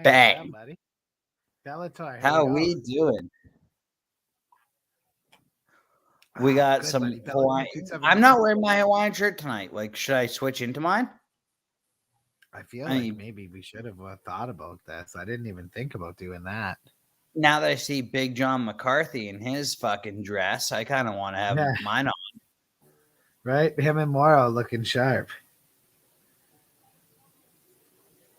Bang. buddy. Bellator. How we doing? We got good, some buddy. Bellator Hawaiian. 270. I'm not wearing my Hawaiian shirt tonight. Like, should I switch into mine? I feel like maybe we should have thought about this. I didn't even think about doing that. Now that I see Big John McCarthy in his fucking dress, I kind of want to have mine on. Right? Him and Morrow looking sharp.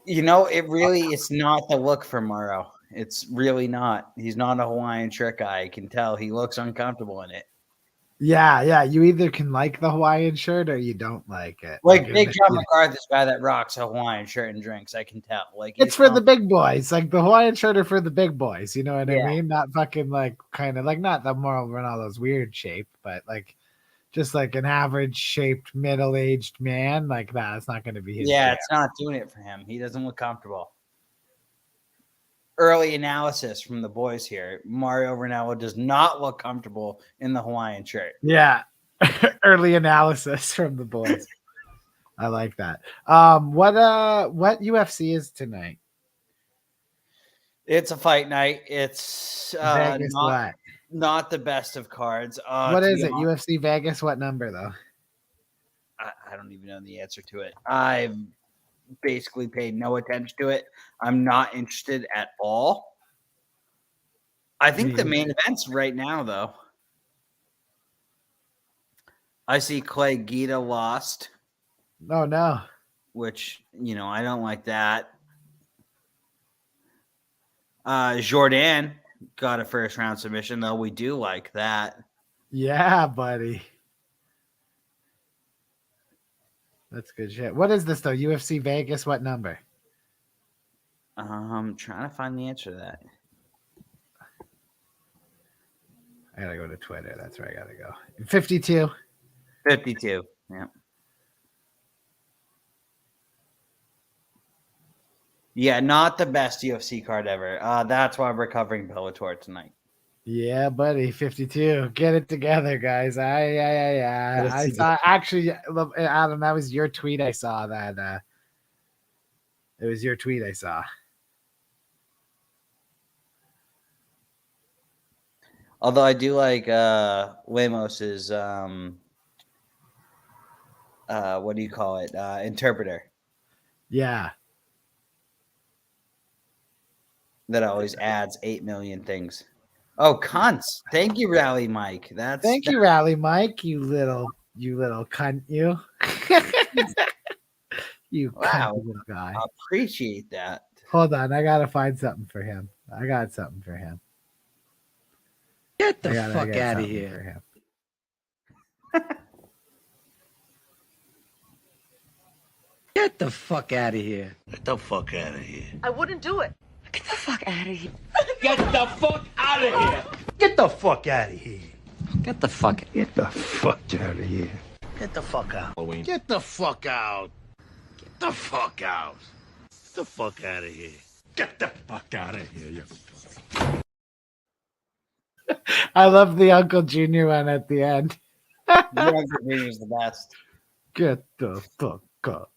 You know, it's not the look for Morrow. It's really not. He's not a Hawaiian shirt guy. I can tell he looks uncomfortable in it. Yeah. You either can like the Hawaiian shirt or you don't like it. Like Big John McCarthy's guy that rocks a Hawaiian shirt and drinks. I can tell. Like it's for the big boys. Like the Hawaiian shirt are for the big boys. You know what I mean? Not fucking like kind of like not the Mauro Ronaldo's weird shape, but like just like an average shaped middle-aged man like that. It's not going to be his. Yeah, it's not doing it for him. He doesn't look comfortable. Early analysis from the boys here. Mario Ronaldo does not look comfortable in the Hawaiian shirt. Yeah. Early analysis from the boys. I like that. What UFC is tonight? It's a fight night. It's not the best of cards. What is it? UFC Vegas? What number though? I don't even know the answer to it. I've basically paid no attention to it. I'm not interested at all. I think the main events right now, though. I see Clay Guida lost. Oh, no. Which, I don't like that. Jordan got a first-round submission, though. We do like that. Yeah, buddy. That's good shit. What is this, though? UFC Vegas, what number? I'm trying to find the answer to that. I gotta go to Twitter. That's where I gotta go. 52. 52, yeah. Yeah, not the best UFC card ever. That's why we're covering Bellator tonight. Yeah, buddy, 52. Get it together, guys. Yeah. I saw actually, Adam, that was your tweet. I saw that. It was your tweet I saw. Although I do like Lamos's what do you call it? Interpreter. Yeah. That always adds 8 million things. Oh, cunts. Thank you, Rally Mike. Thank you, Rally Mike, you little cunt, you. You wow. cunt little guy. I appreciate that. Hold on, I gotta find something for him. I got something for him. Get the fuck out of here. Get the fuck out of here. Get the fuck out of here. I wouldn't do it. Get the fuck out of here. Get the fuck out of here. Get the fuck out of here. Get the fuck. Get the fuck out of here. Get the fuck out. Get the fuck out. Get the fuck out. Get the fuck out of here. Get the fuck out of here. You. I love the Uncle Junior one at the end. The Uncle Junior is the best. Get the fuck up.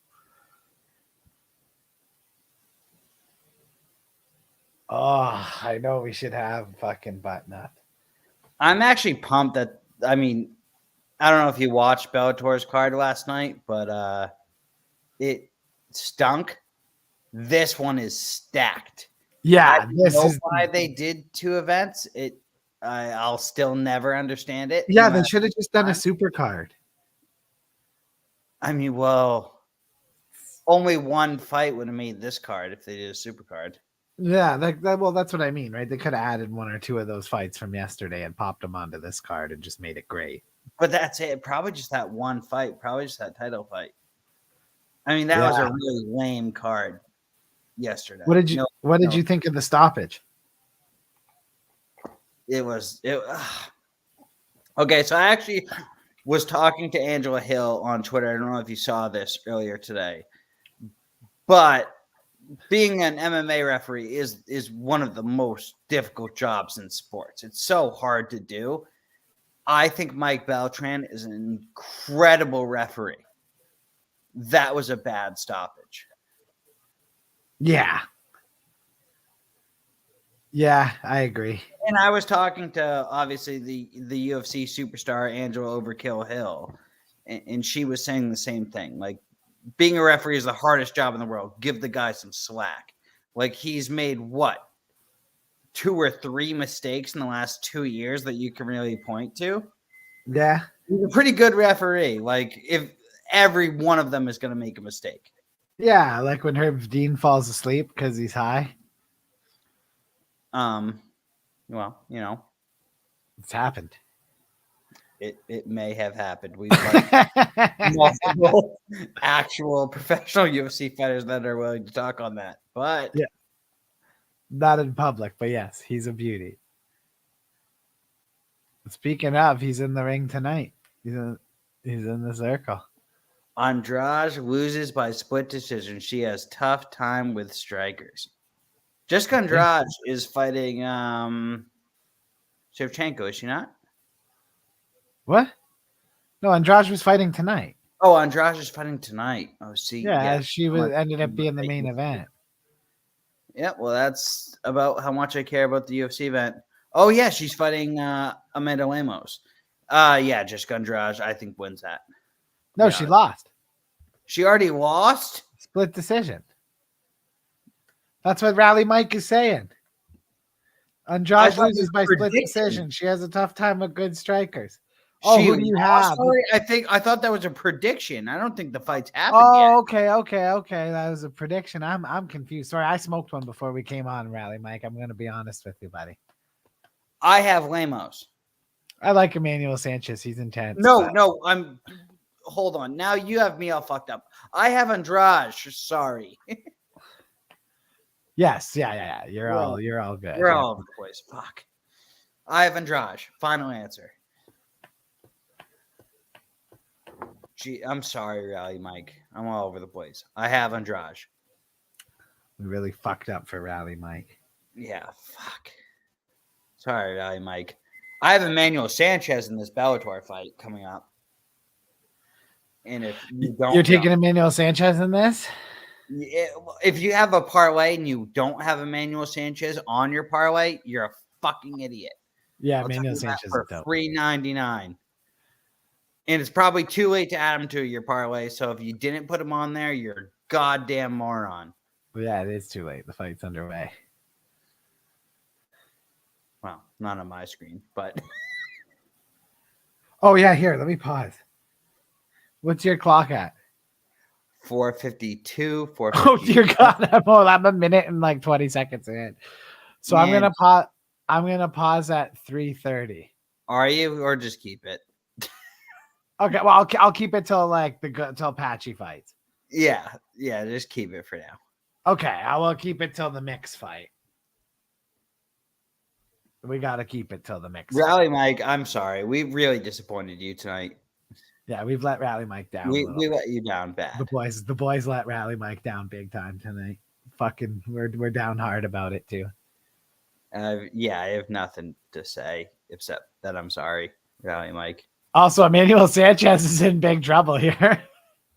Oh, I know we should have fucking button up. I'm actually pumped that, I don't know if you watched Bellator's card last night, but it stunk. This one is stacked. Yeah, this is why they did 2 events. I'll still never understand it. Yeah, they should have just done a super card. Well, only one fight would have made this card if they did a super card. Yeah, well, that's what I mean, right? They could have added 1 or 2 of those fights from yesterday and popped them onto this card and just made it great. But that's it. Probably just that one fight. Probably just that title fight. That was a really lame card yesterday. What did you think of the stoppage? Okay, so I actually was talking to Angela Hill on Twitter. I don't know if you saw this earlier today, but being an MMA referee is one of the most difficult jobs in sports. It's so hard to do. I think Mike Beltran is an incredible referee. That was a bad stoppage. Yeah. Yeah, I agree. And I was talking to obviously the UFC superstar Angela Overkill Hill, and she was saying the same thing. Like, being a referee is the hardest job in the world. Give the guy some slack. Like, he's made what, 2 or 3 mistakes in the last 2 years that you can really point to. Yeah. He's a pretty good referee. Like, if every one of them is going to make a mistake. Yeah, like when Herb Dean falls asleep because he's high. Well, you know, It's happened. it may have happened. We've multiple actual professional UFC fighters that are willing to talk on that. But yeah, not in public, but yes, he's a beauty. Speaking of, he's in the ring tonight. He's in the circle. Andrade loses by split decision. She has tough time with strikers. Jessica Andrade is fighting Shevchenko, is she not? What? No, Andrade was fighting tonight. Oh, Andrade is fighting tonight. Oh, see, yeah, she ended up being the main event. Yeah, well, that's about how much I care about the UFC event. Oh yeah, she's fighting Amanda Lemos. Yeah, Jessica Andrade, I think, wins that. No, she lost. She already lost? Split decision. That's what Rally Mike is saying. Andrade loses by split decision. She has a tough time with good strikers. Oh, who do you have? Sorry, I thought that was a prediction. I don't think the fight's happened yet. Okay. That was a prediction. I'm confused. Sorry, I smoked one before we came on, Rally Mike. I'm gonna be honest with you, buddy. I have Lemos. I like Emmanuel Sanchez. He's intense. No, hold on. Now you have me all fucked up. I have Andrade. Sorry. Yes, yeah. You're all good. We're all over the place. Fuck. I have Andrade. Final answer. Gee, I'm sorry, Rally Mike. I'm all over the place. I have Andrade. We really fucked up for Rally Mike. Yeah, fuck. Sorry, Rally Mike. I have Emmanuel Sanchez in this Bellator fight coming up. And if you don't, you're taking Emmanuel Sanchez in this? If you have a parlay and you don't have Emmanuel Sanchez on your parlay, you're a fucking idiot. Yeah, Emmanuel Sanchez for $3.99. And it's probably too late to add him to your parlay. So if you didn't put him on there, you're a goddamn moron. Well, yeah, it is too late. The fight's underway. Well, not on my screen, but. Oh, yeah, here, let me pause. What's your clock at? 4:52. Oh dear God! I'm a minute and like 20 seconds in. So man. I'm gonna pause at 3:30. Are you, or just keep it? Okay, well I'll keep it till till Patchy fights. Yeah, just keep it for now. Okay, I will keep it till the mix fight. We gotta keep it till the mix. Rally Mike, I'm sorry. We really disappointed you tonight. Yeah, we've let Rally Mike down. We let you down bad. The boys let Rally Mike down big time tonight. Fucking, we're down hard about it too. Yeah, I have nothing to say except that I'm sorry, Rally Mike. Also, Emmanuel Sanchez is in big trouble here.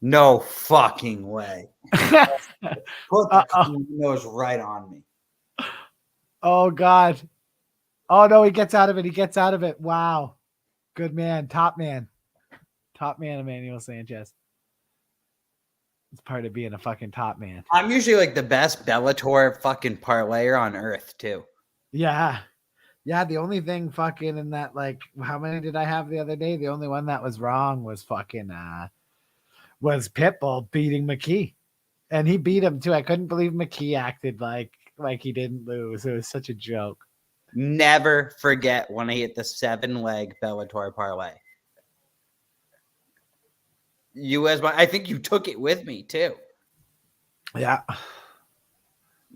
No fucking way. Put the nose right on me. Oh God. Oh no, he gets out of it. Wow. Good man. Top man, Emmanuel Sanchez. It's part of being a fucking top man. I'm usually like the best Bellator fucking parlayer on earth too. Yeah. Yeah, the only thing fucking in that, like, how many did I have the other day? The only one that was wrong was fucking was Pitbull beating McKee. And he beat him too. I couldn't believe McKee acted like he didn't lose. It was such a joke. Never forget when I hit the 7-leg Bellator parlay. I think you took it with me too. Yeah.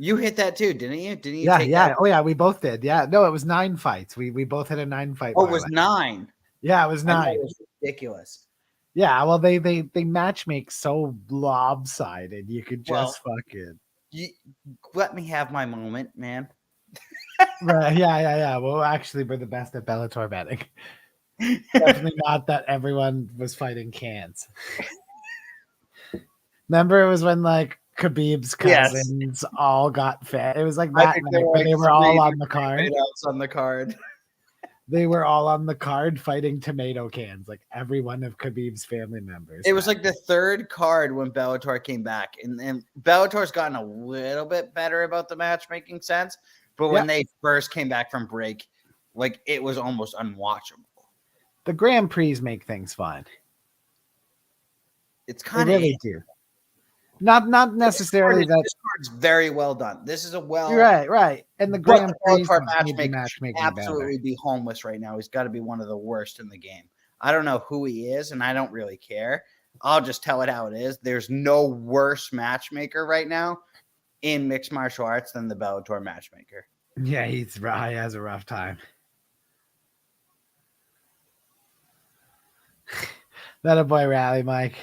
You hit that too, didn't you? Didn't you? Yeah. Oh yeah, we both did. Yeah. No, it was 9 fights. We both hit a 9 fight. Oh, it was 9. Yeah, it was 9. It was ridiculous. Yeah, well, they match make so lopsided. You could just fucking. Let me have my moment, man. Right, yeah. Well, actually, we're the best at Bellator betting. Definitely not that everyone was fighting cans. Remember, it was when like Khabib's Yes. cousins all got fed. It was like I that think night there were where like they were 3 all on the different card. fightouts on the card. They were all on the card fighting tomato cans, like every one of Khabib's family members. It was like the 3rd card when Bellator came back, and Bellator's gotten a little bit better about the matchmaking sense. But when they first came back from break, like it was almost unwatchable. The Grand Prix make things fun. It's They kind of really do. Not necessarily that. This card's very well done. This is a Right. And the Grand Prix Bellator made the matchmaking absolutely better. be homeless right now. He's got to be one of the worst in the game. I don't know who he is, and I don't really care. I'll just tell it how it is. There's no worse matchmaker right now in mixed martial arts than the Bellator matchmaker. Yeah, he has a rough time. That a boy rally, Mike.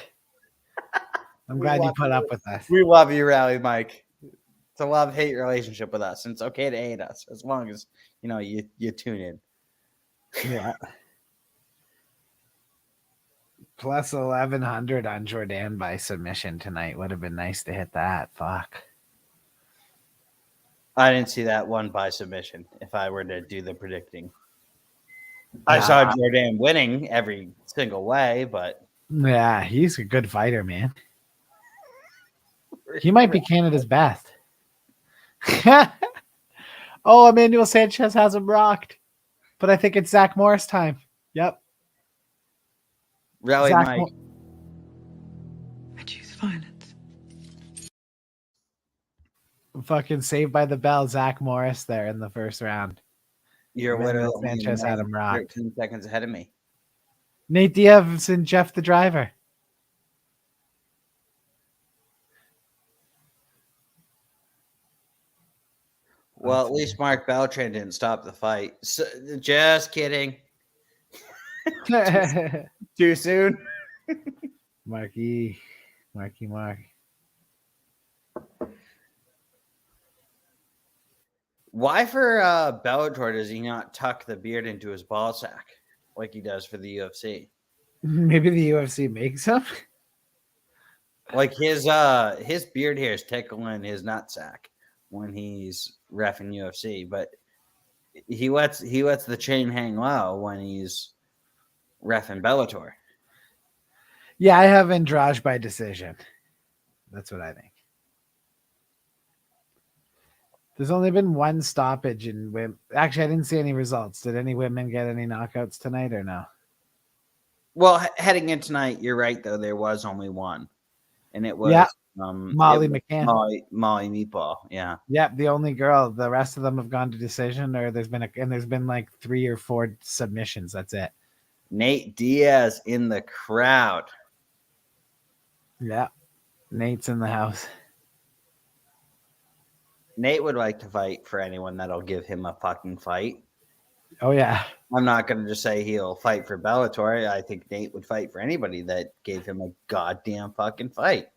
I'm glad you put up with us. We love you, Rally Mike. It's a love-hate relationship with us. And it's okay to hate us as long as you tune in. Yeah. Plus 1100 on Jordan by submission tonight. Would have been nice to hit that. Fuck. I didn't see that one by submission if I were to do the predicting. I saw Jordan winning every single way, but yeah, he's a good fighter, man. He might be Canada's best. Oh, Emmanuel Sanchez has him rocked. But I think it's Zach Morris time. Yep. Rally Mike. I choose violence. Fucking Saved by the Bell, Zach Morris there in the first round. You're Emmanuel literally Sanchez had him rocked. 13 seconds ahead of me. Nate Diaz and Jeff the Driver. Well, at least Mark Beltran didn't stop the fight. So, just kidding. Too soon. Mark. Why for Bellator does he not tuck the beard into his ball sack like he does for the UFC? Maybe the UFC makes him. Like his beard hairs tickling his nutsack when he's reffing UFC, but he lets the chain hang low when he's reffing Bellator. Yeah, I have Andrade by decision. That's what I think. There's only been one stoppage in women. Actually, I didn't see any results. Did any women get any knockouts tonight or no? Well, heading in tonight, you're right though. There was only one, and it was Molly McCann. Molly Meatball. Yeah. Yep, the only girl. The rest of them have gone to decision, or there's been like 3 or 4 submissions. That's it. Nate Diaz in the crowd. Yeah, Nate's in the house. Nate would like to fight for anyone that'll give him a fucking fight. Oh, yeah. I'm not going to just say he'll fight for Bellator. I think Nate would fight for anybody that gave him a goddamn fucking fight.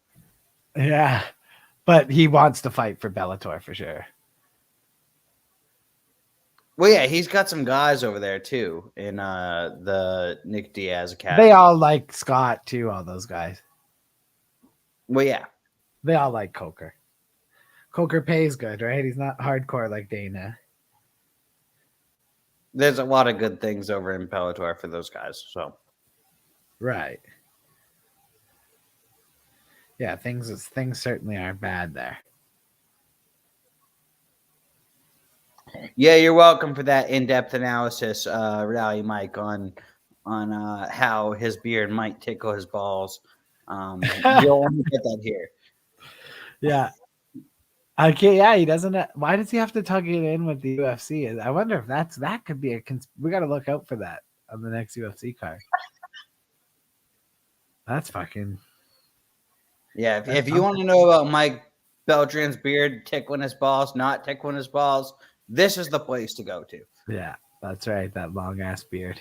Yeah, but he wants to fight for Bellator for sure. Well, yeah, he's got some guys over there too in the Nick Diaz Academy. They all like Scott too, all those guys. Well, yeah. They all like Coker. Coker pays good, right? He's not hardcore like Dana. There's a lot of good things over in Bellator for those guys. So, right. Yeah, things certainly aren't bad there. Yeah, you're welcome for that in-depth analysis, Rally Mike, on how his beard might tickle his balls. You'll only get that here. Yeah. Okay, yeah, he doesn't. Why does he have to tug it in with the UFC? I wonder if that could be we got to look out for that on the next UFC card. That's fucking. Yeah, if you want to know about Mike Beltran's beard tickling his balls, not tickling his balls, this is the place to go to. Yeah, that's right. That long ass beard.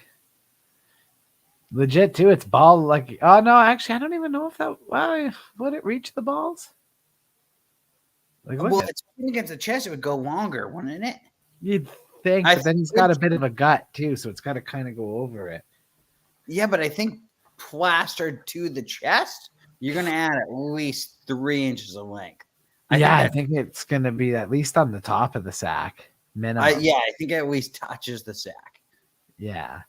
Legit too. It's ball like. Oh no, actually, I don't even know if that. Why would it reach the balls? Like, well, it's against the chest. It would go longer, wouldn't it? You'd think, but then he's got a bit of a gut too, so it's got to kind of go over it. Yeah, but I think plastered to the chest, you're going to add at least 3 inches of length. I think it's going to be at least on the top of the sack. Minimum. I think it at least touches the sack. Yeah.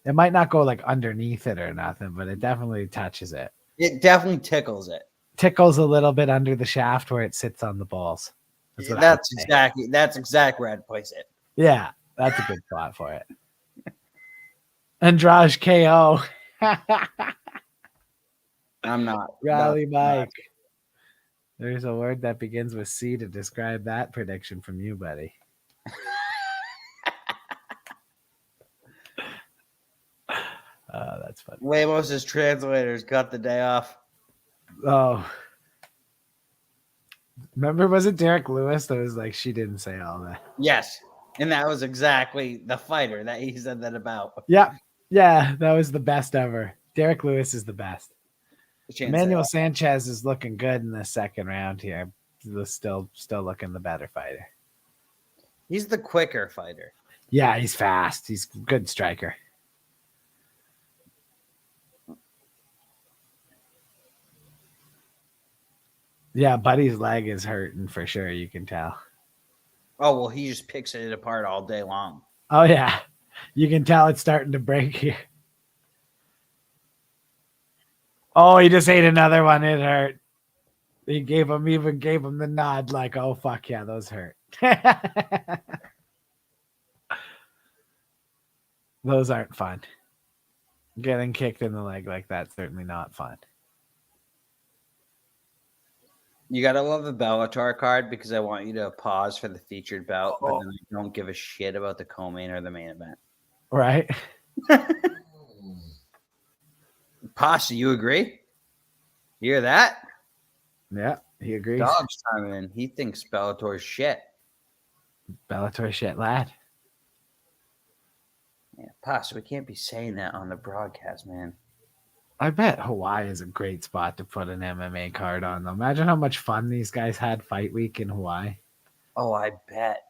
It might not go like underneath it or nothing, but it definitely touches it. It definitely tickles it. Tickles a little bit under the shaft where it sits on the balls. That's exactly where I'd place it. Yeah, that's a good spot for it. Andrade KO. I'm not. Rally Mike. There's a word that begins with C to describe that prediction from you, buddy. That's funny. Lemos' translators got the day off. Oh. Remember, was it Derek Lewis that was like, she didn't say all that? Yes. And that was exactly the fighter that he said that about. Yeah. Yeah, that was the best ever. Derek Lewis is the best. Emmanuel Sanchez is looking good in the second round here. He's still looking the better fighter. He's the quicker fighter. Yeah, he's fast. He's a good striker. Yeah, Buddy's leg is hurting for sure. You can tell. Oh, well, he just picks it apart all day long. Oh, yeah. You can tell it's starting to break here. Oh, he just ate another one. It hurt. He gave him the nod like, oh, fuck yeah, those hurt. Those aren't fun. Getting kicked in the leg like that's certainly not fun. You gotta love the Bellator card because I want you to pause for the featured bout, but then I don't give a shit about the co-main or the main event. Right? Pasha, you agree? You hear that? Yeah, he agrees. Dog's chiming in. He thinks Bellator's shit. Bellator shit, lad. Yeah, Pasha, we can't be saying that on the broadcast, man. I bet Hawaii is a great spot to put an MMA card on, though. Imagine how much fun these guys had fight week in Hawaii. Oh, I bet.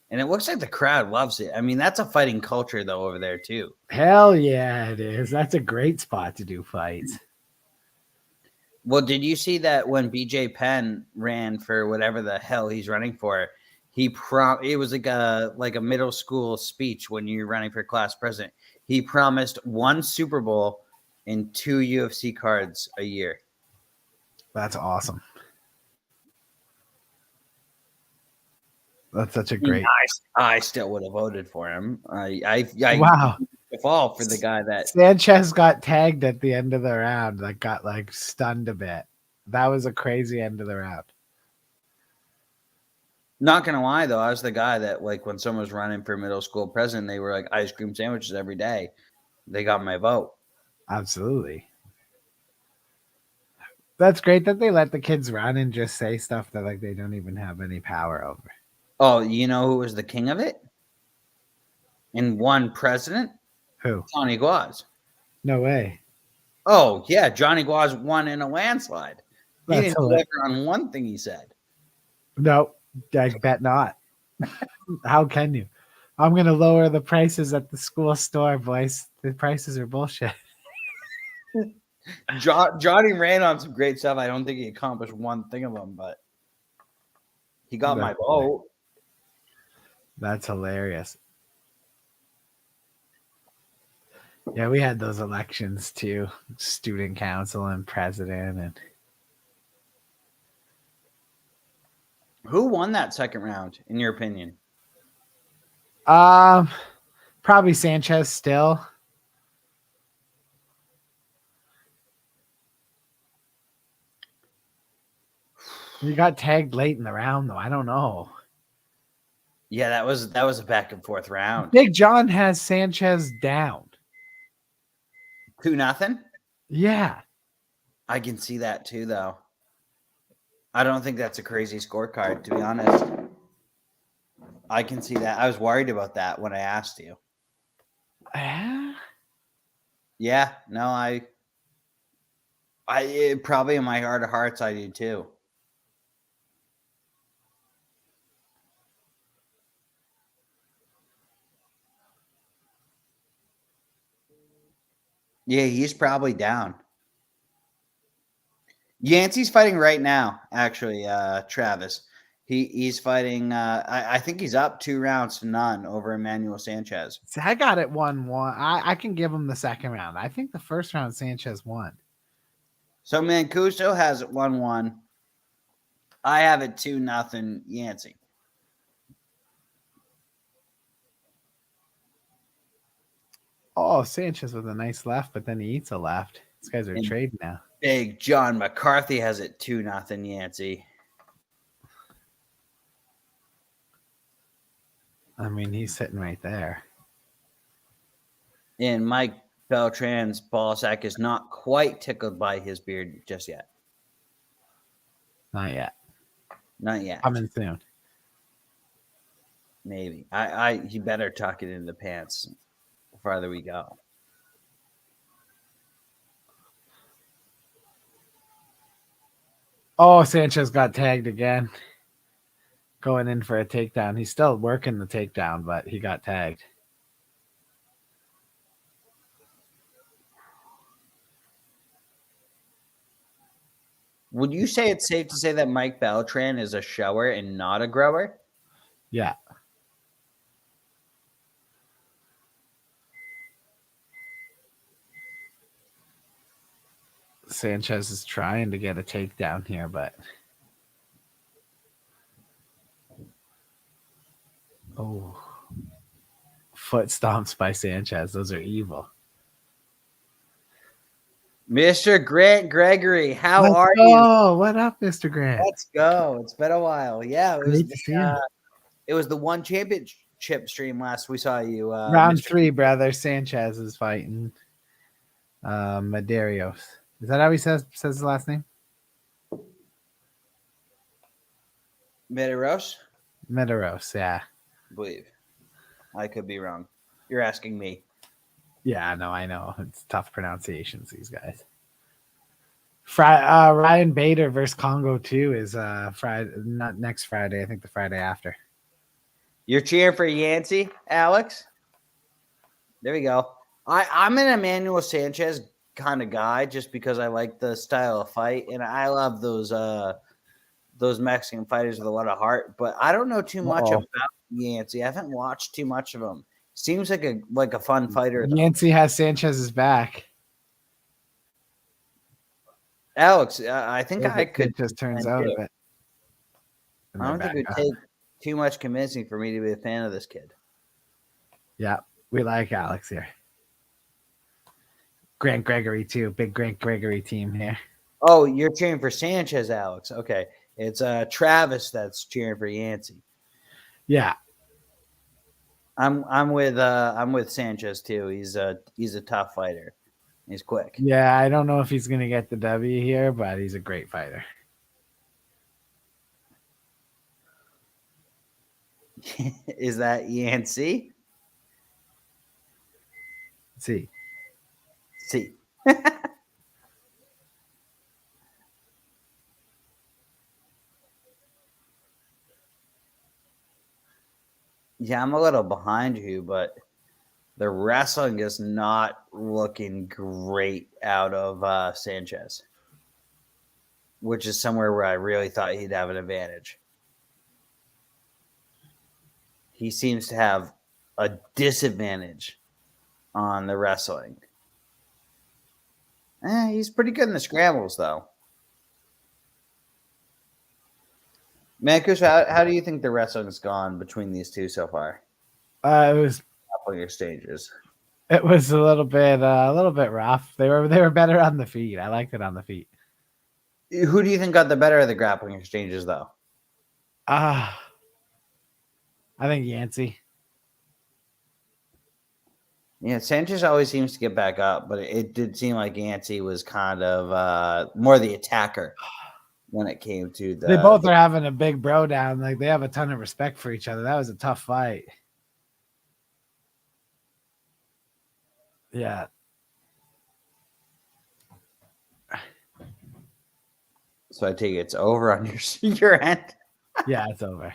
And it looks like the crowd loves it. I mean, that's a fighting culture, though, over there, too. Hell yeah, it is. That's a great spot to do fights. Well, did you see that when BJ Penn ran for whatever the hell he's running for? It was like a middle school speech when you're running for class president. He promised 1 Super Bowl and 2 UFC cards a year. That's awesome. That's such a great. I still would have voted for him. I wow. Fall for the guy that Sanchez got tagged at the end of the round. That got like stunned a bit. That was a crazy end of the round. Not gonna lie though, I was the guy that like when someone was running for middle school president, they were like ice cream sandwiches every day. They got my vote. Absolutely. That's great that they let the kids run and just say stuff that like they don't even have any power over. Oh, you know who was the king of it? And one president? Who? Johnny Guaz. No way. Oh, yeah. Johnny Guaz won in a landslide. He That's didn't deliver on one thing he said. No, I bet not. How can you? I'm going to lower the prices at the school store, boys. The prices are bullshit. Johnny ran on some great stuff. I don't think he accomplished one thing of them, but he got my vote. That's hilarious. Yeah, we had those elections too. Student council and president. And who won that second round, in your opinion? Probably Sanchez still. You got tagged late in the round, though. I don't know. Yeah, that was a back and forth round. Big John has Sanchez down 2-0. Yeah, I can see that too, though. I don't think that's a crazy scorecard, to be honest. I can see that. I was worried about that when I asked you. Yeah, no, I probably in my heart of hearts, I do too. Yeah, he's probably down. Yancey's fighting right now, actually, Travis. He's fighting. I think he's up 2-0 over Emmanuel Sanchez. See, I got it 1-1. I can give him the second round. I think the first round Sanchez won. So Mancuso has it 1-1. I have it 2-0 Yancey. Oh, Sanchez with a nice left, but then he eats a left. These guys are trading now. Big John McCarthy has it 2-0 Yancey. I mean, he's sitting right there. And Mike Beltran's ball sack is not quite tickled by his beard just yet. Not yet. Not yet. Coming soon. Maybe. He better tuck it in the pants the farther we go. Oh, Sanchez got tagged again. Going in for a takedown. He's still working the takedown, but he got tagged. Would you say it's safe to say that Mike Beltran is a shower and not a grower? Yeah. Sanchez is trying to get a takedown here, but foot stomps by Sanchez. Those are evil. Mr. Grant Gregory, how Let's are go. you? What up, Mr. Grant? Let's go. It's been a while. Yeah, Great to see you. It was the one championship stream last we saw you. Round Mr. 3, brother. Sanchez is fighting Medeiros. Is that how he says his last name? Medeiros? Medeiros, yeah. I believe. I could be wrong. You're asking me. Yeah, no, I know. It's tough pronunciations, these guys. Ryan Bader versus Congo 2 is Friday, not next Friday. I think the Friday after. You're cheering for Yancey, Alex? There we go. I'm an Emmanuel Sanchez kind of guy just because I like the style of fight, and I love those Mexican fighters with a lot of heart. But I don't know too much about Yancey. I haven't watched too much of him. Seems like a fun fighter. Yancey has Sanchez's back. Alex, I think I could. Just turns out of it. I don't think it would take too much convincing for me to be a fan of this kid. Yeah, we like Alex here. Grant Gregory too. Big Grant Gregory team here. Oh, you're cheering for Sanchez, Alex. Okay. It's Travis that's cheering for Yancey. Yeah. I'm with Sanchez too. He's a tough fighter. He's quick. Yeah, I don't know if he's gonna get the W here, but he's a great fighter. Is that Yancey? See. Yeah, I'm a little behind you, but the wrestling is not looking great out of Sanchez, which is somewhere where I really thought he'd have an advantage. He seems to have a disadvantage on the wrestling. He's pretty good in the scrambles, though. Mancuso, how do you think the wrestling's gone between these two so far? It was Grappling exchanges. It was a little bit rough. They were better on the feet. I liked it on the feet. Who do you think got the better of the grappling exchanges, though? I think Yancey. Yeah, Sanchez always seems to get back up, but it did seem like Yancey was kind of more the attacker when it came to the. They both are having a big bro down. Like they have a ton of respect for each other. That was a tough fight. Yeah. So I take it's over on your end. Yeah, it's over.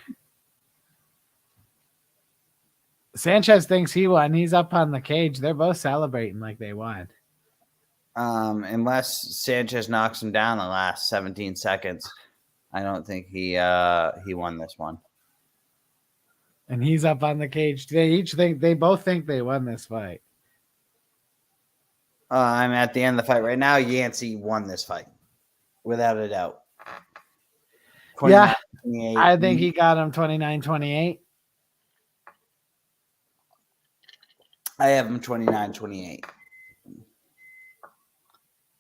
Sanchez thinks he won. He's up on the cage. They're both celebrating like they won. Unless Sanchez knocks him down the last 17 seconds, I don't think he won this one. And he's up on the cage. They both think they won this fight. I'm at the end of the fight right now. Yancey won this fight without a doubt. Yeah, 29-28. I think he got him 29-28. I have him 29-28.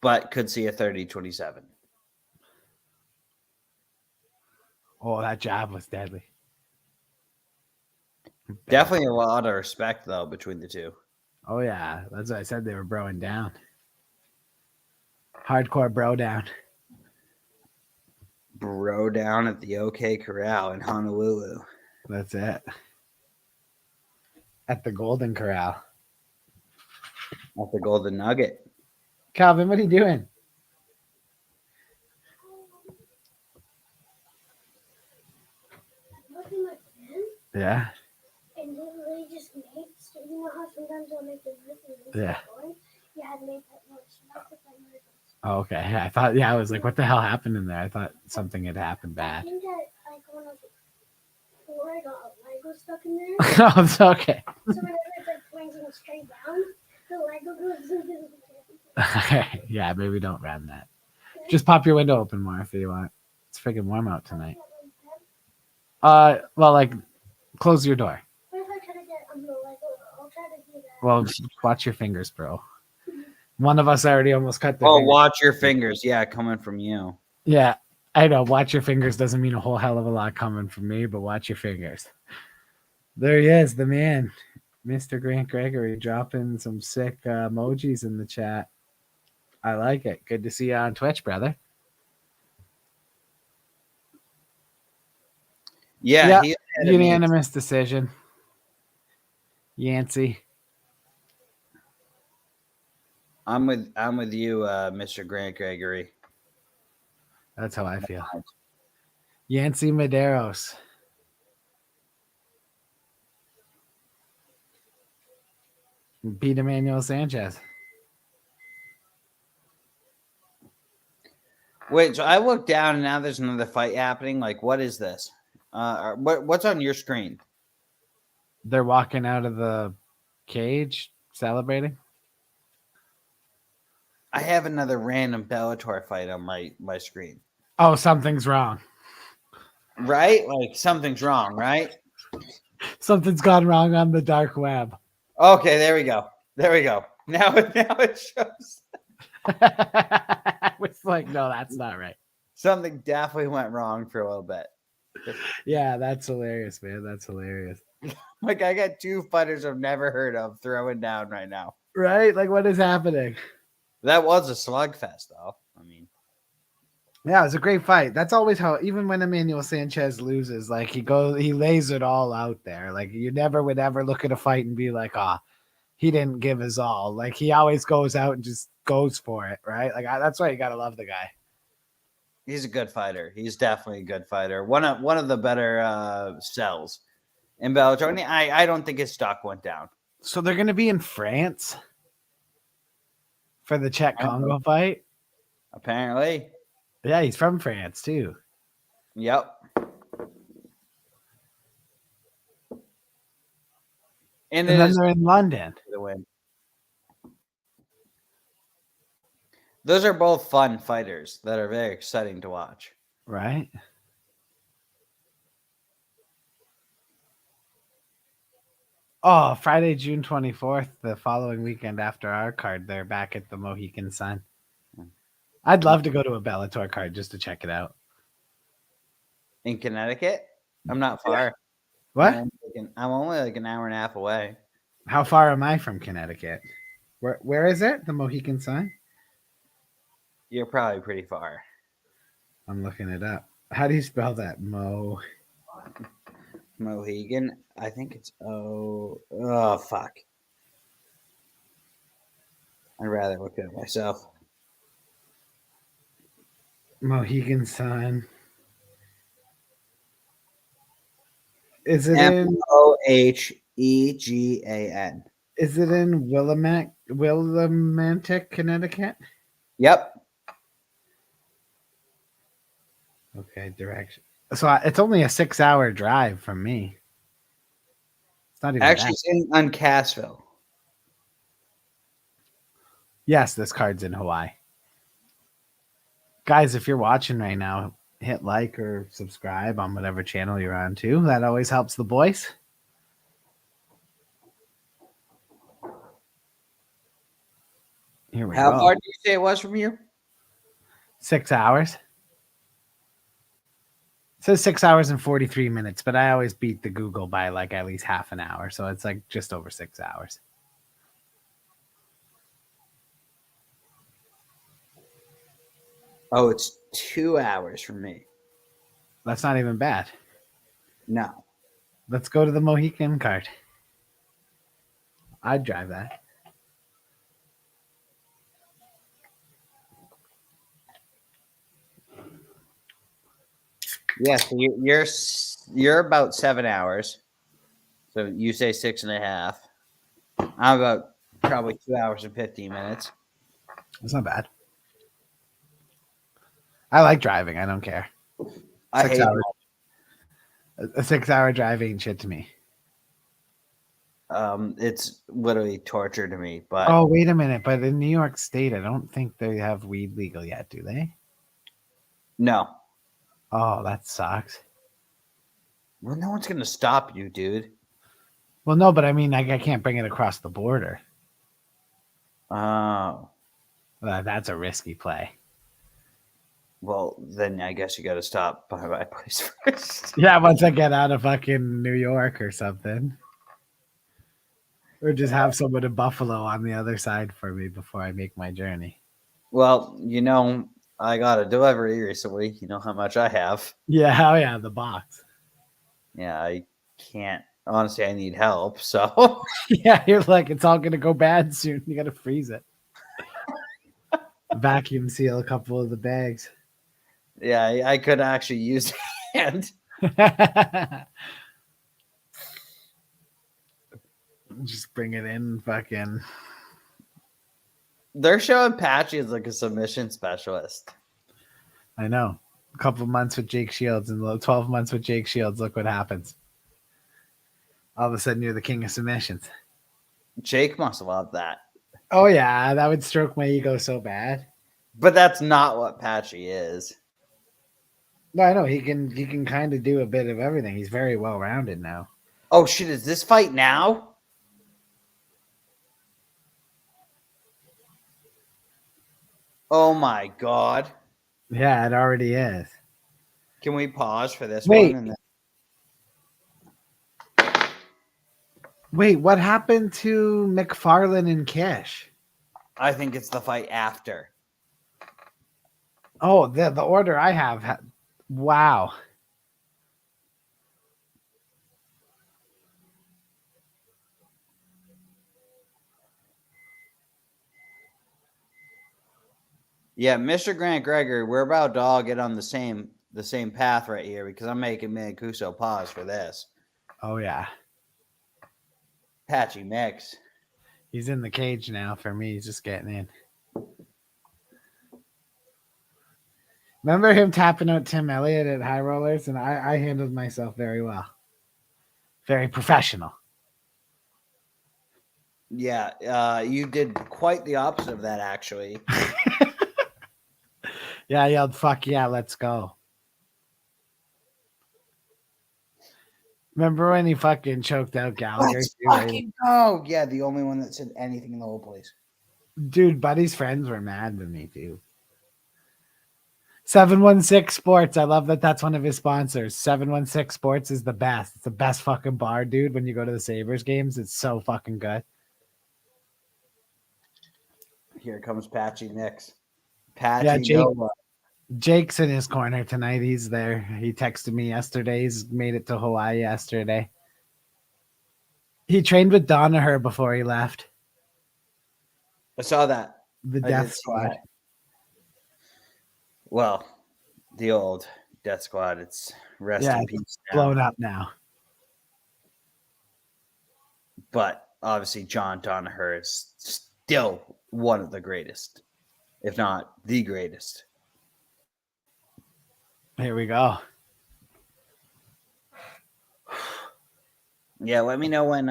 But could see a 30-27. Oh, that jab was deadly. Definitely a lot of respect, though, between the two. Oh, yeah. That's what I said. They were broing down. Hardcore bro down. Bro down at the OK Corral in Honolulu. That's it. At the Golden Corral. At the Golden Nugget. Calvin, what are you doing? Yeah. And literally just makes, you know how sometimes I'll make the Yeah. Yeah, I made that noise. Oh, okay. I thought, yeah, I was like, what the hell happened in there? I thought something had happened I bad. think that, like, when I was 4, I got a Lego stuck in there. Oh, it's okay. So whenever it's like pointing straight down, the Lego goes into the Yeah, maybe don't ram that. Just pop your window open more if you want. It's freaking warm out tonight. Well, like, close your door. What if I try to get the Lego? I'll try to do that. Well, watch your fingers, bro. One of us already almost cut the Oh, finger. watch your fingers. Yeah, coming from you. Yeah, I know. Watch your fingers doesn't mean a whole hell of a lot coming from me, but watch your fingers. There he is, the man, Mr. Grant Gregory, dropping some sick emojis in the chat. I like it. Good to see you on Twitch, brother. Yeah, Yeah, unanimous decision. Yancey. I'm with you, Mr. Grant Gregory. That's how I feel. Yancey Medeiros. Beat Emmanuel Sanchez. Wait, so I looked down and now there's another fight happening. Like, what is this? What's on your screen? They're walking out of the cage celebrating. I have another random Bellator fight on my screen. Oh, something's wrong. Right? Like something's wrong, right? Something's gone wrong on the dark web. Okay, there we go. There we go. Now it shows. I was like, no, that's not right. Something definitely went wrong for a little bit. Yeah, that's hilarious, man. That's hilarious. Like I got two fighters I've never heard of throwing down right now. Right? Like, what is happening? That was a slugfest, though. I mean, yeah, it was a great fight. That's always how, even when Emmanuel Sanchez loses, like he lays it all out there. Like you never would ever look at a fight and be like, he didn't give his all. Like he always goes out and just goes for it, right? Like that's why you gotta love the guy. he's a good fighter. He's definitely a good fighter. One of the better cells in Bellator. And I don't think his stock went down. So they're gonna be in France for the Czech Congo fight. Apparently. Yeah, he's from France too. Yep. And then they're in London. The win. Those are both fun fighters that are very exciting to watch. Right? Oh, Friday, June 24th, the following weekend after our card, they're back at the Mohegan Sun. I'd love to go to a Bellator card just to check it out. In Connecticut? I'm not far. What? I'm only like an hour and a half away. How far am I from Connecticut? Where is it? The Mohegan Sun? You're probably pretty far. I'm looking it up. How do you spell that? Mohegan? I think it's fuck. I'd rather look at it myself. Mohegan Sun. Is it Mohegan? Is it in Willimantic, Connecticut? Yep. Okay, direction. So it's only a 6-hour drive from me. It's not even Actually, bad. it's in Uncasville. Yes, this card's in Hawaii. Guys, if you're watching right now, hit like or subscribe on whatever channel you're on too. That always helps the boys. Here we How go. far did you say it was from you? 6 hours. It says 6 hours and 43 minutes, but I always beat the Google by like at least half an hour. So it's like just over 6 hours. Oh, it's 2 hours from me. That's not even bad. No. Let's go to the Mohican card. I'd drive that. Yeah, so you're about 7 hours. So you say 6.5. I'm about probably 2 hours and 15 minutes. That's not bad. I like driving. I don't care. I 6 hate hours. A 6-hour drive ain't shit to me. it's literally torture to me. But Oh, wait a minute. But in New York State, I don't think they have weed legal yet, do they? no. Oh, that sucks. Well, no one's gonna stop you, dude. Well, no, but I mean, I can't bring it across the border. Oh. That's a risky play. Well, then I guess you got to stop by my place first. Yeah, once I get out of fucking New York or something. Or just have someone in Buffalo on the other side for me before I make my journey. Well, I got a delivery recently. You know how much I have. Yeah, hell yeah, the box. Yeah, I can't. Honestly, I need help. So, Yeah, you're like, it's all going to go bad soon. You got to freeze it. Vacuum seal a couple of the bags. yeah, I could actually use a hand. Just bring it in, fucking. They're showing Patchy as like a submission specialist. I know. A couple months with Jake Shields and 12 months with Jake Shields. Look what happens. All of a sudden, you're the king of submissions. Jake must love that. Oh, yeah. That would stroke my ego so bad. But that's not what Patchy is. No, I know. He can kind of do a bit of everything. He's very well-rounded now. Oh, shit. Is this fight now? Oh, my God. Yeah, it already is. Can we pause for this Wait. one? Wait, what happened to McFarlane and Kish? I think it's the fight after. Oh, the order I have. Wow. Yeah, Mr. Grant Gregory, we're about to all get on the same path right here because I'm making Mancuso pause for this. Oh, yeah. Patchy mix. He's in the cage now for me. He's just getting in. Remember him tapping out Tim Elliott at High Rollers? And I handled myself very well. Very professional. Yeah, you did quite the opposite of that, actually. Yeah, I yelled, fuck yeah, let's go. Remember when he fucking choked out Gallagher? Let's fucking go. Yeah, the only one that said anything in the whole place. Dude, Buddy's friends were mad with me, too. 716 Sports. I love that that's one of his sponsors. 716 Sports is the best. It's the best fucking bar, dude. When you go to the Sabres games, it's so fucking good. Here comes Patchy Mix. Patchy, Jake's in his corner tonight. He's there. He texted me yesterday. He's made it to Hawaii yesterday. He trained with Danaher before he left. I saw that. The Death Squad. Well, the old Death Squad. It's rest in peace now. Blown up now. But obviously John Danaher is still one of the greatest, if not the greatest. Here we go. Yeah, let me know when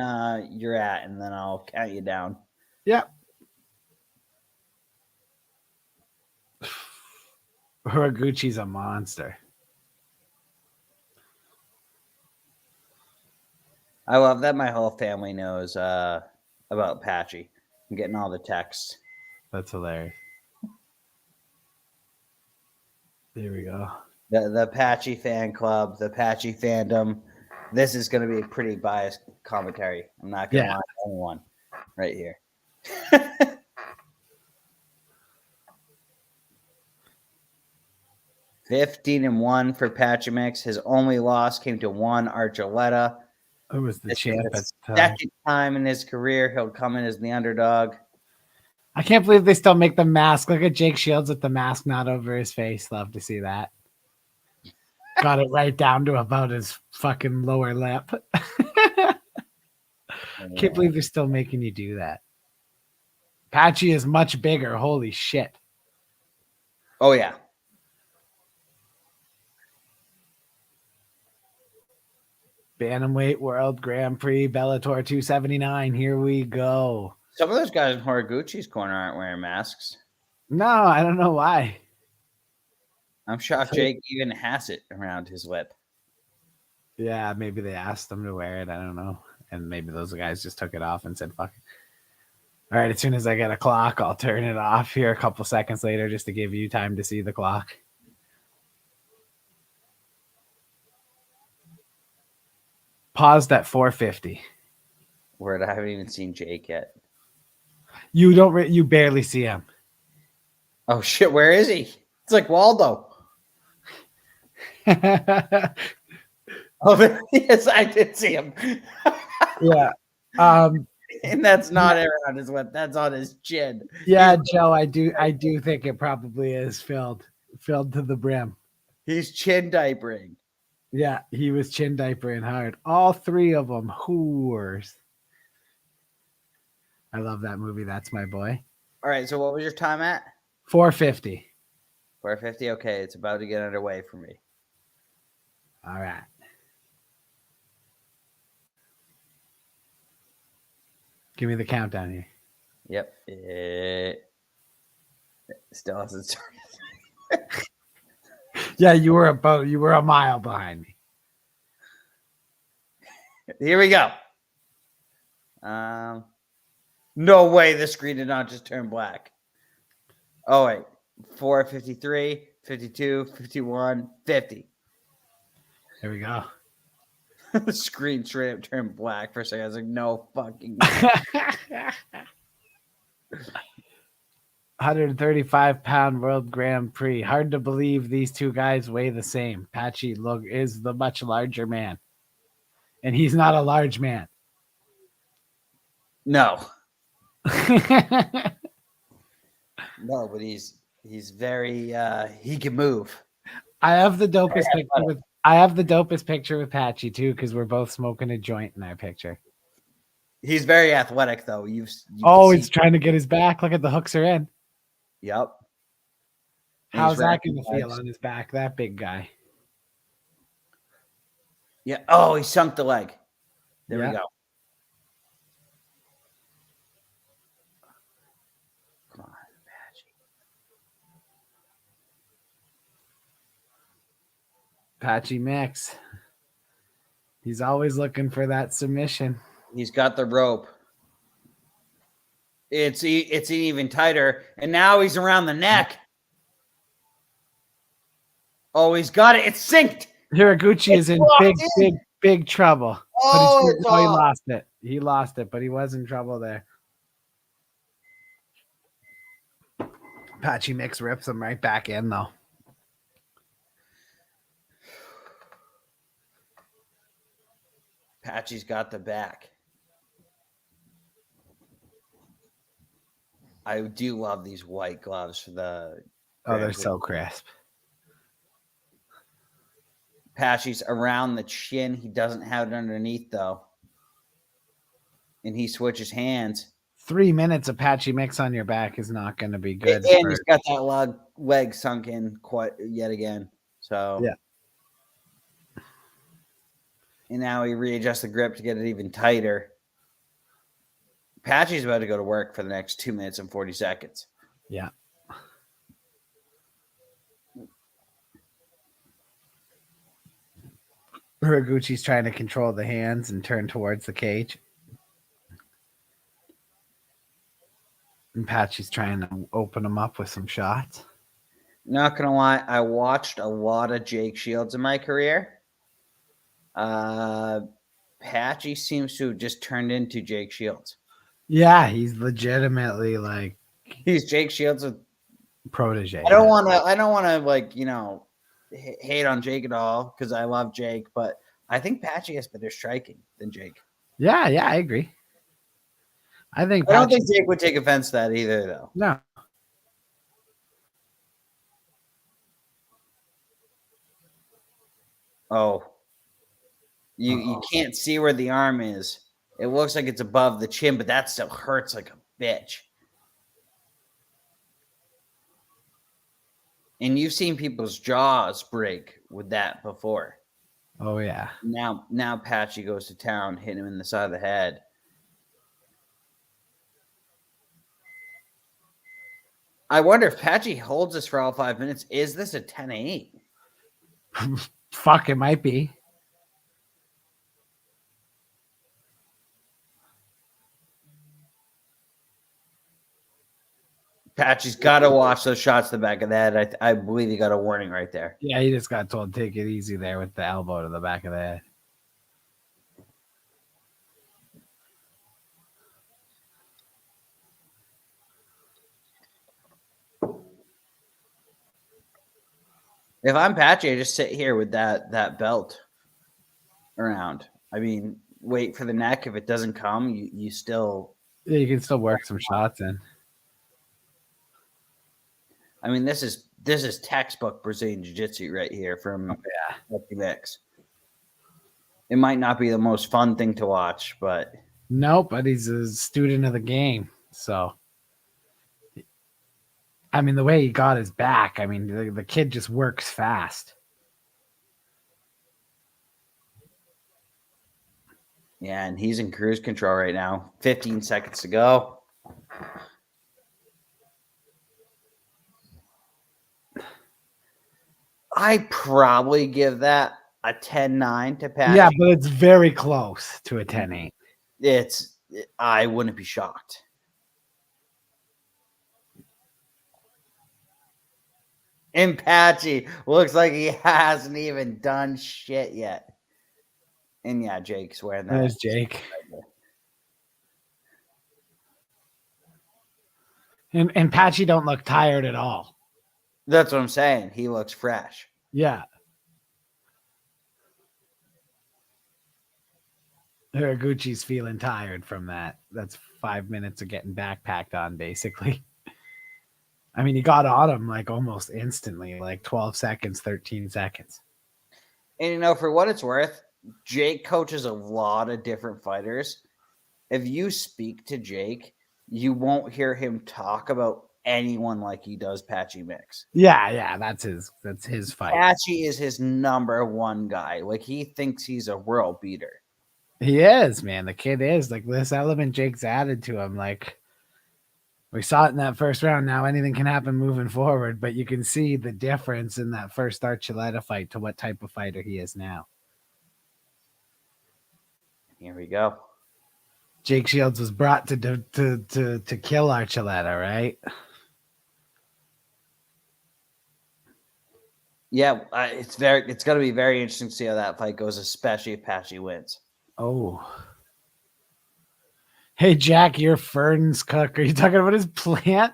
you're at, and then I'll count you down. Yep. Horiguchi's a monster. I love that my whole family knows about Patchy. I'm getting all the texts. That's hilarious. There we go. The Patchy fan club, the Patchy fandom. This is going to be a pretty biased commentary. I'm not going to lie to anyone right here. 15-1 for Patchy Mix. His only loss came to one Archuleta. Who was the champ at the time? Second time in his career he'll come in as the underdog. I can't believe they still make the mask. Look at Jake Shields with the mask not over his face. Love to see that. Got it right down to about his fucking lower lip. Can't believe they're still making you do that. Patchy is much bigger. Holy shit. Oh, yeah. Bantamweight World Grand Prix Bellator 279. Here we go. Some of those guys in Horiguchi's corner aren't wearing masks. No, I don't know why. I'm shocked Jake even has it around his lip. Yeah, maybe they asked him to wear it. I don't know. And maybe those guys just took it off and said, fuck it. All right, as soon as I get a clock, I'll turn it off here a couple seconds later just to give you time to see the clock. Paused at 4:50. Word, I haven't even seen Jake yet. You barely see him. Oh, shit, where is he? It's like Waldo. Oh, there he is. I did see him. Yeah. And that's not around his lip. That's on his chin. Yeah, Joe, I do think it probably is filled to the brim. He's chin diapering. Yeah, he was chin diapering hard. All three of them whores. I love that movie. That's my boy. All right, so what was your time at? 4:50. 4:50. Okay, it's about to get underway for me. All right. Give me the countdown here. Yep. It still hasn't started. Yeah, you were a mile behind me. Here we go. No way the screen did not just turn black. Oh, wait. 4:53, 52, 51, 50. Here we go. The screen straight up turned black for a second. I was like, no fucking. 135-pound World Grand Prix. Hard to believe these two guys weigh the same. Patchy is the much larger man. And he's not a large man. No. No, but he's very he can move. I have the dopest picture with Patchy too, because we're both smoking a joint in our picture. He's very athletic though. He's trying to get his back. Look at the hooks are in. Yep. How's that going to feel on his back? That big guy. Yeah. Oh, he sunk the leg. There we go. Come on, Patchy Mix. He's always looking for that submission. He's got the rope. It's even tighter, and now he's around the neck. Oh, he's got it. It's synced. Horiguchi is in big trouble. Oh, but he lost it. He lost it, but he was in trouble there. Patchy Mix rips him right back in, though. Patchy's got the back. I do love these white gloves for the. Oh, they're so crisp. Patchy's around the chin. He doesn't have it underneath, though. and he switches hands. 3 minutes Apache mix on your back is not going to be good. And he's got that leg sunk in quite yet again. So yeah. And now he readjusts the grip to get it even tighter. Apache's about to go to work for the next 2 minutes and 40 seconds. Yeah. Hiraguchi's trying to control the hands and turn towards the cage. And Apache's trying to open him up with some shots. Not gonna lie, I watched a lot of Jake Shields in my career. Patchy seems to have just turned into Jake Shields. Yeah, he's legitimately like he's Jake Shields with protege. I don't want to like, you know, hate on Jake at all because I love Jake, but I think Patchy has better striking than Jake. Yeah, I agree. I don't think Jake would take offense to that either, though. No. Oh. You can't see where the arm is. It looks like it's above the chin, but that still hurts like a bitch. And you've seen people's jaws break with that before. Oh yeah. Now Patchy goes to town, hitting him in the side of the head. I wonder if Patchy holds this for all 5 minutes. Is this a 10-8? Fuck, it might be. Patchy's got to watch those shots to the back of the head. I believe he got a warning right there. Yeah, he just got told take it easy there with the elbow to the back of the head. If I'm Patchy, I just sit here with that belt around. I mean, wait for the neck. If it doesn't come, you still... Yeah, you can still work some shots in. I mean, this is textbook Brazilian Jiu-Jitsu right here from Lucky Mix. It might not be the most fun thing to watch, but... Nope, but he's a student of the game, so... I mean, the way he got his back, I mean, the kid just works fast. Yeah, and he's in cruise control right now. 15 seconds to go. I probably give that a 10-9 to Patchy. Yeah, but it's very close to a 10-8. I wouldn't be shocked. And Patchy looks like he hasn't even done shit yet. And yeah, Jake's wearing that. There's Jake. And Patchy don't look tired at all. That's what I'm saying. He looks fresh. Yeah. Hiraguchi's feeling tired from that. That's 5 minutes of getting backpacked on, basically. I mean, he got on him like almost instantly, like 12 seconds, 13 seconds. And you know, for what it's worth, Jake coaches a lot of different fighters. If you speak to Jake, you won't hear him talk about anyone like he does Patchy Mix. Yeah, that's his fight. Patchy is his number one guy. Like, he thinks he's a world beater. He is, man. The kid is. Like, this element Jake's added to him. Like, we saw it in that first round. Now anything can happen moving forward, but you can see the difference in that first Archuleta fight to what type of fighter he is now. Here we go. Jake Shields was brought to kill Archuleta, right? Yeah, it's going to be very interesting to see how that fight goes, especially if Patchy wins. Oh. Hey, Jack, you're Fern's cook. Are you talking about his plant?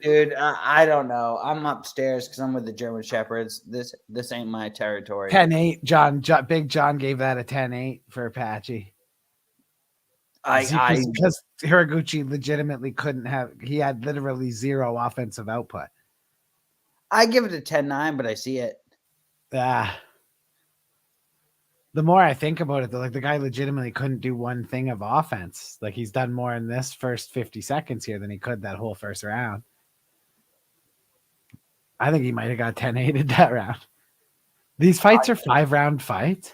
Dude, I don't know. I'm upstairs because I'm with the German Shepherds. This ain't my territory. 10-8. John, Big John gave that a 10-8 for Apache. Because Hiraguchi legitimately couldn't have. He had literally zero offensive output. I give it a 10-9, but I see it. The more I think about it, though, like the guy legitimately couldn't do one thing of offense. Like he's done more in this first 50 seconds here than he could that whole first round. I think he might have got 10-8 that round. These fights are 5-round fights.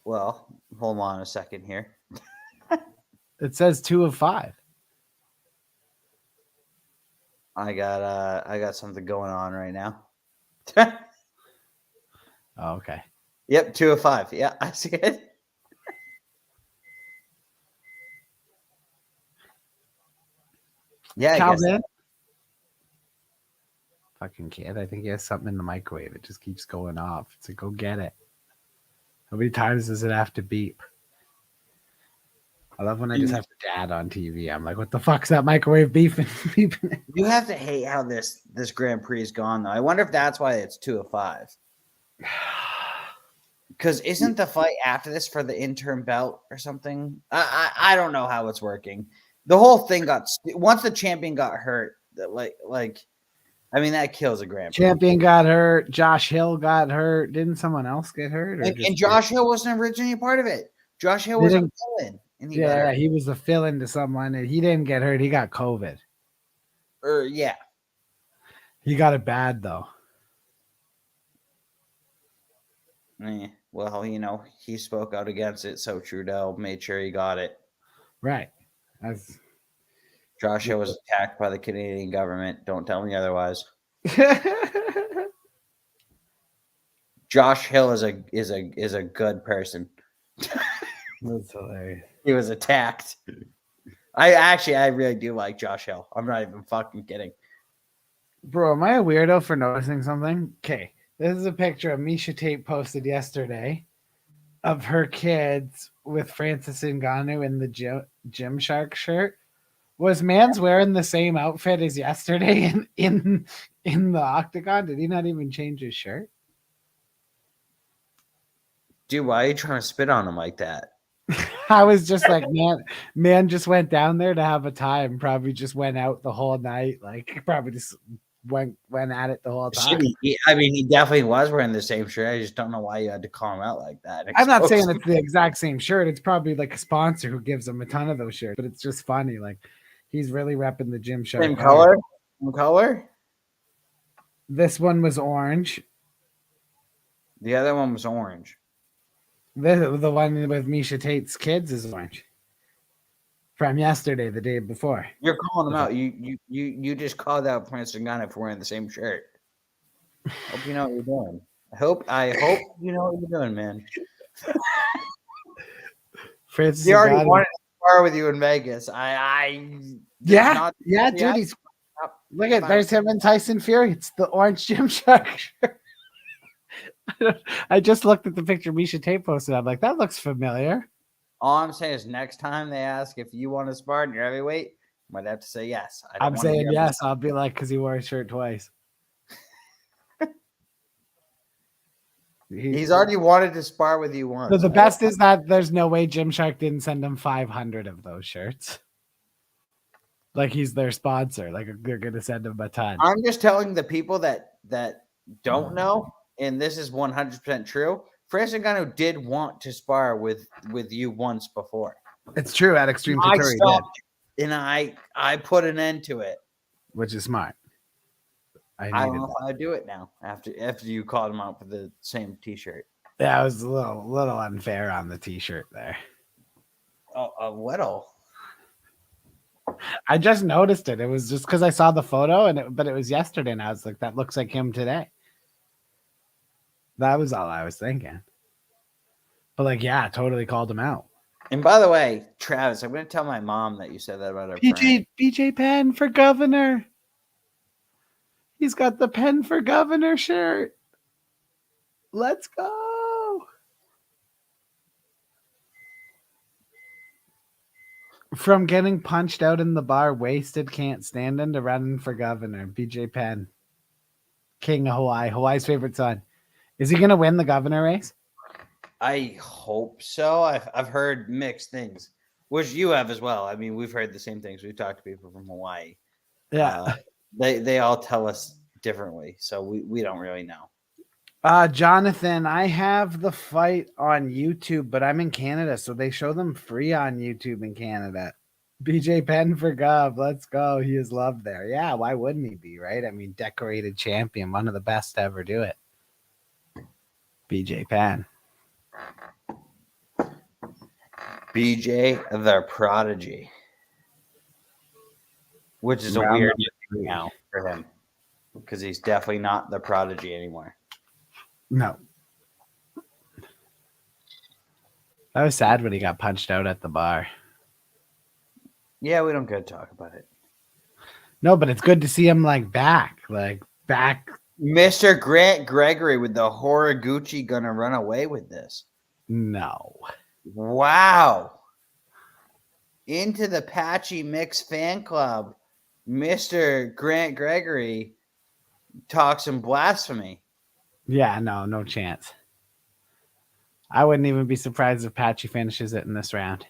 Well, hold on a second here. It says 2 of 5. I got something going on right now. Oh, okay. Yep, 2 of 5. Yeah, I see it. Yeah, I guess Calvin. Fucking kid. I think he has something in the microwave. It just keeps going off. It's like, go get it. How many times does it have to beep? I love when I just have to dad on TV. I'm like, what the fuck's that microwave beeping? You have to hate how this Grand Prix is gone, though. I wonder if that's why it's 2 of 5. Because isn't the fight after this for the interim belt or something? I don't know how it's working. The whole thing got once the champion got hurt. I mean that kills a Grand Prix. Champion got hurt. Josh Hill got hurt. Didn't someone else get hurt? And Josh Hill wasn't originally a part of it. Josh Hill was a villain. And he was a fill-in to someone, and he didn't get hurt. He got COVID. Yeah. He got it bad though. Well, he spoke out against it, so Trudeau made sure he got it. Right. Josh Hill was attacked by the Canadian government. Don't tell me otherwise. Josh Hill is a good person. That's hilarious. He was attacked. I really do like Josh Hill. I'm not even fucking kidding. Bro, am I a weirdo for noticing something? Okay. This is a picture of Misha Tate posted yesterday of her kids with Francis Ngannou in the Gymshark shirt. Was Mans wearing the same outfit as yesterday in the octagon? Did he not even change his shirt? Dude, why are you trying to spit on him like that? I was just like, man just went down there to have a time. Probably just went out the whole night. Like probably just went at it the whole time. He definitely was wearing the same shirt. I just don't know why you had to call him out like that. I'm not saying it's the exact same shirt. It's probably like a sponsor who gives him a ton of those shirts, but it's just funny. Like he's really repping the Gymshark. Same color? Same color? This one was orange. The other one was orange. The one with Misha Tate's kids is orange. From yesterday, the day before. You're calling them out. You just called out Francis Ngannou for wearing the same shirt. Hope you know what you're doing. I hope you know what you're doing, man. Francis he already wanted to spar with you in Vegas. Yeah, dude. He's look at there's him and Tyson Fury. It's the orange Gymshark shirt. I just looked at the picture Misha Tate posted. I'm like, that looks familiar. All I'm saying is next time they ask if you want to spar in your heavyweight, you might have to say yes. I'm saying yes. I'll be like, because he wore his shirt twice. He's already wanted to spar with you once. So the best is that there's no way Gymshark didn't send him 500 of those shirts. Like he's their sponsor. Like they're going to send him a ton. I'm just telling the people that don't know, and this is 100% true. Francis Ngannou did want to spar with you once before. It's true. At Extreme Couture, and I put an end to it, which is smart. I don't know if I do it now after you called him out for the same T-shirt. Yeah, it was a little unfair on the T-shirt there. Oh, a little. I just noticed it. It was just because I saw the photo, but it was yesterday, and I was like, that looks like him today. That was all I was thinking. But like, yeah, totally called him out. And by the way, Travis, I'm going to tell my mom that you said that about our friend. BJ Penn for governor. He's got the Penn for governor shirt. Let's go. From getting punched out in the bar, wasted, can't stand him, to running for governor. BJ Penn. King of Hawaii. Hawaii's favorite son. Is he going to win the governor race? I hope so. I've heard mixed things, which you have as well. I mean, we've heard the same things. We've talked to people from Hawaii. Yeah. They all tell us differently, so we don't really know. Jonathan, I have the fight on YouTube, but I'm in Canada, so they show them free on YouTube in Canada. BJ Penn for Gov. Let's go. He is loved there. Yeah, why wouldn't he be, right? I mean, decorated champion, one of the best to ever do it. BJ Penn. BJ the Prodigy. Which is a weird thing now for him. Because he's definitely not the Prodigy anymore. No. That was sad when he got punched out at the bar. Yeah, we don't get to talk about it. No, but it's good to see him back. Mr. Grant Gregory with the Horiguchi gonna run away with this. No. Wow. Into the Patchy Mix fan club, Mr. Grant Gregory talks some blasphemy. Yeah, no chance. I wouldn't even be surprised if Patchy finishes it in this round.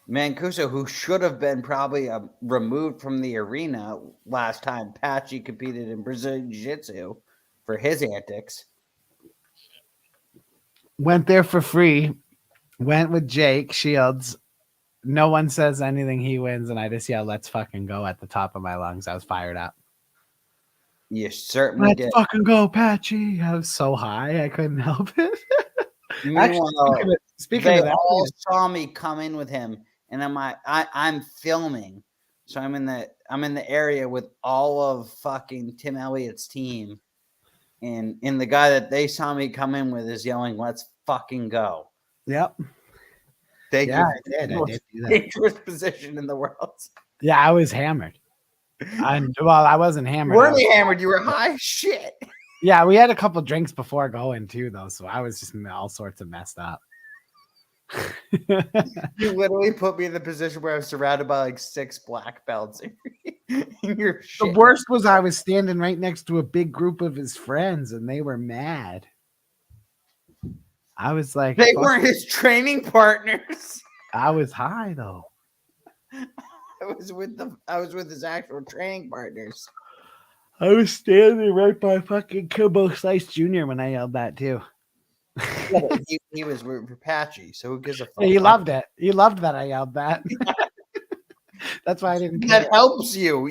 Mancuso, who should have been probably removed from the arena last time Patchy competed in Brazilian Jiu-Jitsu for his antics. Went there for free. Went with Jake Shields. No one says anything. He wins, and I just yell, "Let's fucking go" at the top of my lungs. I was fired up. You certainly did. Let's fucking go, Patchy. I was so high, I couldn't help it. Meanwhile, speaking they of that, all saw me come in with him, and I'm filming, so I'm in the area with all of fucking Tim Elliott's team, and the guy that they saw me come in with is yelling, "Let's fucking go!" Yep. I did do that. Dangerous position in the world. Yeah, I was hammered. I wasn't hammered. You weren't hammered. You were high as shit. Yeah, we had a couple drinks before going too, though, so I was just all sorts of messed up. You literally put me in the position where I was surrounded by 6 black belts in your shit. The worst was I was standing right next to a big group of his friends, and they were mad. I was like, they weren't his training partners. I was high though. I was with his actual training partners. I was standing right by fucking Kimbo Slice Jr. when I yelled that too. Yeah, he was rooting for Patchy, so who gives a fuck? Yeah, he loved it. He loved that I yelled that. That's why I didn't care. That helps you.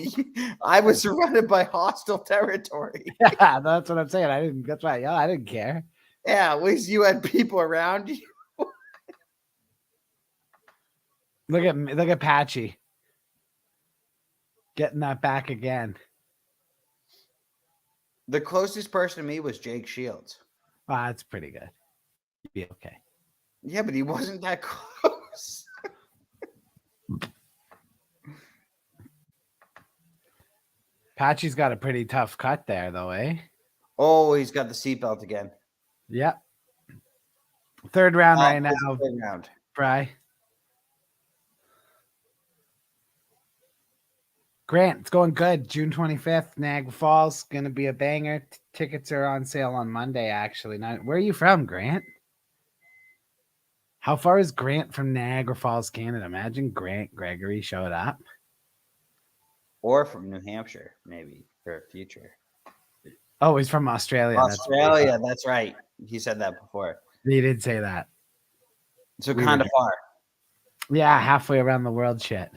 I was surrounded by hostile territory. Yeah, that's what I'm saying. That's why I yelled. I didn't care. Yeah, at least you had people around you. Look at Patchy getting that back again. The closest person to me was Jake Shields. Wow, that's pretty good. You'd be okay. Yeah, but he wasn't that close. Patchy's got a pretty tough cut there, though, eh? Oh, he's got the seatbelt again. Yep. Third round right now. Third round. Fry. Grant, it's going good. June 25th, Niagara Falls. Going to be a banger. Tickets are on sale on Monday, actually. Now, where are you from, Grant? How far is Grant from Niagara Falls, Canada? Imagine Grant Gregory showed up. Or from New Hampshire, maybe, for a future. Oh, he's from Australia. Australia, that's right. He said that before. He did say that. So kind of far. Yeah, halfway around the world shit.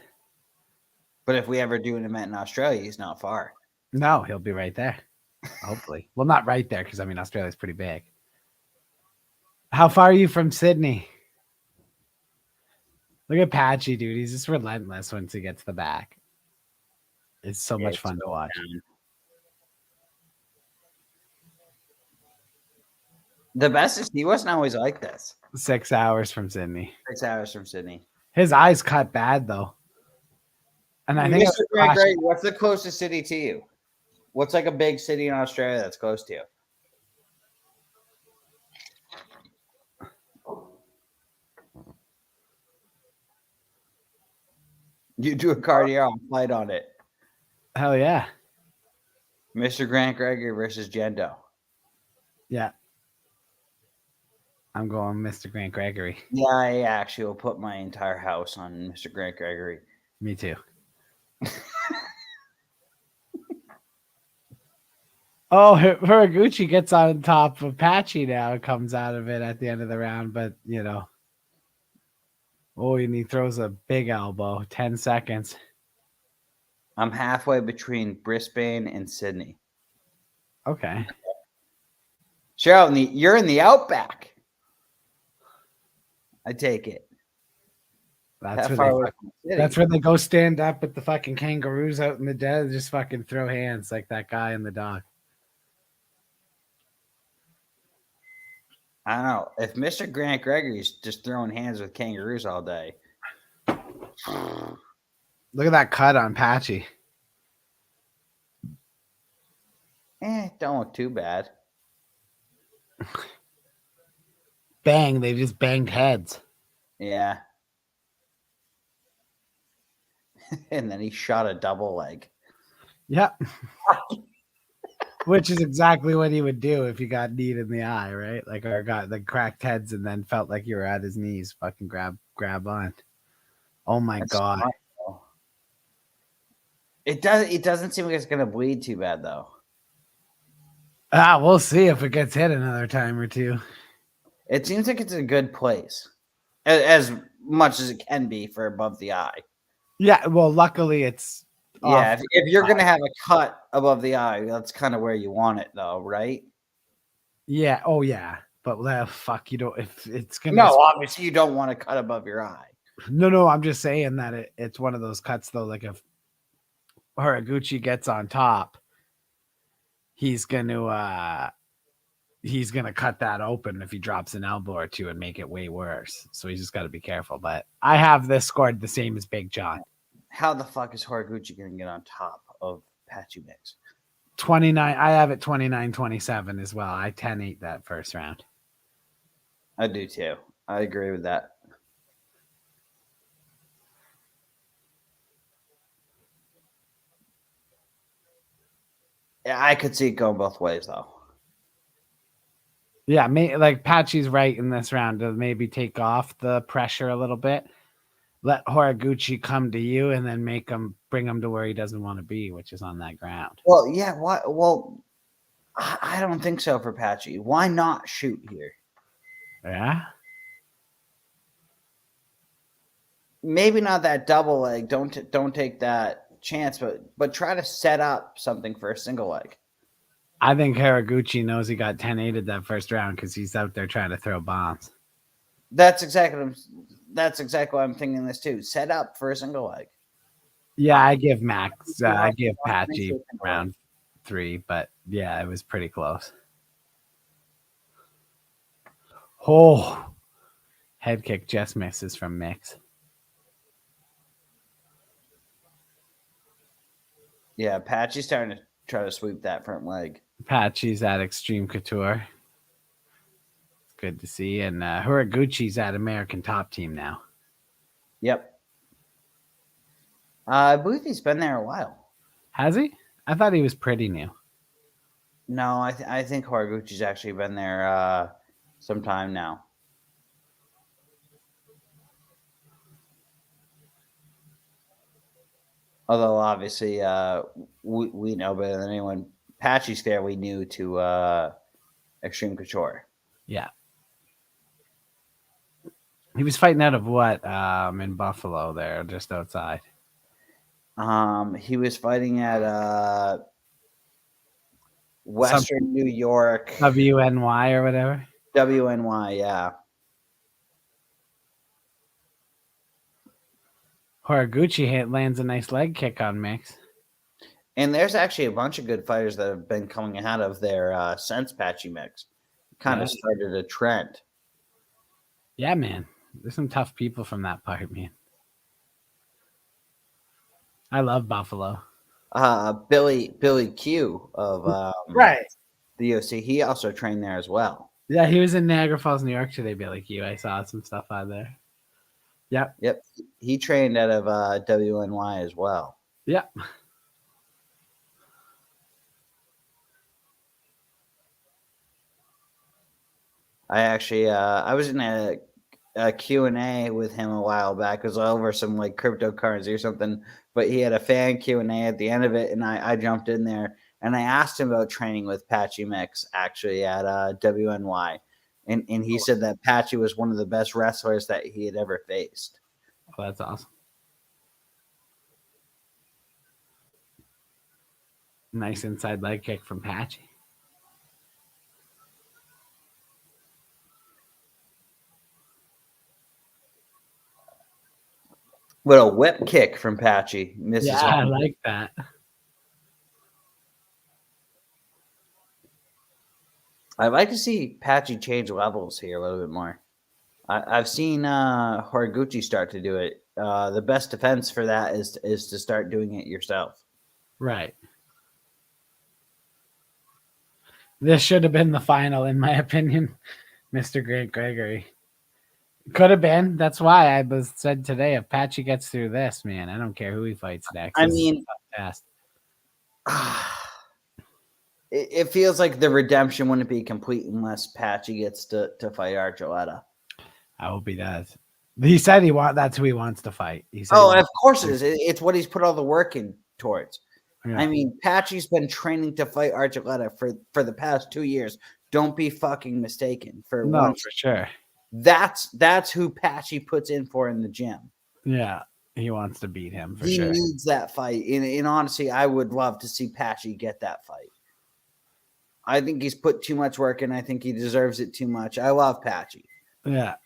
But if we ever do an event in Australia, he's not far. No, he'll be right there. Hopefully. Well, not right there, because, I mean, Australia's pretty big. How far are you from Sydney? Look at Patchy, dude. He's just relentless once he gets the back. It's so much fun to watch. The best is he wasn't always like this. 6 hours from Sydney. 6 hours from Sydney. His eyes cut bad, though. And I think what's the closest city to you? What's like a big city in Australia that's close to you? You do a cardio flight on it. Hell yeah. Mr. Grant Gregory versus Jendo. Yeah. I'm going Mr. Grant Gregory. Yeah, I actually will put my entire house on Mr. Grant Gregory. Me too. Oh, Hiraguchi gets on top of Patchy now. Comes out of it at the end of the round, but oh, and he throws a big elbow. 10 seconds. I'm halfway between Brisbane and Sydney. Okay. Cheryl, you're in the Outback. I take it. That's where they go stand up with the fucking kangaroos out in the desert, just fucking throw hands like that guy in the dog. I don't know. If Mr. Grant Gregory's just throwing hands with kangaroos all day. Look at that cut on Patchy. Don't look too bad. Bang, they just banged heads. Yeah. And then he shot a double leg. Yep. Which is exactly what he would do if he got kneed in the eye, right? Like, or got like cracked heads and then felt like you were at his knees. Fucking grab on. Oh my God. Smart. It doesn't seem like it's gonna bleed too bad though. We'll see if it gets hit another time or two. It seems like it's in a good place. As much as it can be for above the eye. Yeah, well, luckily it's if you're gonna have a cut above the eye, that's kind of where you want it though, right? Yeah, oh yeah. But fuck, you don't if it's gonna obviously you don't want to cut above your eye. No, I'm just saying that it's one of those cuts though, like if Hiraguchi gets on top, he's gonna cut that open if he drops an elbow or two and make it way worse. So he's just got to be careful. But I have this scored the same as Big John. How the fuck is Hiraguchi going to get on top of Patchy Mix? 29. I have it 29-27 as well. I 10-8 that first round. I do too. I agree with that. Yeah, I could see it going both ways though. Yeah, like Patchy's right in this round to maybe take off the pressure a little bit. Let Hiraguchi come to you and then bring him to where he doesn't want to be, which is on that ground. Well, yeah. What? Well, I don't think so for Patchy. Why not shoot here? Yeah. Maybe not that double leg. Don't take that chance, but try to set up something for a single leg. I think Hiraguchi knows he got 10-8'd that first round because he's out there trying to throw bombs. That's exactly what I'm thinking this too. Set up for a single leg. Yeah, I give Patchy round 3, but yeah, it was pretty close. Oh, head kick just misses from Mix. Yeah, Patchy's starting to try to sweep that front leg. Patchy's at Extreme Couture. It's good to see. And Hiraguchi's at American Top Team now. Yep. I believe he's been there a while. Has he? I thought he was pretty new. No, I think Hiraguchi's actually been there some time now. Although obviously we know better than anyone. Patchy's fairly new to Extreme Couture. Yeah. He was fighting out of what in Buffalo there, just outside. He was fighting at Western New York. WNY or whatever. WNY, yeah. Hiraguchi lands a nice leg kick on Mix. And there's actually a bunch of good fighters that have been coming out of there since Patchy Mix. Kind of started a trend. Yeah, man. There's some tough people from that part, man. I love Buffalo. Billy Q of right. the UFC. He also trained there as well. Yeah, he was in Niagara Falls, New York today, Billy Q. I saw some stuff out there. Yep. He trained out of WNY as well. Yep. I actually I was in a Q&A with him a while back. It was over some like cryptocurrency or something, but he had a fan Q&A at the end of it, and I jumped in there And I asked him about training with Patchy Mix actually at WNY. And he said that Patchy was one of the best wrestlers that he had ever faced. Oh, that's awesome. Nice inside leg kick from Patchy. What a whip kick from Patchy. Misses Yeah, I one. like that. I'd like to see Patchy change levels here a little bit more. I've seen Horiguchi start to do it. The best defense for that is to start doing it yourself. Right. This should have been the final, in my opinion, Mr. Grant Gregory. Could have been. That's why I was said today, if Patchy gets through this, man, I don't care who he fights next. I This is mean, a test. It feels like the redemption wouldn't be complete unless Patchy gets to fight Archuleta. I hope he does. He said that's who he wants to fight. He said Oh, of course it is. It's what he's put all the work in towards. Yeah. I mean, Patchy's been training to fight Archuleta for the past 2 years. Don't be fucking mistaken. For sure. That's who Patchy puts in for in the gym. Yeah, he wants to beat him for He sure. needs that fight. And honestly, I would love to see Patchy get that fight. I think he's put too much work in. I think he deserves it too much. I love Patchy. Yeah.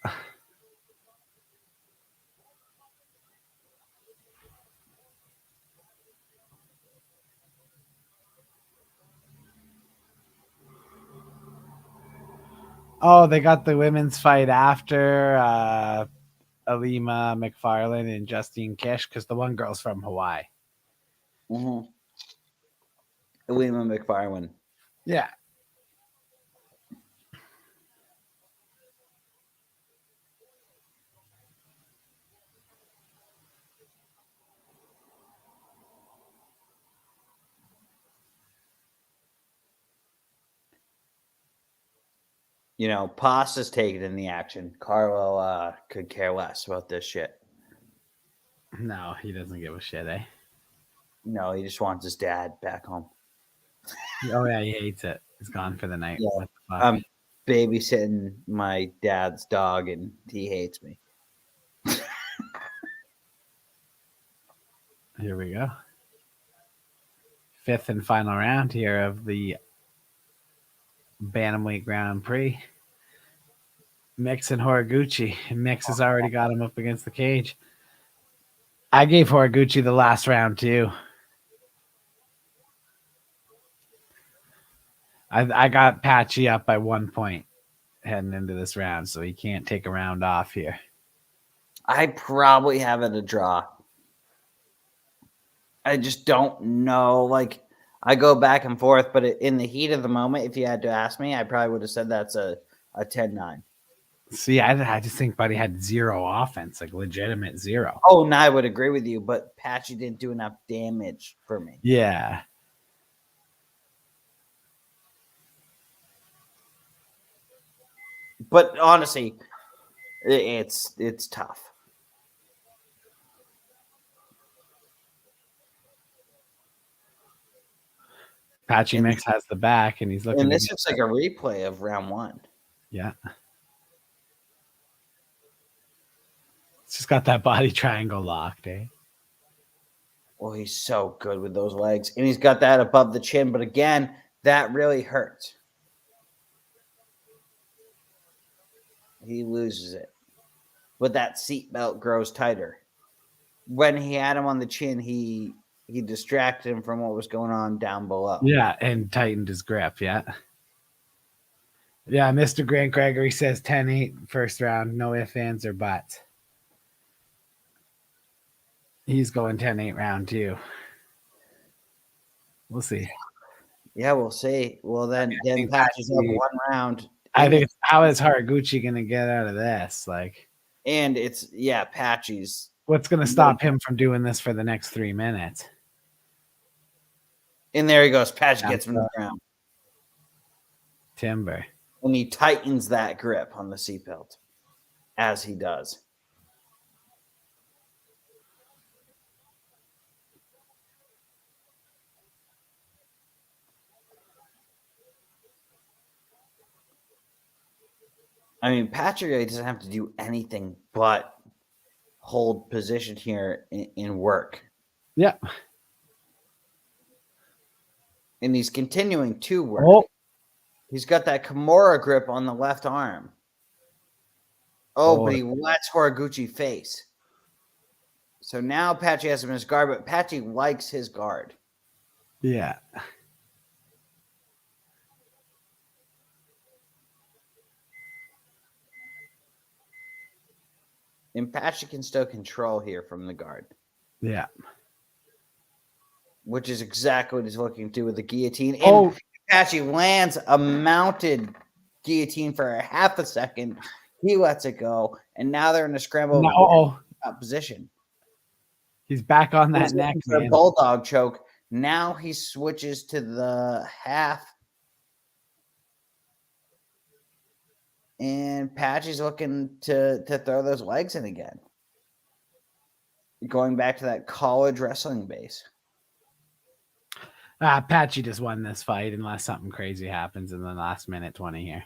Oh, they got the women's fight after Alima McFarlane and Justine Kish because the one girl's from Hawaii. Mm-hmm. Alima McFarlane. Yeah. You know, Pasta's taking in the action. Carlo could care less about this shit. No, he doesn't give a shit, eh? No, he just wants his dad back home. Oh, yeah, he hates it. He's gone for the night. Yeah. What the fuck? I'm babysitting my dad's dog, and he hates me. Here we go. Fifth and final round here of the Bantamweight Grand Prix. Mix and Horiguchi. Mix has already got him up against the cage. I gave Horiguchi the last round too. I got Patchy up by 1 point heading into this round, so he can't take a round off here. I probably have it a draw. I just don't know. Like, I go back and forth, but in the heat of the moment, if you had to ask me, I probably would have said that's a 10-9. See, I just think Buddy had zero offense, like legitimate zero. Oh, no, I would agree with you, but Patchy didn't do enough damage for me. Yeah. But honestly, it's tough. Patchy Mix has the back, and he's looking. And this looks like a replay of round one. Yeah. It's just got that body triangle locked, eh? Well, he's so good with those legs. And he's got that above the chin. But again, that really hurts. He loses it. But that seatbelt grows tighter. When he had him on the chin, he distracted him from what was going on down below. Yeah, and tightened his grip, yeah. Yeah, Mr. Grant Gregory says 10-8 first round. No ifs, ands, or buts. He's going 10-8 round two. We'll see. Yeah, we'll see. Well, then Patchy's up 1 round. I think how is Horiguchi going to get out of this? Like, and it's Patchy's. What's going to stop him from doing this for the next 3 minutes? And there he goes. Patchy gets him to the ground. Timber. And he tightens that grip on the seatbelt as he does. I mean, Patrick really doesn't have to do anything but hold position here in work. Yeah. And he's continuing to work. Oh. He's got that Kimura grip on the left arm. Oh, but he lets Horiguchi face. So now Patchy has him in his guard, but Patchy likes his guard. Yeah. And Patchy can still control here from the guard. Yeah. Which is exactly what he's looking to do with the guillotine. And Oh. Patchy lands a mounted guillotine for a half a second. He lets it go. And now they're in a scramble position. He's back on that neck, man. Bulldog choke. Now he switches to the half. And Patchy's looking to throw those legs in again. Going back to that college wrestling base. Patchy just won this fight unless something crazy happens in the last minute 20 here.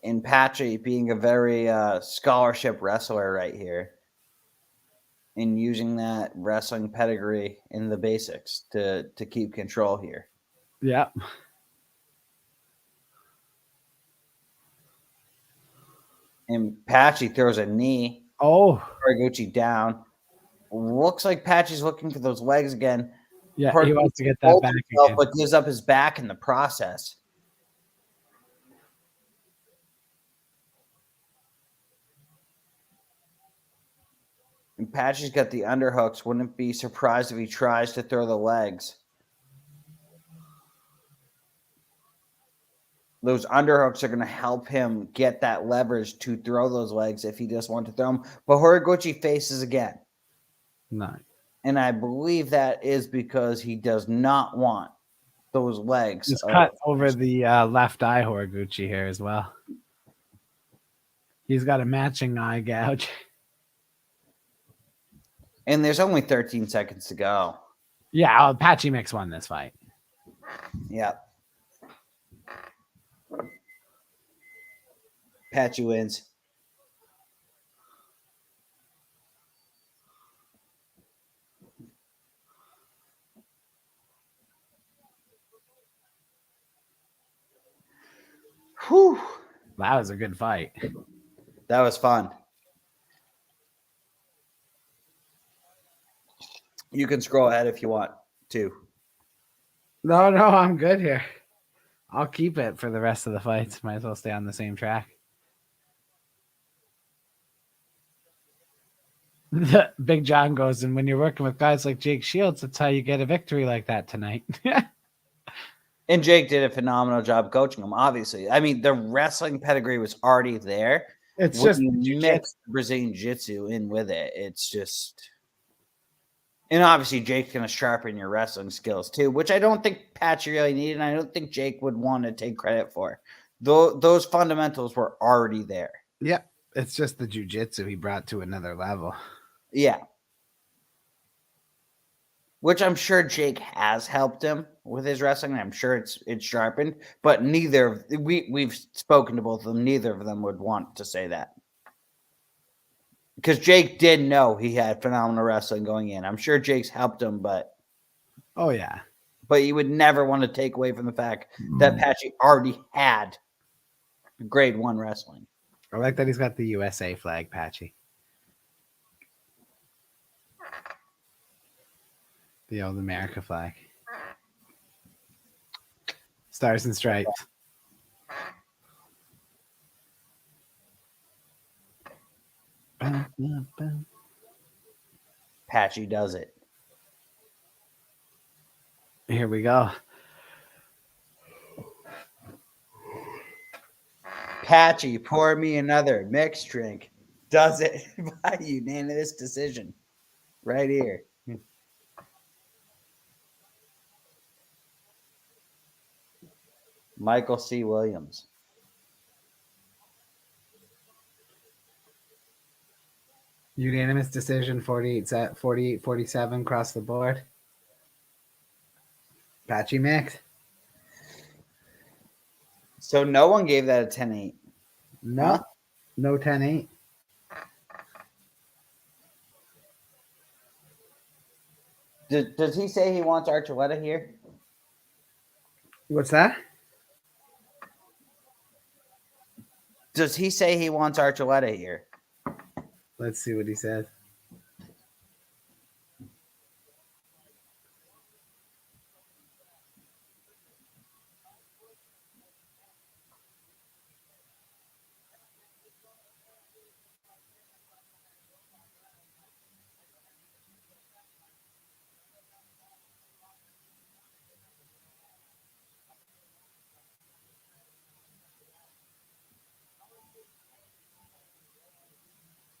And Patchy being a very scholarship wrestler right here. And using that wrestling pedigree in the basics to keep control here. Yeah. And Patchy throws a knee. Oh. Horiguchi down. Looks like Patchy's looking for those legs again. Yeah, he wants to get that back again. But gives up his back in the process. And Patchy's got the underhooks. Wouldn't be surprised if he tries to throw the legs. Those underhooks are going to help him get that leverage to throw those legs if he just wants to throw them. But Horiguchi faces again. No. And I believe that is because he does not want those legs. Just cut over the left eye Horiguchi here as well. He's got a matching eye gouge. And there's only 13 seconds to go. Yeah, Patchy Mix won this fight. Yep. Patchy wins. Whew. That was a good fight. That was fun. You can scroll ahead if you want to. No, I'm good here. I'll keep it for the rest of the fights. Might as well stay on the same track. Big John goes, and when you're working with guys like Jake Shields, that's how you get a victory like that tonight. And Jake did a phenomenal job coaching him, obviously. I mean, the wrestling pedigree was already there. It's when just you mix Brazilian Jiu-Jitsu in with it. It's just... And obviously, Jake's going to sharpen your wrestling skills too, which I don't think Patchy really needed, and I don't think Jake would want to take credit for. Those fundamentals were already there. Yep. It's just the jiu-jitsu he brought to another level. Yeah. Which I'm sure Jake has helped him with his wrestling. I'm sure it's sharpened, but we've spoken to both of them. Neither of them would want to say that. Because Jake did know he had phenomenal wrestling going in. I'm sure Jake's helped him, but... Oh, yeah. But you would never want to take away from the fact that Patchy already had grade 1 wrestling. I like that he's got the USA flag, Patchy. The old America flag. Stars and stripes. Patchy does it. Here we go. Patchy, pour me another mixed drink. Does it by unanimous decision. Right here. Michael C. Williams. Unanimous decision, 48-47 across the board. Patchy Mix. So no one gave that a 10-8. No, Huh? no 10-8. Does he say he wants Archuleta here? What's that? Does he say he wants Archuleta here? Let's see what he says.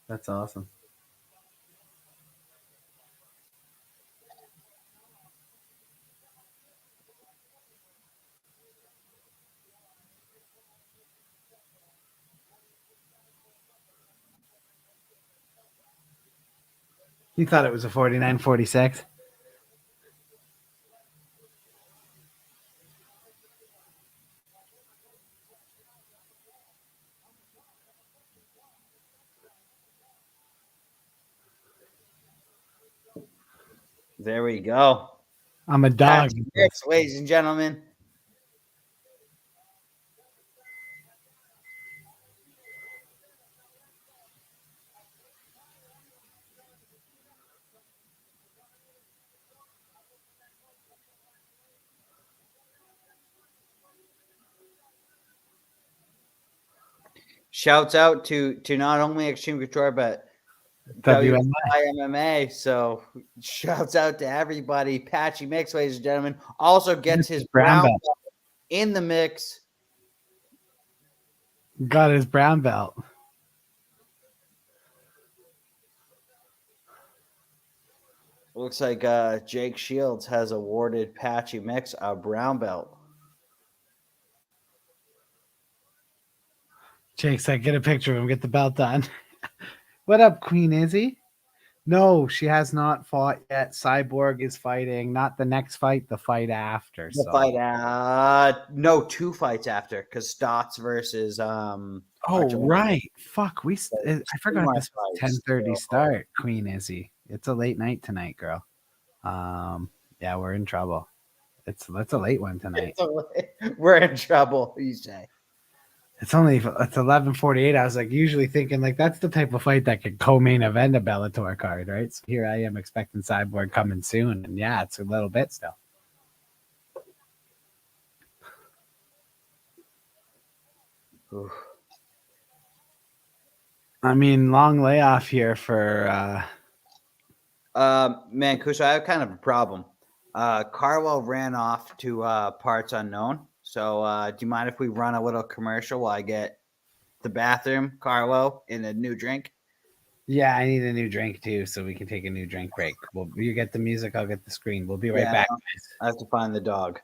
That's awesome. You thought it was a 49-46? There we go. I'm a dog. Patchy mix, ladies and gentlemen. Shouts out to not only Extreme Couture but WMI. MMA. So shouts out to everybody. Patchy Mix, ladies and gentlemen. Also gets his brown belt in the mix. Got his brown belt. Looks like Jake Shields has awarded Patchy Mix a brown belt. Jake's like, get a picture of him, get the belt on. What up, Queen Izzy? No, she has not fought yet. Cyborg is fighting, not the next fight, the fight after. The fight, no, 2 fights after, because Stotts versus Oh, Archuleta. right. Fuck, I forgot this was fights, 10:30 so. start, Queen Izzy. It's a late night tonight, girl. Yeah, we're in trouble. That's a late one tonight. We're in trouble, you say. It's 11:48. I was like usually thinking like that's the type of fight that could co-main event a Bellator card, right? So here I am expecting Cyborg coming soon, and yeah, it's a little bit still. Oof. I mean, long layoff here for man, Kush, I have kind of a problem. Carwell ran off to parts unknown. So do you mind if we run a little commercial while I get the bathroom, Carlo, and a new drink? Yeah, I need a new drink too, so we can take a new drink break. Well, you get the music, I'll get the screen. We'll be right back. I have to find the dog.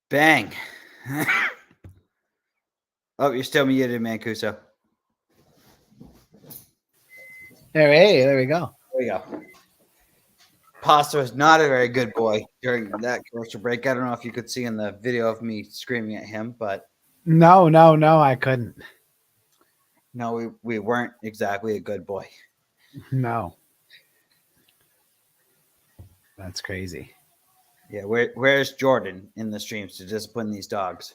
Bang. Oh, you're still muted, Mancuso. There we go. There we go. Pasta was not a very good boy during that commercial break. I don't know if you could see in the video of me screaming at him, but No, I couldn't. no, we weren't exactly a good boy. No. That's crazy. Yeah, where's Jordan in the streams to discipline these dogs?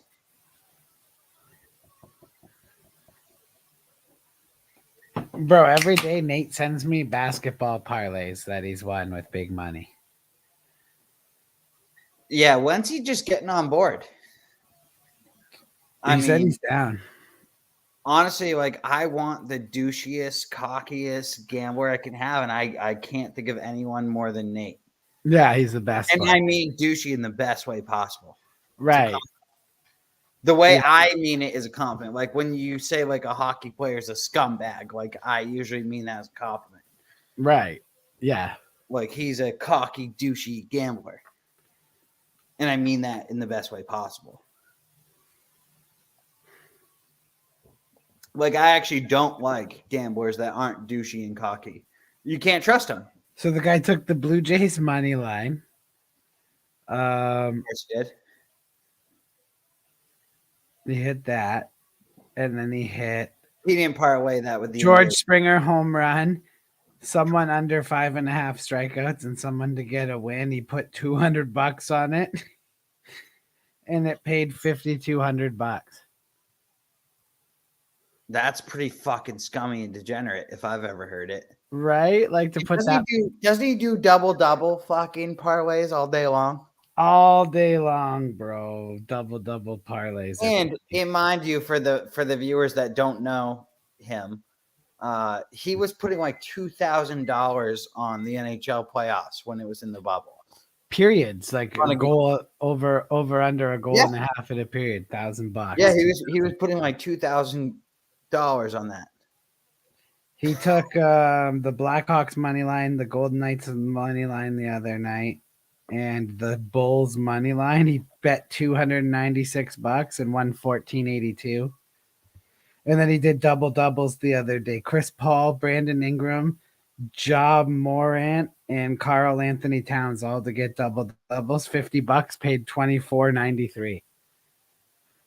Bro, every day Nate sends me basketball parlays that he's won with big money. Yeah, when's he just getting on board? He said he's down. Honestly, like I want the douchiest, cockiest gambler I can have, and I can't think of anyone more than Nate. Yeah, he's the best. And I mean douchey in the best way possible. Right. The way I mean it is a compliment. Like when you say like a hockey player is a scumbag, like I usually mean that as a compliment. Right. Yeah. Like he's a cocky, douchey gambler. And I mean that in the best way possible. Like I actually don't like gamblers that aren't douchey and cocky. You can't trust them. So the guy took the Blue Jays money line. Yes, he did. He hit that, and then he hit. He didn't parlay that with the George Springer home run, someone under 5.5 strikeouts, and someone to get a win. He put $200 on it, and it paid $5,200. That's pretty fucking scummy and degenerate if I've ever heard it. Right? Like to put Doesn't he do double fucking parlays all day long? All day long, bro. Double parlays. And mind you, for the viewers that don't know him, he was putting like $2,000 on the NHL playoffs when it was in the bubble. Periods, like a goal over under a goal and a half in a period, $1,000. Yeah, he was putting like $2,000 on that. He took the Blackhawks money line, the Golden Knights money line the other night, and the Bulls money line. He bet $296 and won $14.82. And then he did double doubles the other day. Chris Paul, Brandon Ingram, Job Morant, and Carl Anthony Towns all to get double doubles. $50 paid $24.93.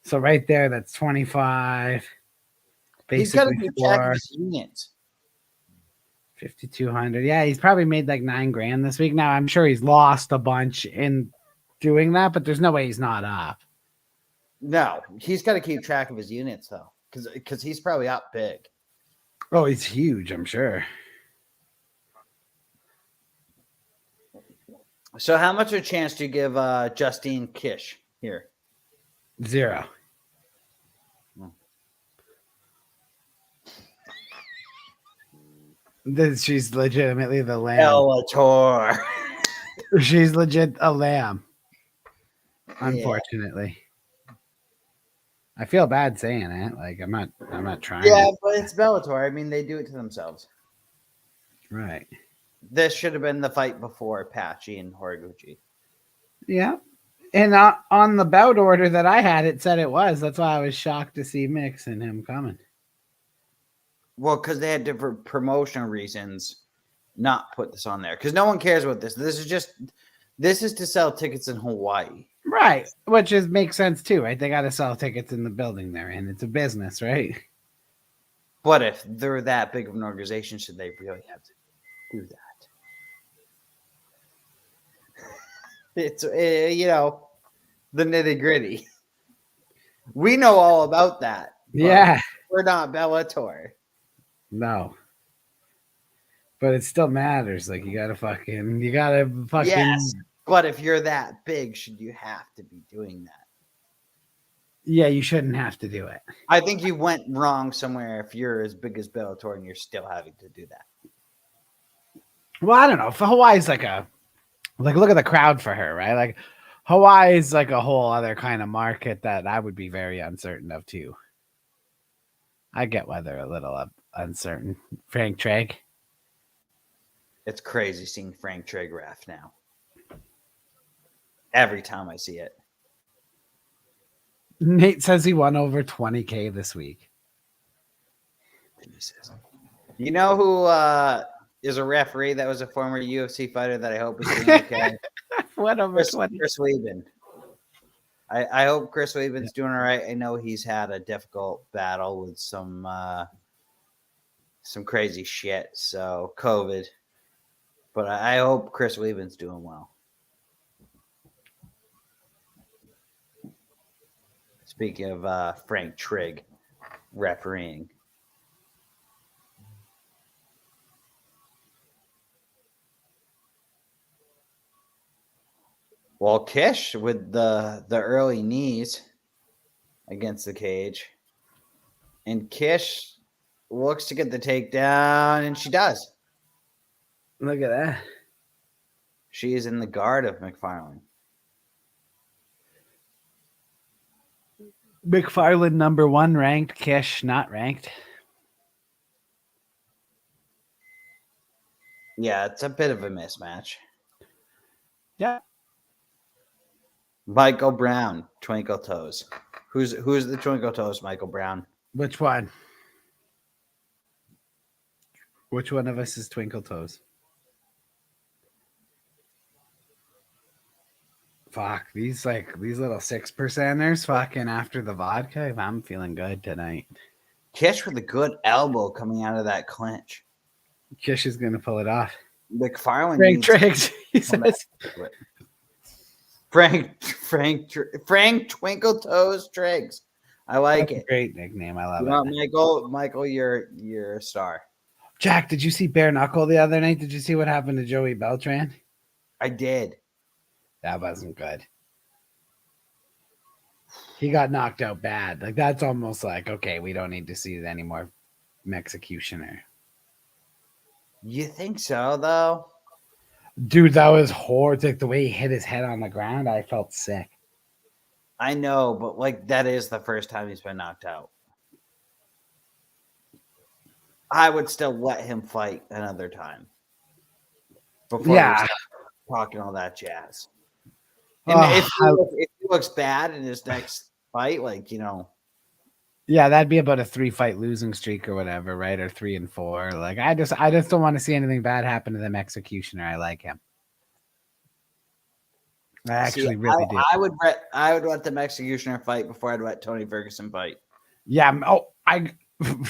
So right there, that's 25. He's got to Basically keep track of his units. 5,200. Yeah, he's probably made like $9,000 this week. Now I'm sure he's lost a bunch in doing that, but there's no way he's not up. No, he's got to keep track of his units though, because he's probably up big. Oh, he's huge, I'm sure. So, how much of a chance do you give Justine Kish here? 0. She's legitimately the lamb. Bellator. She's legit a lamb. Unfortunately. Yeah. I feel bad saying it. Like I'm not trying. Yeah, but it's Bellator. I mean, they do it to themselves. Right. This should have been the fight before Patchy and Horiguchi. Yeah. And on the bout order that I had, it said it was. That's why I was shocked to see Mix and him coming. Well, because they had different promotional reasons not put this on there. Because no one cares about this. This is to sell tickets in Hawaii. Right. Which makes sense too, right? They got to sell tickets in the building they're in. It's a business, right? But if they're that big of an organization, should they really have to do that? It's, the nitty gritty. We know all about that. Yeah. We're not Bellator. No. But it still matters. Like, you gotta fucking. Yes, but if you're that big, should you have to be doing that? Yeah, you shouldn't have to do it. I think you went wrong somewhere if you're as big as Bellator and you're still having to do that. Well, I don't know. For Hawaii's look at the crowd for her, right? Like, Hawaii's like a whole other kind of market that I would be very uncertain of too. I get why they're a little uncertain. Frank Trigg. It's crazy seeing Frank Trigg ref now. Every time I see it. Nate says he won over 20K this week. Jesus. You know who is a referee that was a former UFC fighter that I hope is doing okay? What over 20? Chris Weidman. I hope Chris Weidman's doing all right. I know he's had a difficult battle with some crazy shit, so COVID. But I hope Chris Weidman's doing well. Speaking of Frank Trigg refereeing. Well, Kish with the early knees against the cage. And Kish looks to get the takedown, and she does. Look at that. She is in the guard of McFarlane. McFarlane number 1 ranked, Kish not ranked. Yeah, it's a bit of a mismatch. Yeah. Michael Brown, Twinkle Toes. Who's the Twinkle Toes, Michael Brown? Which one? Which one of us is Twinkle Toes? Fuck, these little 6%ers fucking after the vodka. I'm feeling good tonight. Kish with a good elbow coming out of that clinch. Kish is gonna pull it off. McFarlane Frank needs Triggs, he to come back says. to it. Frank Twinkle Toes Triggs. I like That's it. a great nickname. I love You it. know, Michael, you're a star. Jack, did you see Bare Knuckle the other night? Did you see what happened to Joey Beltran? I did. That wasn't good. He got knocked out bad. Like, that's almost like, okay, we don't need to see any more Executioner. You think so, though? Dude, that was horrid. Like the way he hit his head on the ground, I felt sick. I know, but like that is the first time he's been knocked out. I would still let him fight another time. Before we start talking all that jazz. And if he looks bad in his next fight, like, you know. Yeah, that'd be about a 3-fight losing streak or whatever, right? Or 3 and 4. Like I just don't want to see anything bad happen to them Executioner. I like him. I actually really do. I would let them Executioner fight before I'd let Tony Ferguson fight. Yeah. Oh,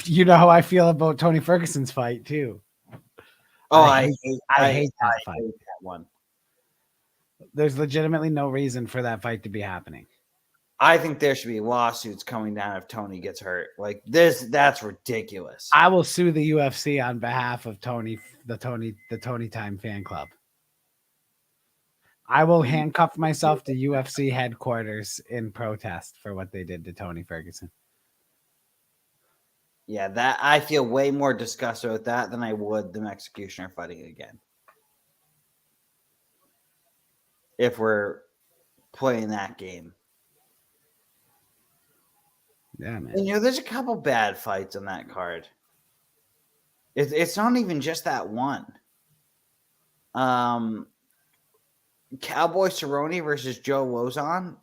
you know how I feel about Tony Ferguson's fight too. Oh, I hate that fight. Hate that one. There's legitimately no reason for that fight to be happening. I think there should be lawsuits coming down if Tony gets hurt. Like this, that's ridiculous. I will sue the UFC on behalf of the Tony Time fan club. I will handcuff myself to UFC headquarters in protest for what they did to Tony Ferguson. Yeah, that I feel way more disgusted with that than I would the Executioner fighting again. If we're playing that game. Yeah, man. And, you know, there's a couple bad fights on that card. It's not even just that one. Cowboy Cerrone versus Joe Lozon.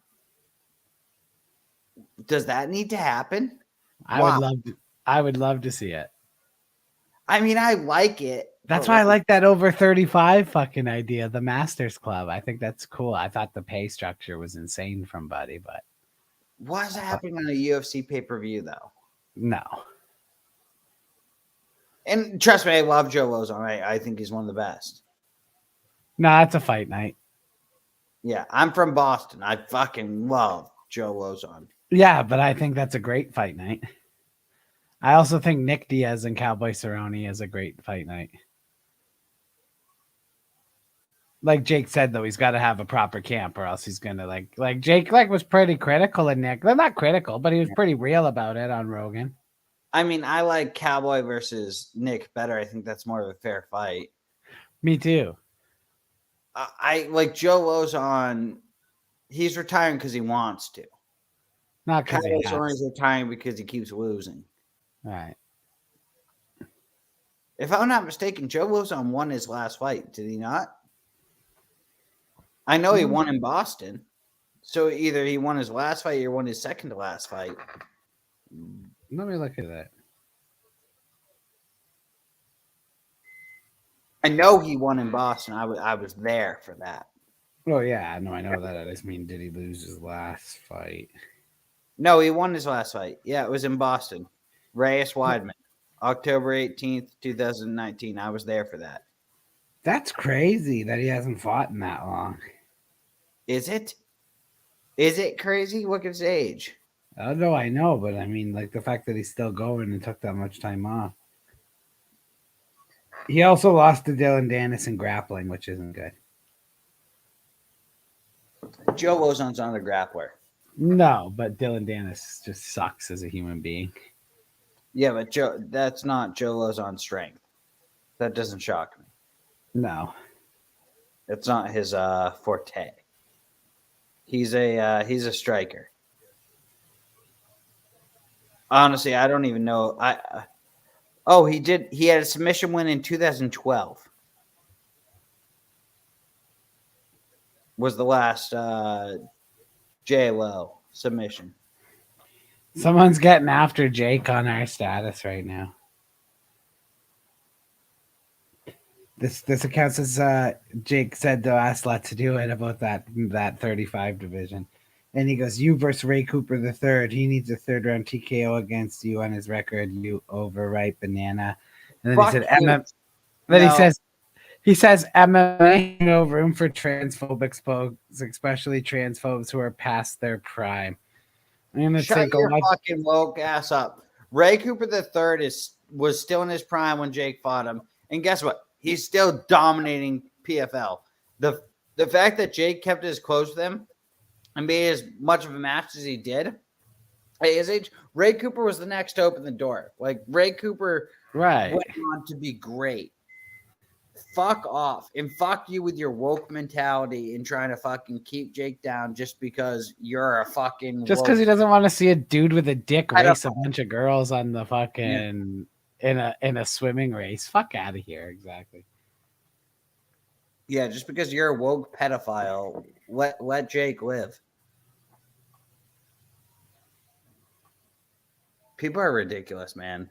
Does that need to happen? I would love to see it. I mean, I like it. That's why I like that over 35 fucking idea, the Masters Club. I think that's cool. I thought the pay structure was insane from Buddy, but why is it happening on a UFC pay-per-view though? No. And trust me, I love Joe Lozon. I think he's one of the best. No, it's a fight night. Yeah, I'm from Boston. I fucking love Joe Lozon. Yeah, but I think that's a great fight night. I also think Nick Diaz and Cowboy Cerrone is a great fight night. Like Jake said, though, he's got to have a proper camp or else he's going to like Jake was pretty critical of Nick. Well, not critical, but he was pretty real about it on Rogan. I mean, I like Cowboy versus Nick better. I think that's more of a fair fight. Me too. I like Joe Lozon. He's retiring because he wants to. Not because he's retiring because he keeps losing. All right. If I'm not mistaken, Joe Lozon won his last fight. Did he not? I know he won in Boston. So either he won his last fight or won his second to last fight. Let me look at that. I know he won in Boston. I was there for that. Oh yeah, no, I know that. I just mean, did he lose his last fight? No, he won his last fight. Yeah, it was in Boston. Reyes Weidman, October 18th, 2019. I was there for that. That's crazy that he hasn't fought in that long. Is it? Is it crazy? Look at his age. Oh no, I know, but I mean, like the fact that he's still going and took that much time off. He also lost to Dylan Dennis in grappling, which isn't good. Joe Lozon's not a grappler. No, but Dylan Dennis just sucks as a human being. Yeah, but that's not Joe Lozon's strength. That doesn't shock me. No. It's not his forte. He's a striker. Honestly, I don't even know. He had a submission win in 2012. Was the last JLO submission. Someone's getting after Jake on our status right now. This account says Jake said to ask Let to do it about that 35 division. And he goes, you versus Ray Cooper the third. He needs a third round TKO against you on his record, you overripe banana. And then he said he says MMA no room for transphobic spokes, especially transphobes who are past their prime. I'm gonna Shut take your a fucking woke ass up. Ray Cooper the third was still in his prime when Jake fought him. And guess what? He's still dominating PFL. The fact that Jake kept his close with him and made as much of a match as he did at his age, Ray Cooper was the next to open the door. Like, Ray Cooper went on to be great. Fuck off. And fuck you with your woke mentality and trying to fucking keep Jake down just because you're a fucking just because he doesn't want to see a dude with a dick race a bunch of girls on the fucking in a swimming race. Fuck out of here. Exactly. Yeah, just because you're a woke pedophile, let Jake live. People are ridiculous, man.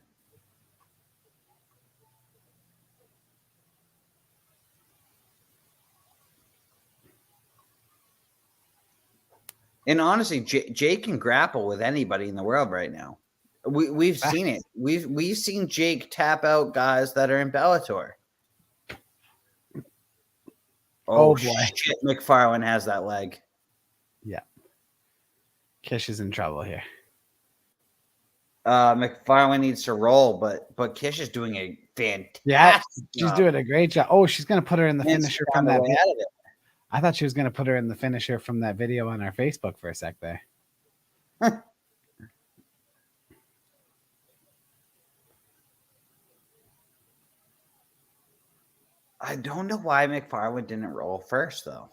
And honestly, Jake can grapple with anybody in the world right now. We've seen it. We've seen Jake tap out guys that are in Bellator. Oh boy. Shit, McFarlane has that leg. Yeah. Kish is in trouble here. McFarlane needs to roll, but Kish is doing a fantastic she's job. doing a great job. Oh, she's gonna put her in the finisher from that video. I thought she was gonna put her in the finisher from that video on our Facebook for a sec there. I don't know why McFarlane didn't roll first, though.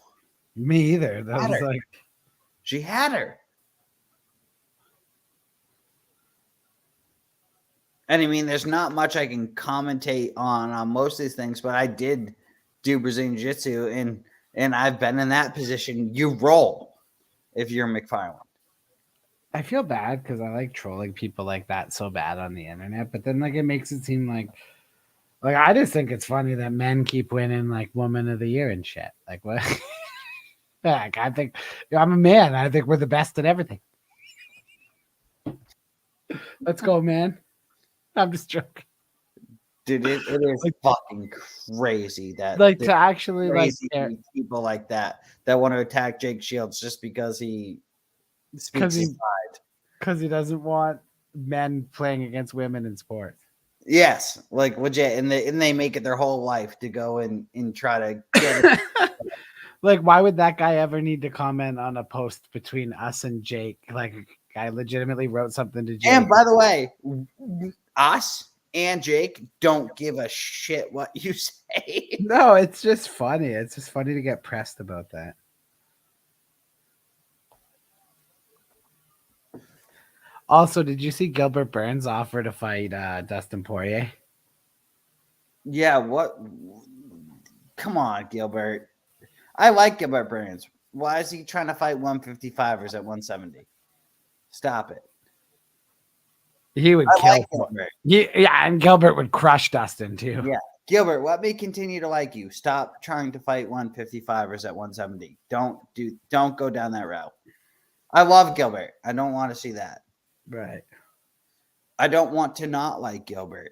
Me either. That was like she had her. And I mean, there's not much I can commentate on most of these things, but I did do Brazilian Jiu-Jitsu, and I've been in that position. You roll if you're McFarlane. I feel bad because I like trolling people like that so bad on the internet, but then like it makes it seem like I just think it's funny that men keep winning like Woman of the Year and shit. Like what? Like, I think I'm a man. I think we're the best at everything. Let's go, man. I'm just joking. Dude, it is like, fucking crazy that to actually like people like that want to attack Jake Shields just because he speaks his mind. Because he doesn't want men playing against women in sports. Yes, like legit, and they make it their whole life to go and try to get it. Like, why would that guy ever need to comment on a post between us and Jake? Like, I legitimately wrote something to Jake. And by the way, us and Jake don't give a shit what you say. No, it's just funny. It's just funny to get pressed about that. Also, did you see Gilbert Burns offer to fight Dustin Poirier? Yeah, what? Come on, Gilbert. I like Gilbert Burns. Why is he trying to fight 155ers at 170? Stop it. He would I kill like Gilbert. Yeah, and Gilbert would crush Dustin too. Yeah. Gilbert, let me continue to like you. Stop trying to fight 155ers at 170. Don't go down that route. I love Gilbert. I don't want to see that. Right. I don't want to not like Gilbert.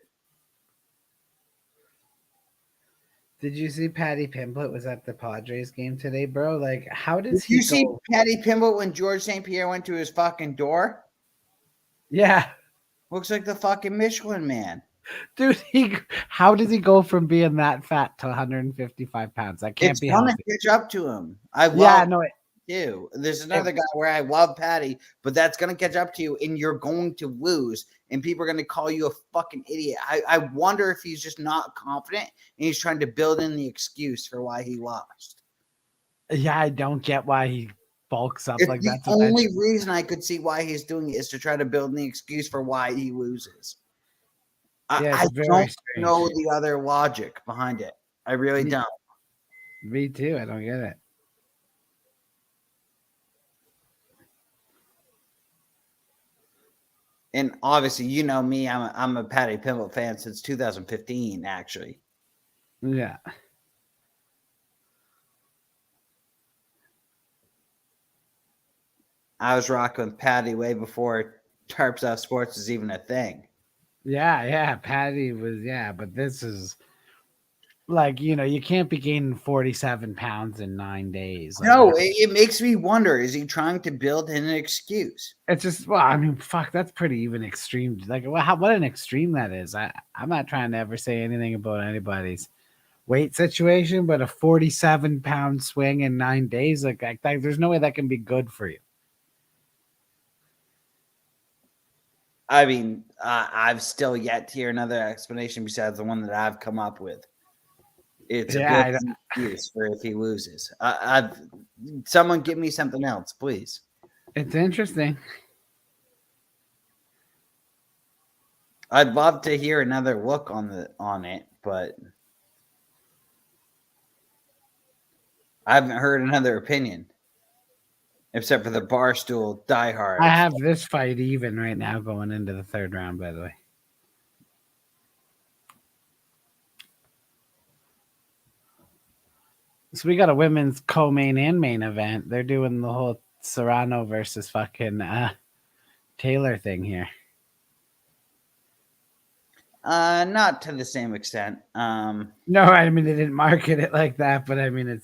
Did you see Patty Pimblett was at the Padres game today, bro? Like, how does Did you he see go? Patty Pimblett when George St. Pierre went to his fucking door? Yeah, Looks like the fucking Michelin Man. dude. How does he go from being that fat to 155 pounds? That can't It's be gonna healthy. catch up to him. I love Yeah, no, you. There's another guy where I love Patty, but that's gonna catch up to you, and you're going to lose, and people are gonna call you a fucking idiot. I wonder if he's just not confident and he's trying to build in the excuse for why he lost. yeah, I don't get why he bulks up It's like the that. only reason I could see why he's doing it is to try to build in the excuse for why he loses. Yeah, I it's very don't strange. know the other logic behind it. I really don't. Me too. I don't get it. And obviously, you know me, I'm a Patty Pimblett fan since 2015, actually. Yeah. I was rocking with Patty way before Tarps Out Sports was even a thing. Yeah. Patty was, but this is like, you can't be gaining 47 pounds in 9 days. Like, No, it makes me wonder, is he trying to build in an excuse? it's just, well, I mean, fuck, that's pretty even extreme. Like, what an extreme that is. I'm not trying to ever say anything about anybody's weight situation, but a 47-pound swing in 9 days, like there's no way that can be good for you. I mean, I've still yet to hear another explanation besides the one that I've come up with. It's a good excuse for if he loses. Someone give me something else, please. It's interesting. I'd love to hear another look on it, but I haven't heard another opinion. Except for the Barstool diehard. I have this fight even right now going into the third round, by the way. So we got a women's co-main and main event. They're doing the whole Serrano versus fucking Taylor thing here. Not to the same extent. No, I mean they didn't market it like that, but I mean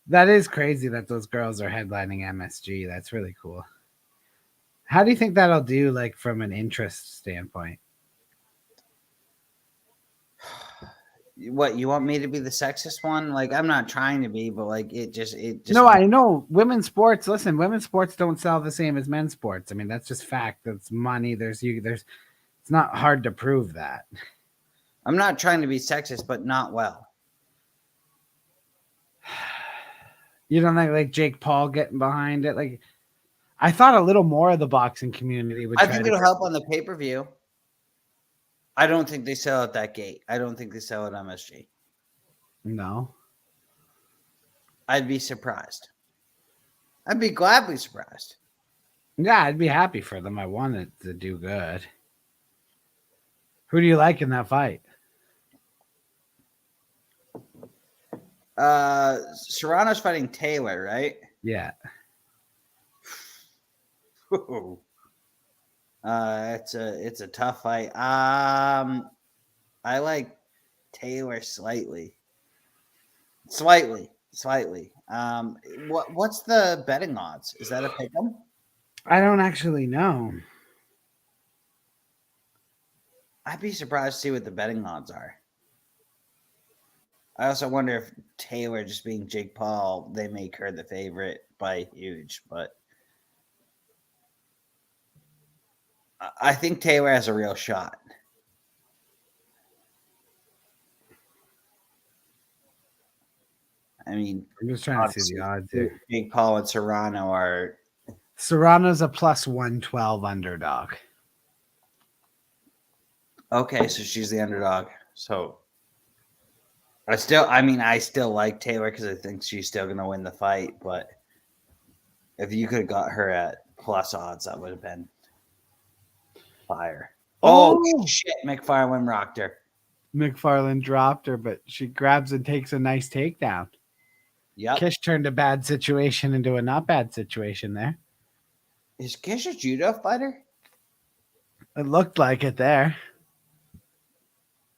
that is crazy that those girls are headlining MSG. That's really cool. How do you think that'll do, like from an interest standpoint? What, you want me to be the sexist one? Like, I'm not trying to be, but like it just No, I know women's sports. Listen, women's sports don't sell the same as men's sports. I mean, that's just fact. That's money. It's not hard to prove that. I'm not trying to be sexist, but not well. You don't think like Jake Paul getting behind it? Like, I thought a little more of the boxing community would. I think it'll help on the pay-per-view. I don't think they sell at that gate. I don't think they sell at MSG. No. I'd be surprised. I'd be gladly surprised. Yeah, I'd be happy for them. I want it to do good. Who do you like in that fight? Serrano's fighting Taylor, right? Yeah. It's a tough fight. I like Taylor slightly. Slightly. What's the betting odds? Is that a pick'em? I don't actually know. I'd be surprised to see what the betting odds are. I also wonder if Taylor just being Jake Paul, they make her the favorite by huge, but I think Taylor has a real shot. I mean, I'm just trying to see the odds here. Jake Paul and Serrano are. Serrano's a plus 112 underdog. Okay, so she's the underdog. So I still like Taylor because I think she's still going to win the fight, but If you could have got her at plus odds, that would have been fire. Oh! Shit! McFarlane rocked her. McFarlane dropped her, but she grabs and takes a nice takedown. Yep. Kish turned a bad situation into a not bad situation there. Is Kish a judo fighter? It looked like it there.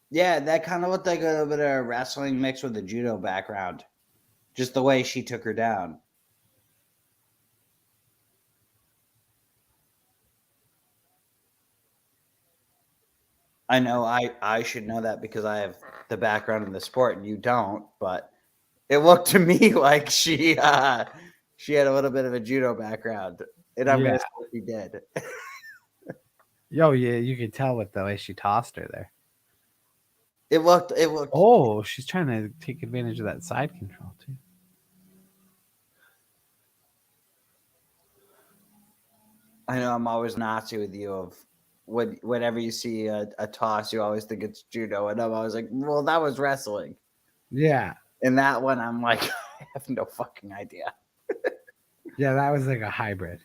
Yeah, that kind of looked like a little bit of wrestling mixed with a judo background. Just the way she took her down. I know I should know that because I have the background in the sport and you don't, but it looked to me like she had a little bit of a judo background. And I'm gonna say she did. Yo, yeah, you could tell with the way she tossed her there. It looked Oh, she's trying to take advantage of that side control too. I know I'm always Nazi with you of whenever you see a toss, you always think it's judo. And I'm always like, well, that was wrestling. Yeah. And that one, I'm like, I have no fucking idea. Yeah, that was like a hybrid.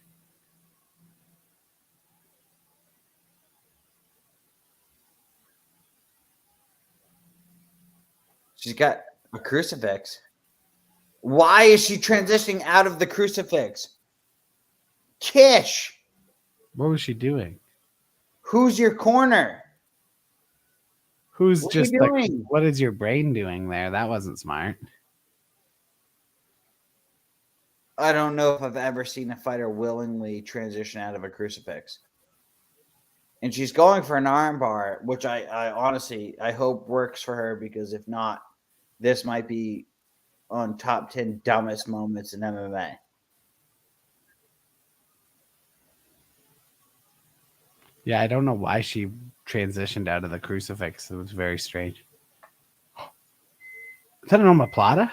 She's got a crucifix. Why is she transitioning out of the crucifix? Kish, What was she doing? who's your corner? Who's What are just you like, doing? what is your brain doing there? That wasn't smart. I don't know if I've ever seen a fighter willingly transition out of a crucifix. And she's going for an armbar, which I honestly I hope works for her, because if not, this might be on top 10 dumbest moments in MMA. Yeah, I don't know why she transitioned out of the crucifix. It was very strange. Is that an omoplata?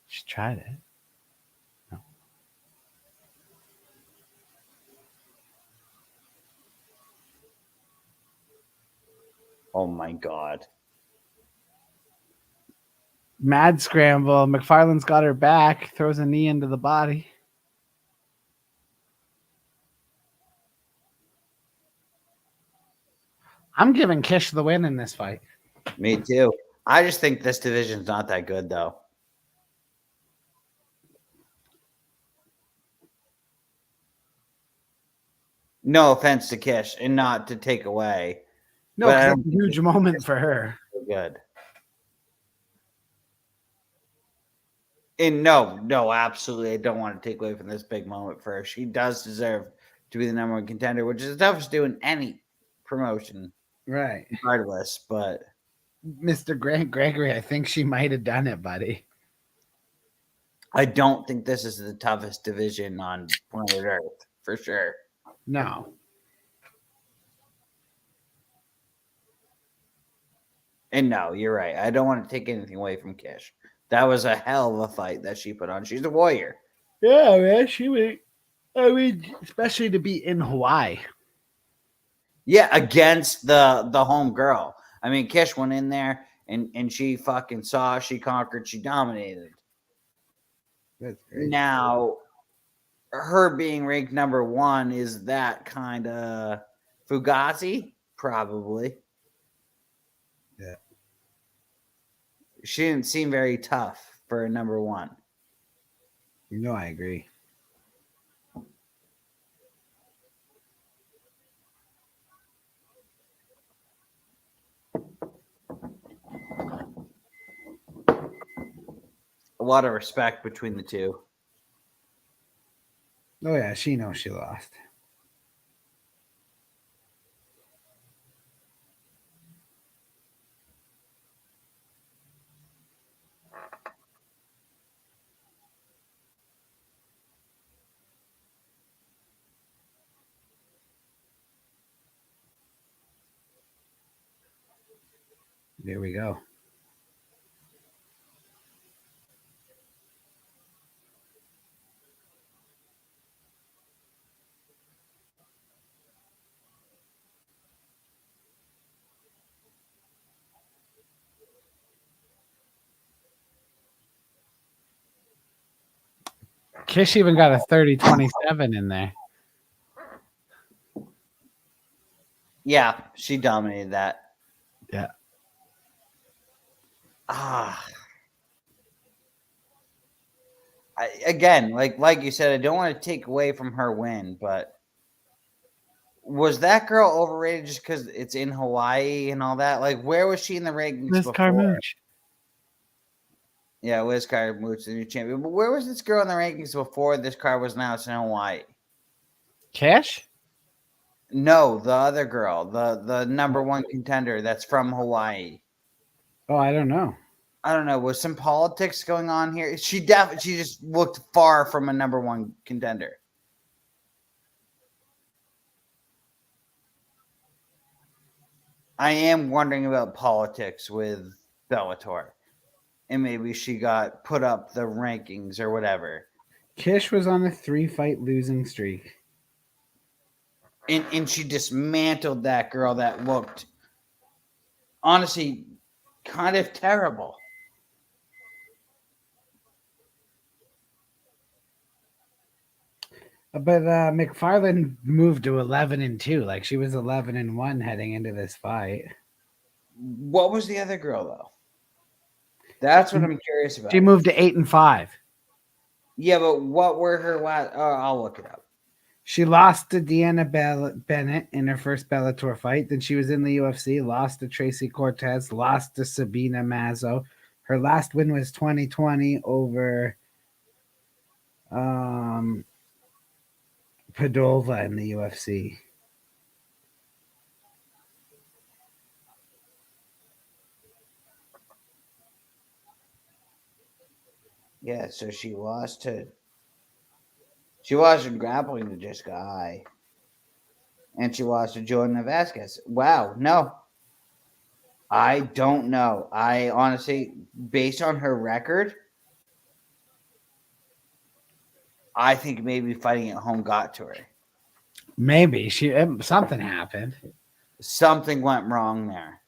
She tried it. No. Oh my God. Mad scramble. McFarlane's got her back. Throws a knee into the body. I'm giving Kish the win in this fight. Me too. I just think this division's not that good, though. No offense to Kish, and not to take away. No, But I because don't that's a think huge moment for her. good. And no, absolutely. I don't want to take away from this big moment for her. She does deserve to be the number one contender, which is the toughest to do in any promotion, Right. regardless. But Mr. Grant Gregory, I think she might have done it, buddy. I don't think this is the toughest division on planet Earth, for sure. No. And no, you're right. I don't want to take anything away from Kish. That was a hell of a fight that she put on. She's a warrior. Yeah, man. She would. I mean, especially to be in Hawaii. Yeah, against the home girl. I mean, Kish went in there and she fucking saw, she conquered, she dominated. That's great. Now, her being ranked number one, is that kind of Fugazi? Probably. Yeah. She didn't seem very tough for a number one. You know, I agree. A lot of respect between the two. Oh, yeah. She knows she lost. There we go. Kish even got a 30-27 in there. Yeah, she dominated that. Yeah. Again, like you said, I don't want to take away from her win, but was that girl overrated just because it's in Hawaii and all that? Like, where was she in the rankings Liz before? Carmouche. Yeah, Liz Carmouche, the new champion. But where was this girl in the rankings before this card was announced in Hawaii? Kish? No, the other girl, the number one contender that's from Hawaii. Oh, I don't know. I don't know. Was some politics going on here? She just looked far from a number one contender. I am wondering about politics with Bellator. And maybe she got put up the rankings or whatever. Kish was on a 3-fight losing streak. And she dismantled that girl that looked, honestly, kind of terrible. But McFarland moved to 11-2. Like, she was 11-1 heading into this fight. What was the other girl, though? That's what I'm curious about. She moved to 8-5. Yeah, but what were her last? Oh, I'll look it up. She lost to Deanna Bennett in her first Bellator fight. Then she was in the UFC, lost to Tracy Cortez, lost to Sabina Mazo. Her last win was 2020 over Padova in the UFC. Yeah, so she lost in grappling to Jessica Eye. And she lost to Jordan Vasquez. Wow, no. I don't know. I honestly, based on her record, I think maybe fighting at home got to her. Maybe something happened. Something went wrong there.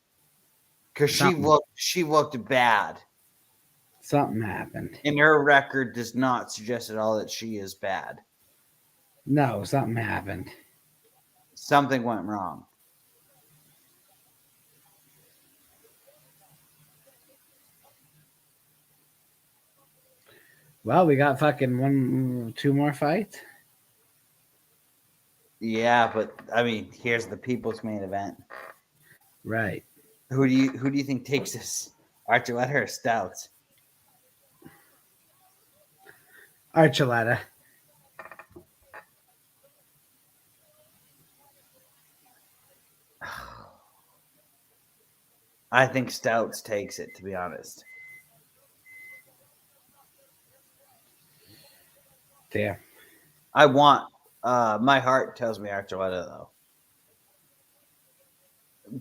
Because she looked bad. Something happened. And her record does not suggest at all that she is bad. No, something happened. Something went wrong. Well, we got fucking 2 more fights. Yeah, but I mean, here's the people's main event. Right. Who do you think takes this? Archuleta or Stouts? Archuleta. I think Stouts takes it, to be honest. There. I want my heart tells me Archuleta, though.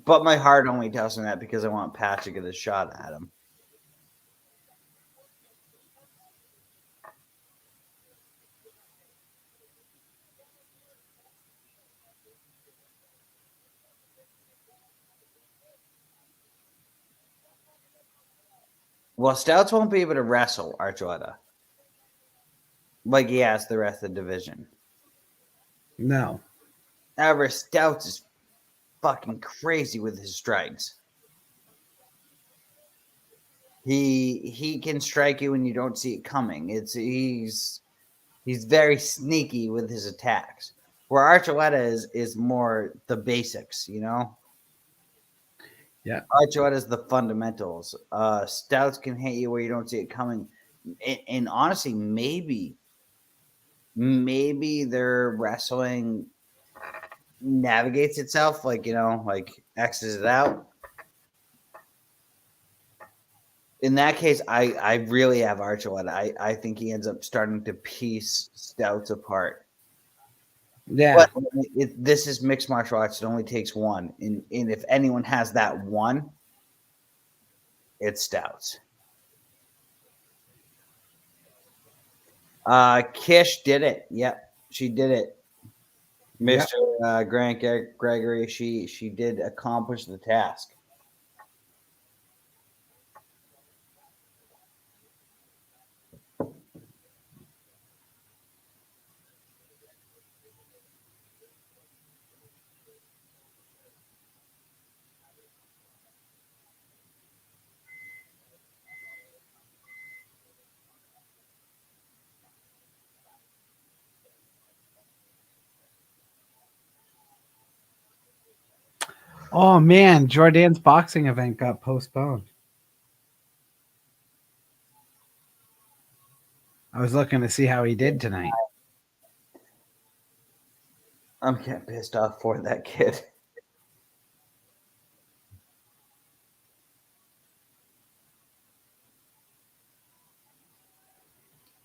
But my heart only tells me that because I want Pat to get a shot at him. Well, Stouts won't be able to wrestle Archuleta like he has the rest of the division. No. However, Stouts is fucking crazy with his strikes. He can strike you when you don't see it coming. He's very sneaky with his attacks. Where Archuleta is more the basics, you know? Yeah. Archuleta is the fundamentals. Stouts can hit you where you don't see it coming. And honestly, maybe their wrestling navigates itself, like, you know, like X's it out. In that case, I really have Archuleta. I think he ends up starting to piece Stouts apart. Yeah. But this is mixed martial arts. It only takes one. And if anyone has that one, it's Stouts. Kish did it. Yep, she did it. Mr. Grant Gregory, she did accomplish the task. Oh man, Jordan's boxing event got postponed. I was looking to see how he did tonight. I'm getting pissed off for that kid.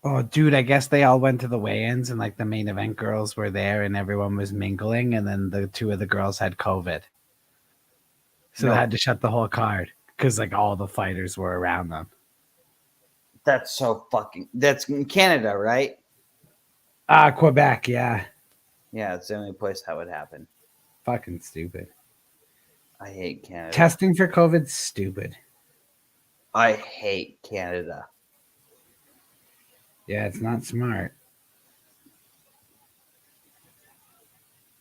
Oh, dude, I guess they all went to the weigh-ins and like the main event girls were there and everyone was mingling, and then the two of the girls had COVID. So No. they had to shut the whole card because like all the fighters were around them. That's so fucking. That's in Canada, right? Quebec, yeah. Yeah, it's the only place that would happen. Fucking stupid. I hate Canada. Testing for COVID's stupid. I hate Canada. Yeah, it's not smart.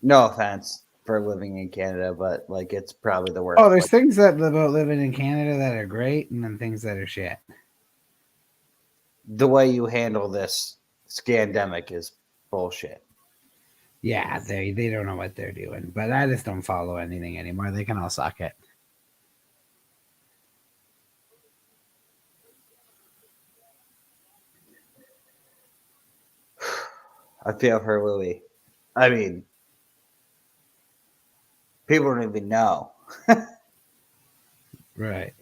No offense for living in Canada, but like it's probably the worst. Oh, there's things that about living in Canada that are great, and then things that are shit. The way you handle this scandemic is bullshit. Yeah, they don't know what they're doing, but I just don't follow anything anymore. They can all suck it. I feel for Louis. I mean, people don't even know. Right.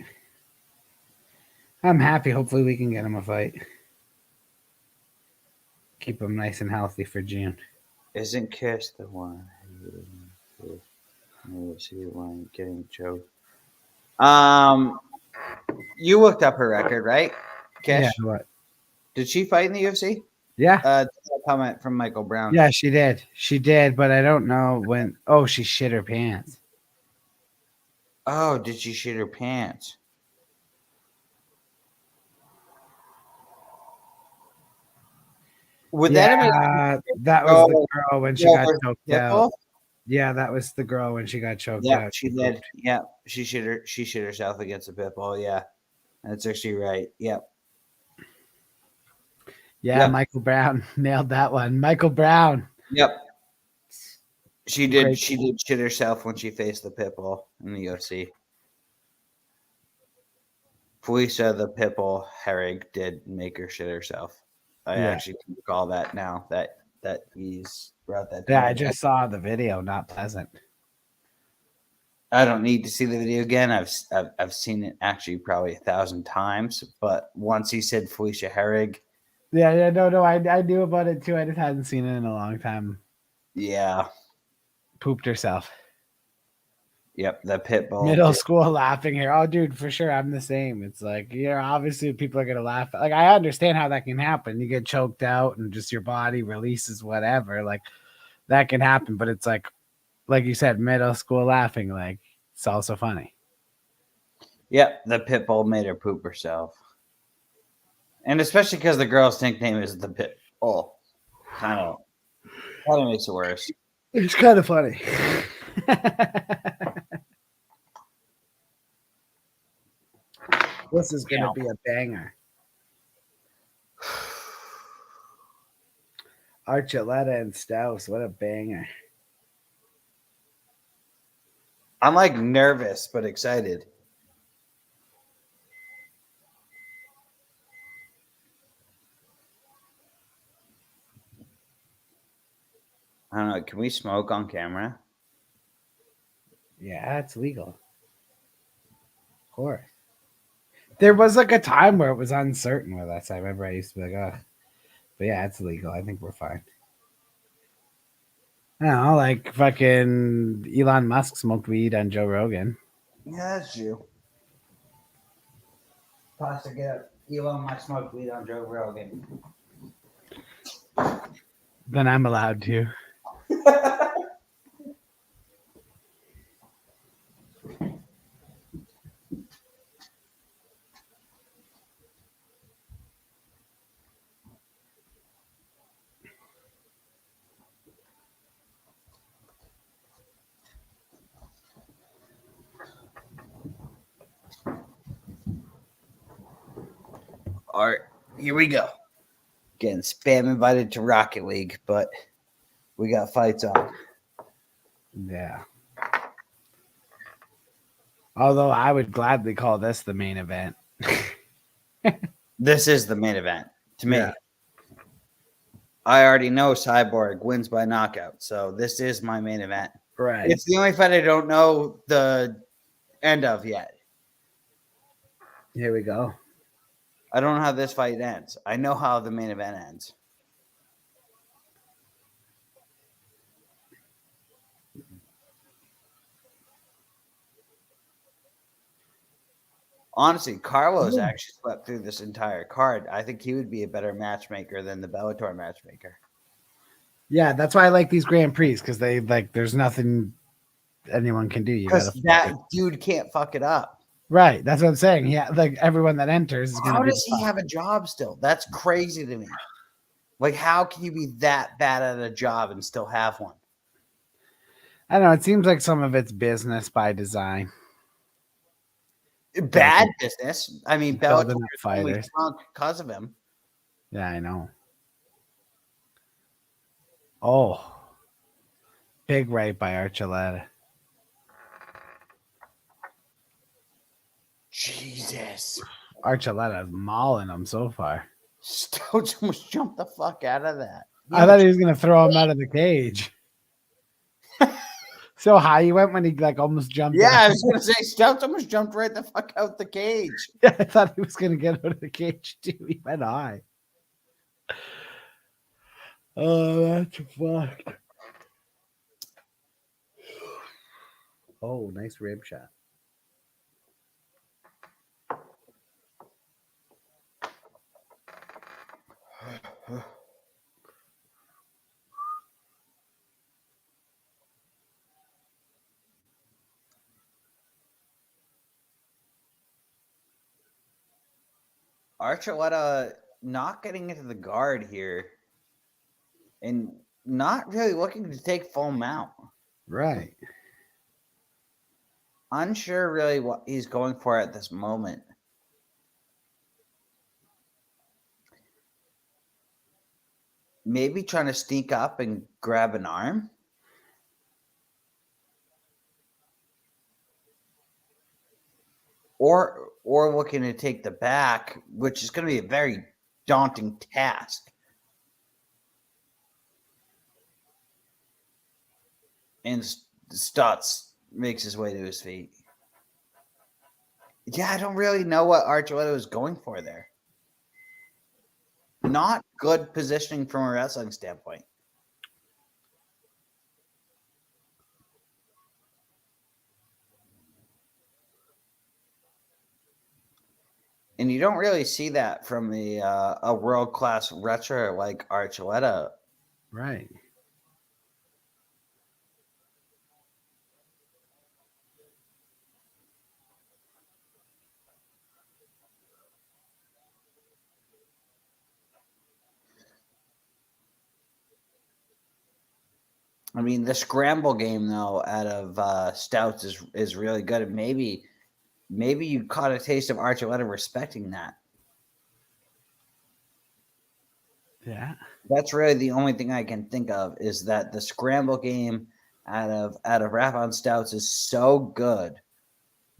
I'm happy. Hopefully we can get him a fight. Keep him nice and healthy for June. Isn't Kiss the one who see one getting choked? You looked up her record, right? Kish? Yeah, what? Did she fight in the UFC? Yeah. Comment from Michael Brown. Yeah, she did. She did, but I don't know when. Oh, she shit her pants. Oh, did she shit her pants? Would that have been that was the girl when she got choked out. Pitbull? Yeah, that was the girl when she got choked Yeah, out. she did. Yeah, she shit herself against the Pitbull. Yeah, that's actually right. Yep. Yeah, Yep. Michael Brown nailed that one. Michael Brown. Yep. She did. Great. She did shit herself when she faced the Pitbull in the UFC. Felicia the Pitbull Herrig did make her shit herself. I actually can recall that now that he's brought that. Yeah, I just saw the video. Not pleasant. I don't need to see the video again. I've seen it actually probably 1,000 times. But once he said Felicia Herrig, Yeah, no, I knew about it too. I just hadn't seen it in a long time. yeah, Pooped herself. yep, the Pitbull. Middle school laughing here. Oh, dude, for sure, I'm the same. It's like, obviously people are gonna laugh. Like, I understand how that can happen. You get choked out and just your body releases whatever. Like, that can happen. But it's like you said, middle school laughing. Like, it's also funny. Yep, the Pitbull made her poop herself. And especially because the girl's nickname is the Pitbull. Kind of makes it worse. It's kind of funny. This is going to be a banger. Archuleta and Stouse. What a banger. I'm like nervous but excited. I don't know. Can we smoke on camera? Yeah, it's legal. Of course. There was like a time where it was uncertain with us. I remember I used to be like, oh. But yeah, it's legal. I think we're fine. I don't know, like fucking Elon Musk smoked weed on Joe Rogan. Yeah, that's you. Pasta get Elon Musk smoked weed on Joe Rogan. Then I'm allowed to. All right, here we go. Getting spam invited to Rocket League, but we got fights on. Yeah. Although I would gladly call this the main event. This is the main event to me. Yeah. I already know Cyborg wins by knockout, so this is my main event. Right. It's the only fight I don't know the end of yet. Here we go. I don't know how this fight ends. I know how the main event ends. Honestly, Carlos actually slept through this entire card. I think he would be a better matchmaker than the Bellator matchmaker. Yeah, that's why I like these Grand Prix, because they like there's nothing anyone can do. You Because gotta that dude can't fuck it up. right. That's what I'm saying. Yeah, like everyone that enters is gonna How be does he have a job still? That's crazy to me. Like, how can you be that bad at a job and still have one? I don't know. It seems like some of it's business by design. Bad business. I mean, Bellator Building up is only fighters. shrunk because of him. Yeah, I know. Oh, big right by Archuleta. Jesus. Archuleta's mauling him so far. Stouts almost jumped the fuck out of that. I thought he was gonna throw him out of the cage. So high he went when he like almost jumped. Yeah, out. I was gonna say Stouts almost jumped right the fuck out the cage. Yeah, I thought he was gonna get out of the cage too. He went high. Oh, that's fucked. Oh, nice rib shot. Archuleta not getting into the guard here and not really looking to take full mount. Right. Unsure really what he's going for at this moment. Maybe trying to sneak up and grab an arm. Or looking to take the back, which is going to be a very daunting task. And Stutz makes his way to his feet. Yeah, I don't really know what Archuleta was going for there. Not good positioning from a wrestling standpoint. And you don't really see that from a world-class wrestler like Archuleta. Right. I mean, the scramble game though out of Stouts is really good, and maybe you caught a taste of Archuleta respecting that. Yeah. That's really the only thing I can think of is that the scramble game out of Rafa Stouts is so good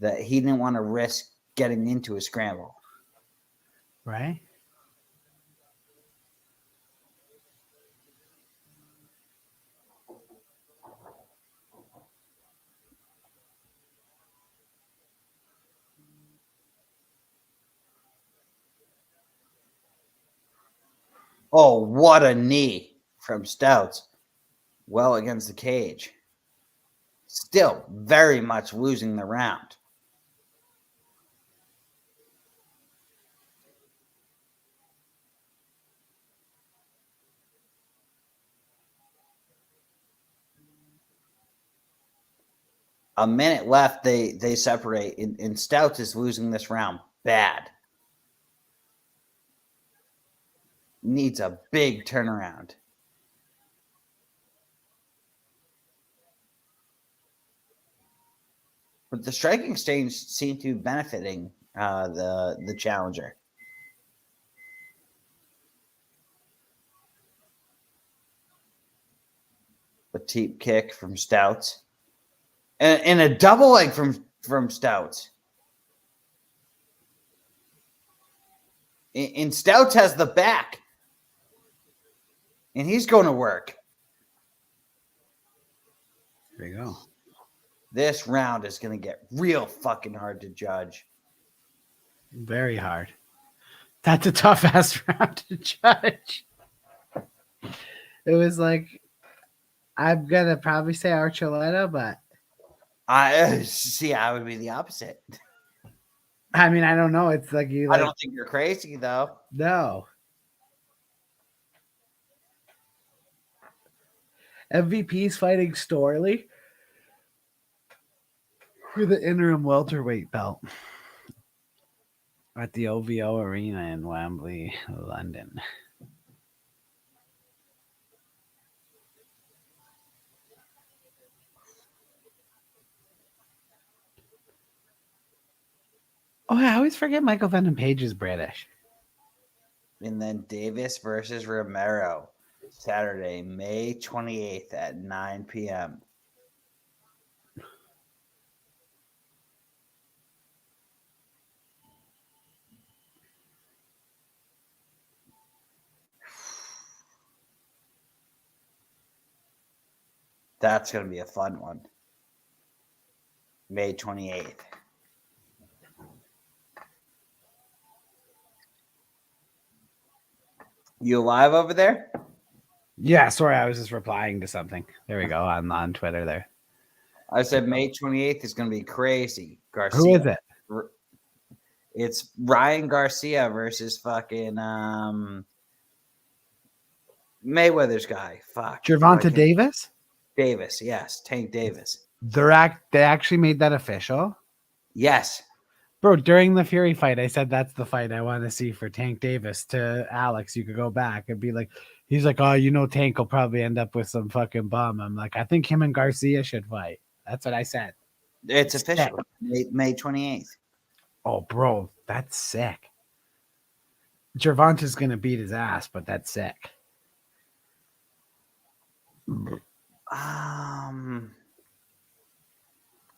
that he didn't want to risk getting into a scramble. Right. Oh, what a knee from Stouts. Well against the cage. Still very much losing the round. A minute left, they separate, and Stouts is losing this round bad. Needs a big turnaround. But the striking exchange seemed to be benefiting the challenger. A deep kick from Stouts. And a double leg from from Stouts. And Stouts has the back. And he's going to work. There you go. This round is going to get real fucking hard to judge. Very hard. That's a tough ass round to judge. It was like, I'm going to probably say Archuleta, but I would be the opposite. I mean, I don't know. It's like you. Like, I don't think you're crazy, though. No. MVP's fighting Storley for the interim welterweight belt at the OVO Arena in Wembley, London. Oh, I always forget Michael Venom Page is British. And then Davis versus Romero, Saturday, May 28th at 9 p.m. That's going to be a fun one. May 28th. You alive over there? Yeah, sorry, I was just replying to something. There we go, on Twitter there. I said May 28th is going to be crazy. Garcia. Who is it? It's Ryan Garcia versus fucking Mayweather's guy. Fuck. Gervonta Davis? Davis, yes. Tank Davis. They actually made that official? Yes. Bro, during the Fury fight, I said that's the fight I want to see for Tank Davis to Alex. You could go back and be like, he's like, oh, you know, Tank will probably end up with some fucking bum. I'm like, I think him and Garcia should fight. That's what I said. It's official. May 28th. Oh, bro, that's sick. Gervonta's going to beat his ass, but that's sick.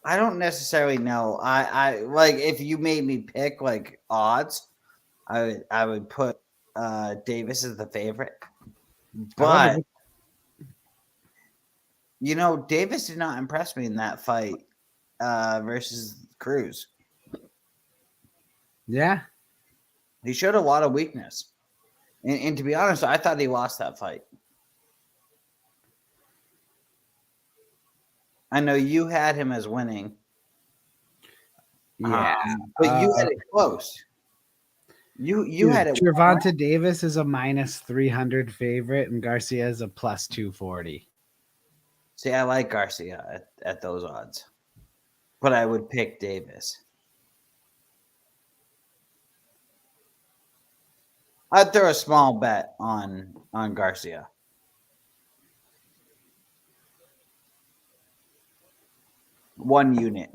I don't necessarily know. I like if you made me pick like odds, I would put Davis as the favorite. But you know, Davis did not impress me in that fight versus Cruz. Yeah. He showed a lot of weakness. And to be honest, I thought he lost that fight. I know you had him as winning. Yeah. But you had it close. You had it. Gervonta Davis is a minus 300 favorite, and Garcia is a plus 240. See, I like Garcia at those odds. But I would pick Davis. I'd throw a small bet on Garcia. One unit.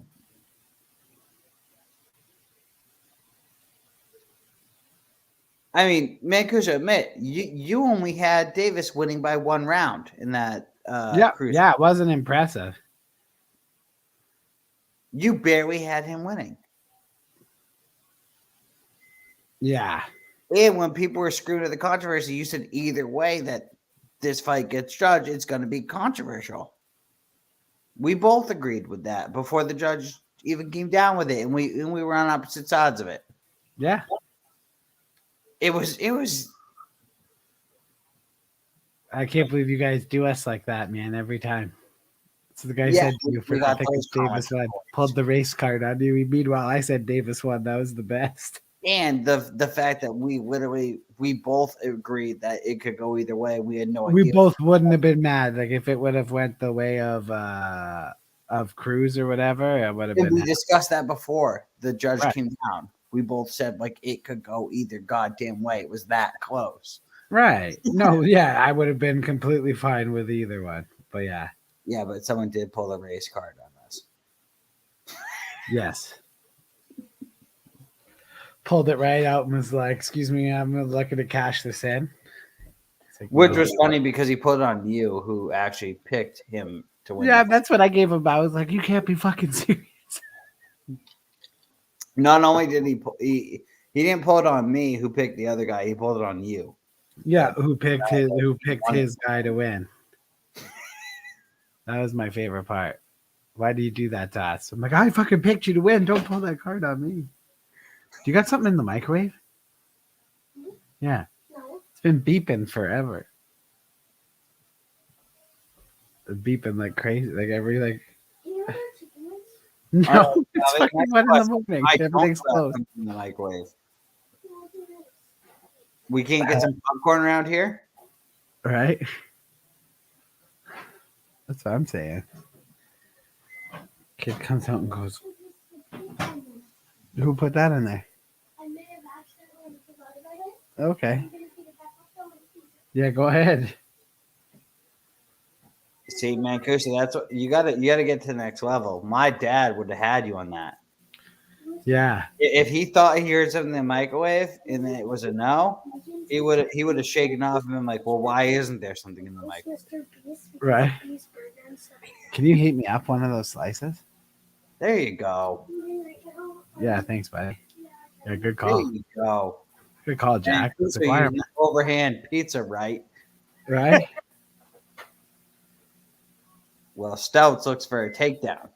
I mean, Mancuso, admit you only had Davis winning by one round in that. Cruise. Yeah, it wasn't impressive. You barely had him winning. Yeah. And when people were screwing at the controversy, you said either way that this fight gets judged, it's going to be controversial. We both agreed with that before the judge even came down with it, and we were on opposite sides of it. Yeah. It was. I can't believe you guys do us like that, man, every time. So the guy said to you for I think it's Davis won. Pulled the race card on you. Meanwhile, I said Davis won. That was the best. And the fact that we both agreed that it could go either way. We had no idea. We both wouldn't have been mad. Like if it would have went the way of Cruz or whatever, it would have been. We discussed that before the judge came down. We both said like it could go either goddamn way. It was that close. Right. No, yeah, I would have been completely fine with either one. But yeah. Yeah, but someone did pull the race card on us. Yes. Pulled it right out and was like, excuse me, I'm looking to cash this in. Like, which was funny because he put it on you, who actually picked him to win. Yeah, that's what I gave him. I was like, you can't be fucking serious. Not only did he didn't pull it on me, who picked the other guy. He pulled it on you. Yeah, who picked his guy to win? That was my favorite part. Why do you do that to us? I'm like, I fucking picked you to win. Don't pull that card on me. Do you got something in the microwave? Yeah. No. It's been beeping forever. It's beeping like crazy. Like every like Do you know what chicken is? no, Alright, it's now, fucking next 1 in the question. morning. I don't Everything's put closed. something in the microwave. No, do this. We can't get some popcorn around here. Right? That's what I'm saying. Kid comes out and goes, who put that in there? I may have accidentally forgot about it. Okay. I'm gonna feed it back up though in the freezer. Yeah, go ahead. See, Mancuso, that's what you gotta get to the next level. My dad would have had you on that. Yeah. If he thought he heard something in the microwave and it was a no, he would have shaken off and been like, well, why isn't there something in the microwave? Mr. Beast, because Right. of Beast burger and stuff. Can you heat me up one of those slices? There you go. Right now, Yeah, thanks, buddy. Yeah, good There call. you go. Good call, Jack. Mancuso, you used overhand pizza, right? Right? Well, Stouts looks for a takedown.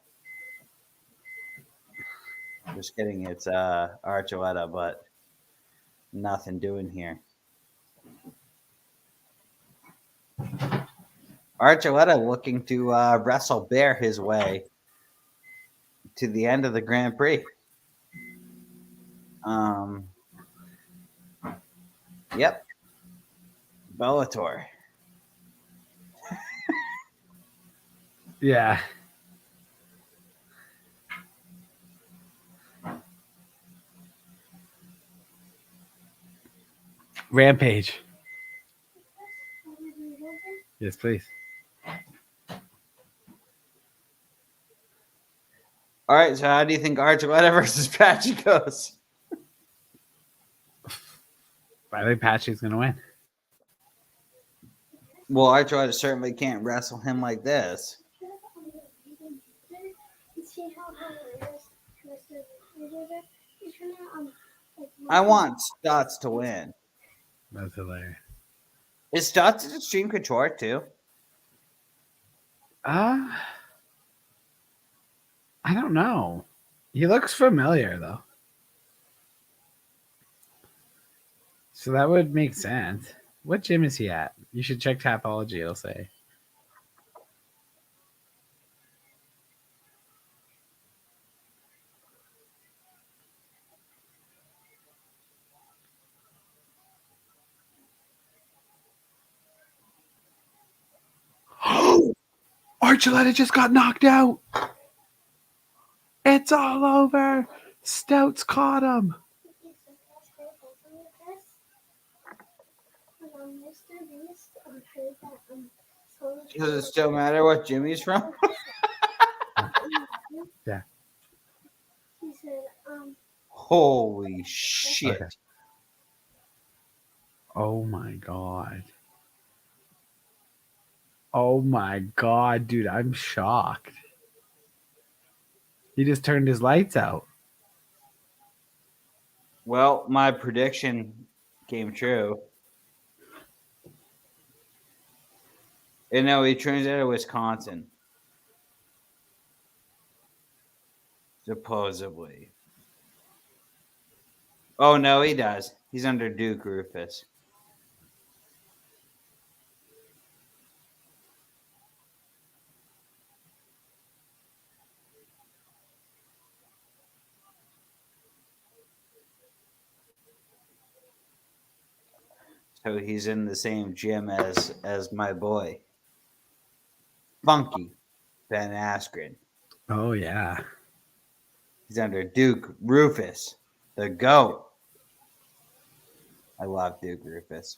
Just kidding. It's Archuleta, but nothing doing here. Archuleta looking to wrestle Bear his way to the end of the Grand Prix. Yep. Bellator. Yeah. Rampage. Yes, please. All right, so how do you think Archuleta versus Patchy goes? I think Patchy's gonna win. Well, Archuleta certainly can't wrestle him like this. See how hilarious Mr. Beast is trying to I want Stotts to win. That's hilarious. Is Stotts at Extreme Couture too? I don't know. He looks familiar though. So that would make sense. What gym is he at? You should check Tapology, it'll say. Archuleta just got knocked out. It's all over. Stouts caught him. Does it still matter what gym he's from? Yeah. He said, Holy shit. Okay. Oh my god. Oh my god, dude, I'm shocked. He just turned his lights out. Well, my prediction came true. And no, he trains out of Wisconsin. Supposedly. Oh, no, he does. He's under Duke Rufus. So he's in the same gym as my boy, Funky Ben Askren. Oh yeah. He's under Duke Rufus, the GOAT. I love Duke Rufus.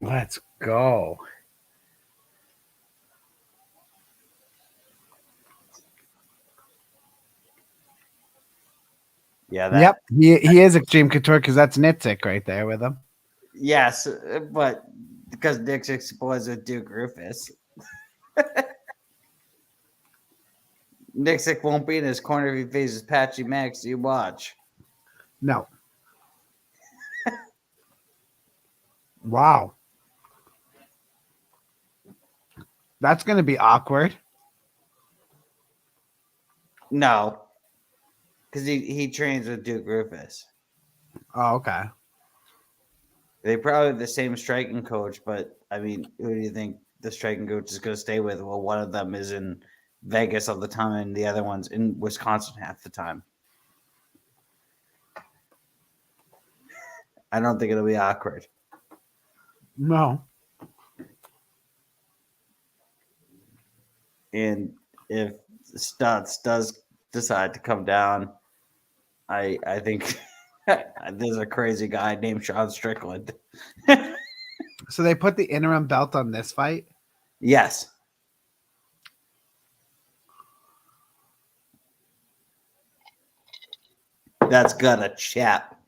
Let's go. Yeah. Yep. He is Extreme Couture because that's Nitzik right there with him. Yes, but because Dixie was with Duke Rufus. Nixick won't be in his corner if he faces Patchy Max. You watch. No. Wow. That's going to be awkward. No. Because he trains with Duke Rufus. Oh, okay. They probably have the same striking coach, but I mean, who do you think the striking coach is going to stay with? Well, one of them is in Vegas all the time, and the other one's in Wisconsin half the time. I don't think it'll be awkward. No. And if Stutz does decide to come down, I think there's a crazy guy named Sean Strickland. So they put the interim belt on this fight? Yes. That's gonna chap.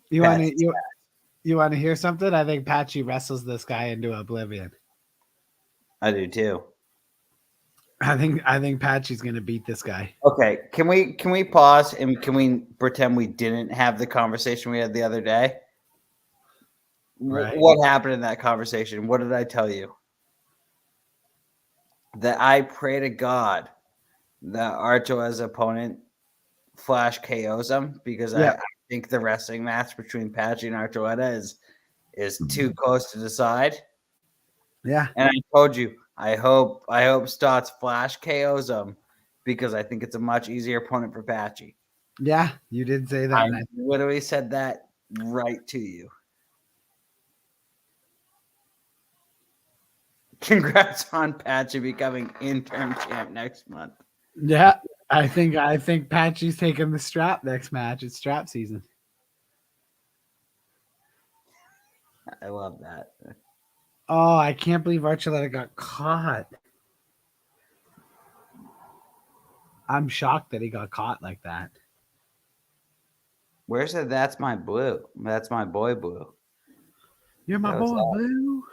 You want to you want to hear something? I think Patchy wrestles this guy into oblivion. I do too. I think Patchy's gonna beat this guy. Okay, can we pause and can we pretend we didn't have the conversation we had the other day? Right. What happened in that conversation? What did I tell you? That I pray to God that Arto's opponent flash KOs him because I think the wrestling match between Patchy and Archuleta is too close to decide. Yeah. And I told you, I hope Stotts flash KOs him because I think it's a much easier opponent for Patchy. Yeah, you did say that. I literally said that right to you. Congrats on Patchy becoming interim champ next month. Yeah, I think Patchy's taking the strap next match. It's strap season. I love that. Oh, I can't believe Archuleta got caught. I'm shocked that he got caught like that. Where's the That's My Blue? That's My Boy Blue. You're my That was boy, that. Blue.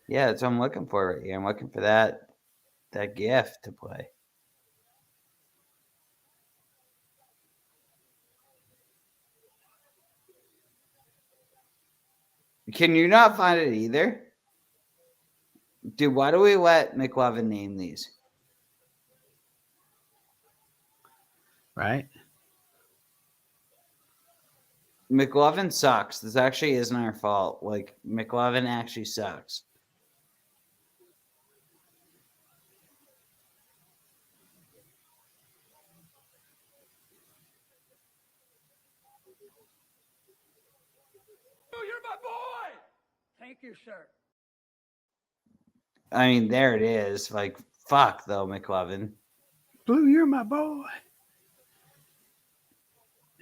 Yeah, that's what I'm looking for right here. I'm looking for that gift to play. Can you not find it either? Dude, why do we let McLovin name these? Right? McLovin sucks. This actually isn't our fault. Like, McLovin actually sucks. Oh, you're my boy. Thank you, sir. I mean, there it is. Like, fuck, though, McLovin. Blue, you're my boy.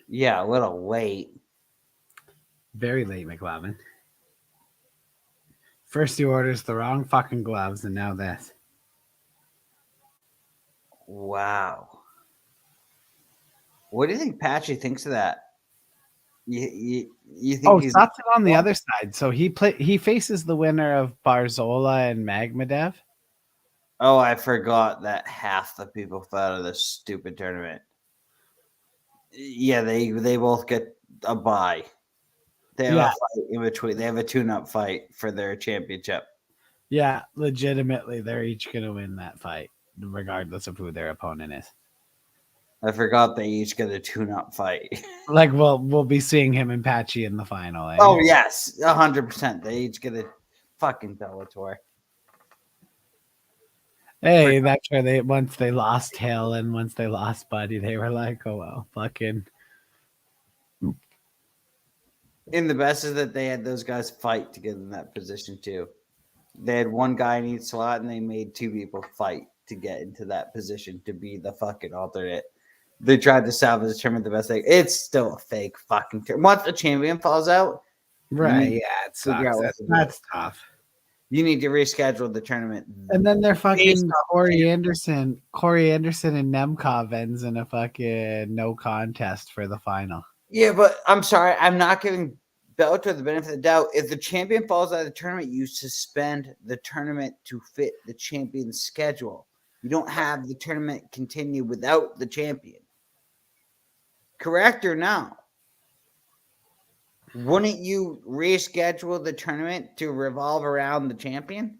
Yeah, a little late. Very late, McLovin. First he orders the wrong fucking gloves, and now this. Wow. What do you think Patchy thinks of that? You think he's Stotts on the other side. So he faces the winner of Barzola and Magmadev. Oh, I forgot that half the people fell out of this stupid tournament. Yeah, they both get a bye. They have a fight in between. They have a tune-up fight for their championship. Yeah, legitimately, they're each gonna win that fight, regardless of who their opponent is. I forgot they each get a tune-up fight. Like, we'll be seeing him and Patchy in the final. Eh? Oh yes, 100%. They each get a fucking Bellator. Hey, that's where once they lost Hill and once they lost Buddy, they were like, oh well, fucking. And the best is that they had those guys fight to get in that position too. They had one guy in each slot, and they made two people fight to get into that position to be the fucking alternate. They tried to salvage the tournament the best thing. It's still a fake fucking tournament. Once the champion falls out, Right? Yeah, it sucks. That's tough. You need to reschedule the tournament. And then they're fucking Corey Anderson and Nemkov ends in a fucking no contest for the final. Yeah, but I'm sorry. I'm not giving Bellator the benefit of the doubt. If the champion falls out of the tournament, you suspend the tournament to fit the champion's schedule. You don't have the tournament continue without the champion. Correct or no? Wouldn't you reschedule the tournament to revolve around the champion?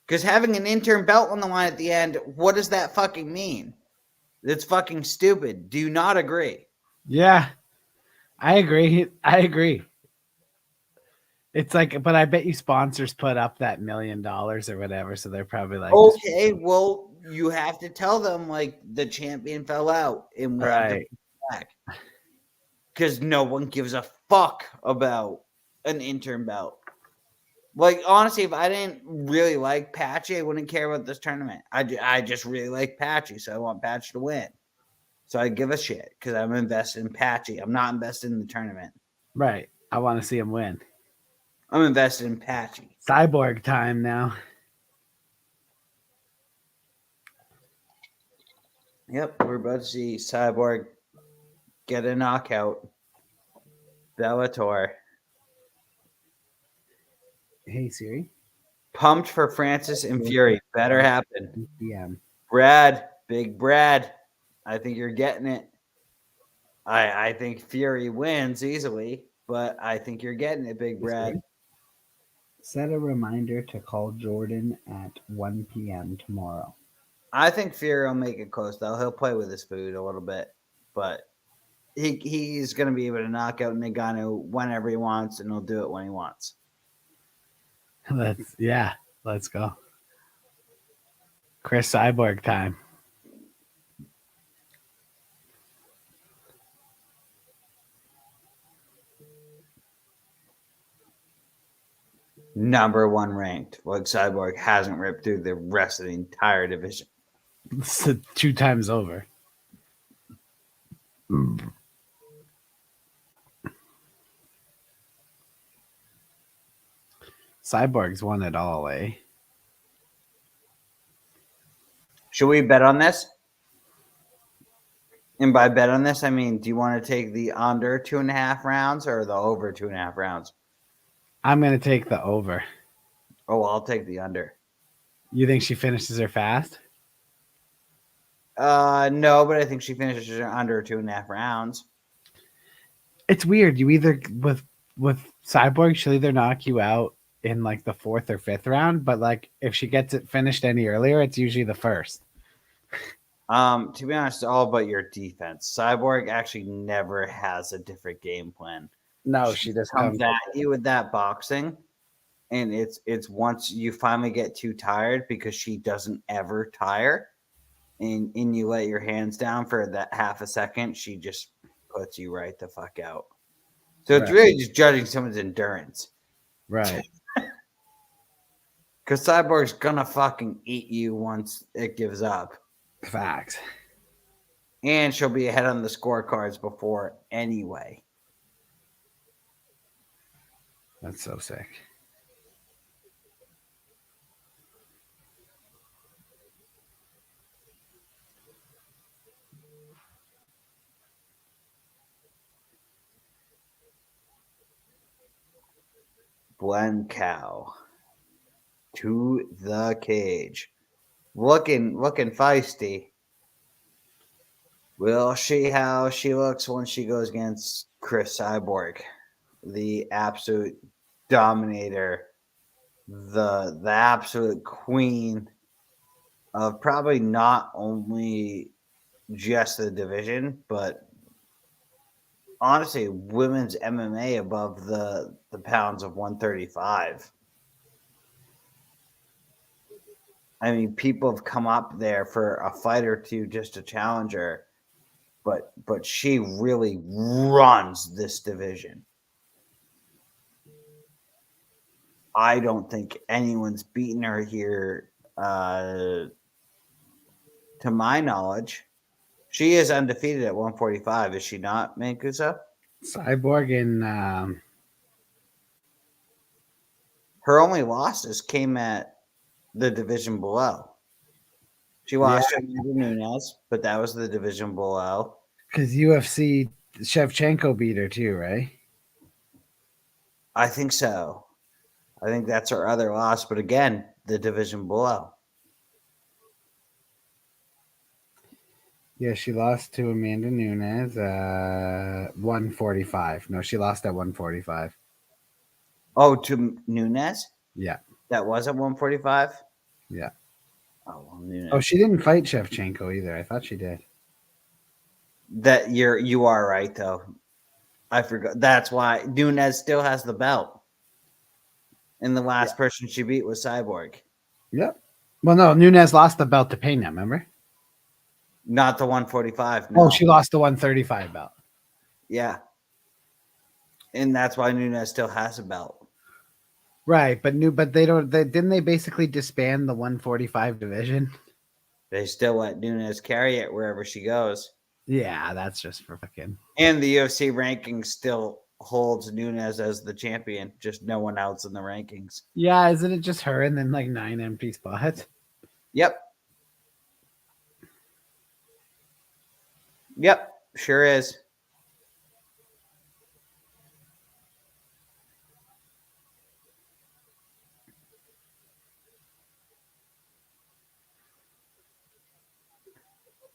Because having an interim belt on the line at the end, what does that fucking mean? That's fucking stupid. Do you not agree? Yeah, I agree. I agree. It's like, but I bet you sponsors put up that $1 million or whatever, so they're probably like, okay, well, you have to tell them like the champion fell out and we have to right. put it back. Because no one gives a fuck about an interim belt. Like, honestly, if I didn't really like Patchy, I wouldn't care about this tournament. I just really like Patchy, so I want Patchy to win. So I give a shit because I'm invested in Patchy. I'm not invested in the tournament. Right. I want to see him win. I'm invested in Patchy. Cyborg time now. Yep, we're about to see Cyborg get a knockout. Bellator. Hey Siri. Pumped for Francis and Fury. Better happen. PM. Brad, big Brad. I think you're getting it. I think Fury wins easily, but I think you're getting it, big Brad. Set a reminder to call Jordan at 1 p.m. tomorrow. I think Fury will make it close, though. He'll play with his food a little bit, but he's going to be able to knock out Nagano whenever he wants, and he'll do it when he wants. Let's go. Chris Cyborg time. Number 1 ranked. Like Cyborg hasn't ripped through the rest of the entire division. It's 2 times over. Cyborg's won it all, eh? Should we bet on this? And by bet on this, I mean, do you want to take the under 2.5 rounds or the over 2.5 rounds? I'm going to take the over. Oh, I'll take the under. You think she finishes her fast? No, but I think she finishes her under 2.5 rounds. It's weird. You either with Cyborg, she'll either knock you out in like the 4th or 5th round, but like if she gets it finished any earlier, it's usually the 1st. To be honest, it's all about your defense. Cyborg actually never has a different game plan. No, she just comes at you with that boxing, and it's once you finally get too tired because she doesn't ever tire, and you let your hands down for that half a second, she just puts you right the fuck out. So it's really just judging someone's endurance. Right. Because Cyborg's gonna fucking eat you once it gives up. Facts. And she'll be ahead on the scorecards before anyway. That's so sick. Blencowe to the cage. Looking feisty. We'll see how she looks when she goes against Chris Cyborg, the absolute dominator, the absolute queen of probably not only just the division, but honestly, women's MMA above the pounds of 135. I mean, people have come up there for a fight or two just to challenge her, but she really runs this division. I don't think anyone's beaten her here, to my knowledge. She is undefeated at 145, is she not, Mancuso? Cyborg in her only losses came at the division below. She lost to Nunez, but that was the division below. Because UFC Shevchenko beat her too, right? I think so. I think that's her other loss. But again, the division below. Yeah, she lost to Amanda Nunes 145. No, she lost at 145. Oh, to Nunes? Yeah. That was at 145? Yeah. Oh, well, Nunes. Oh, she didn't fight Shevchenko either. I thought she did. You are right though. I forgot. That's why Nunes still has the belt. And the last person she beat was Cyborg. Yep. Well, no, Nunes lost the belt to Pena, remember? Not the 145. No. Oh, she lost the 135 belt. Yeah. And that's why Nunes still has a belt. Right, but didn't they basically disband the 145 division? They still let Nunes carry it wherever she goes. Yeah, that's just for fucking. And the UFC rankings still holds Nunes as the champion, just no one else in the rankings. Yeah, isn't it just her and then like 9 empty spots? Yep. Yep, sure is.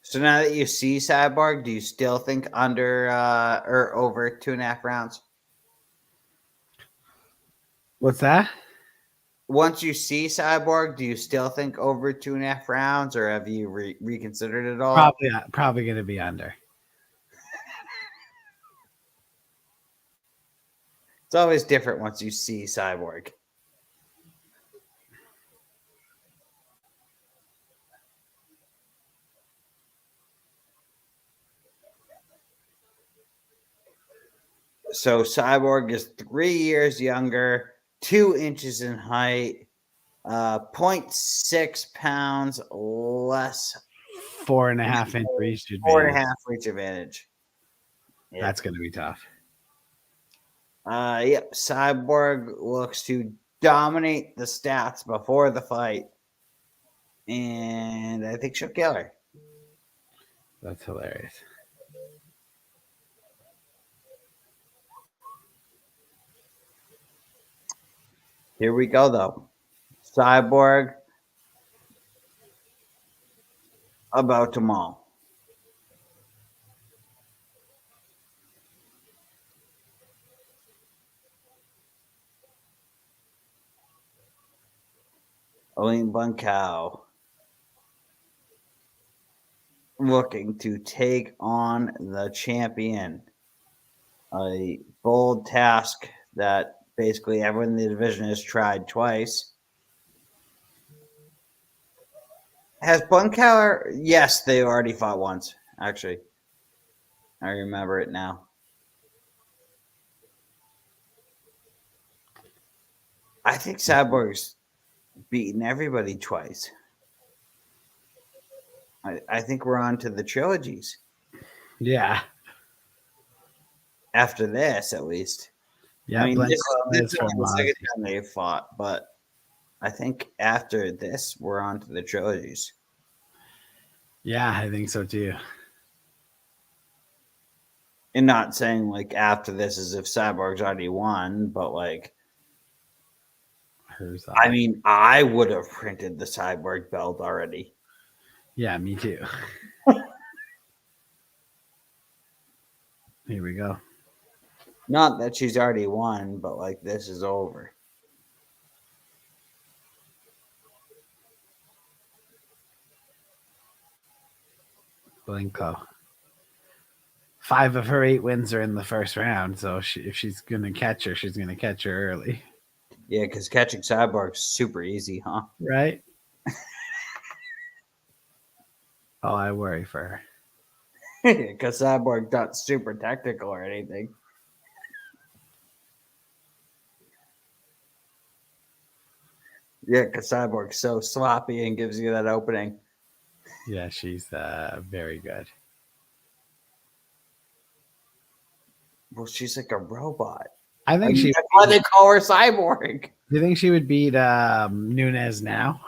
So now that you see Cyborg, do you still think under or over 2.5 rounds? What's that? Once you see Cyborg, do you still think over 2.5 rounds, or have you reconsidered it all? Probably going to be under. It's always different once you see Cyborg. So Cyborg is 3 years younger, 2 inches in height, 0.6 pounds less. 4.5 inch reach. 4.5 reach advantage. Yeah. That's going to be tough. Yep. Cyborg looks to dominate the stats before the fight. And I think she'll kill her. That's hilarious. Here we go, though. Cyborg about to maul. Blencowe looking to take on the champion. A bold task that basically everyone in the division has tried twice. Has Blencowe? Yes, they already fought once, actually. I remember it now. I think Cyborg's beaten everybody twice. I think we're on to the trilogies. Yeah. After this, at least. Yeah, I mean, this is from the second time they've fought, but I think after this, we're on to the trilogies. Yeah, I think so too. And not saying like after this as if Cyborg's already won, but like, I mean, I would have printed the Cyborg belt already. Yeah, me too. Here we go. Not that she's already won, but like this is over. Blencowe. 5 of her 8 wins are in the first round, so if she's gonna catch her, she's gonna catch her early. Yeah, because catching Cyborg's super easy, huh? Right? Oh, I worry for her. Because Cyborg not super technical or anything. Yeah, because Cyborg's so sloppy and gives you that opening. Yeah, she's very good. Well, she's like a robot. I think that's why they call her Cyborg. Do you think she would beat Nunes now?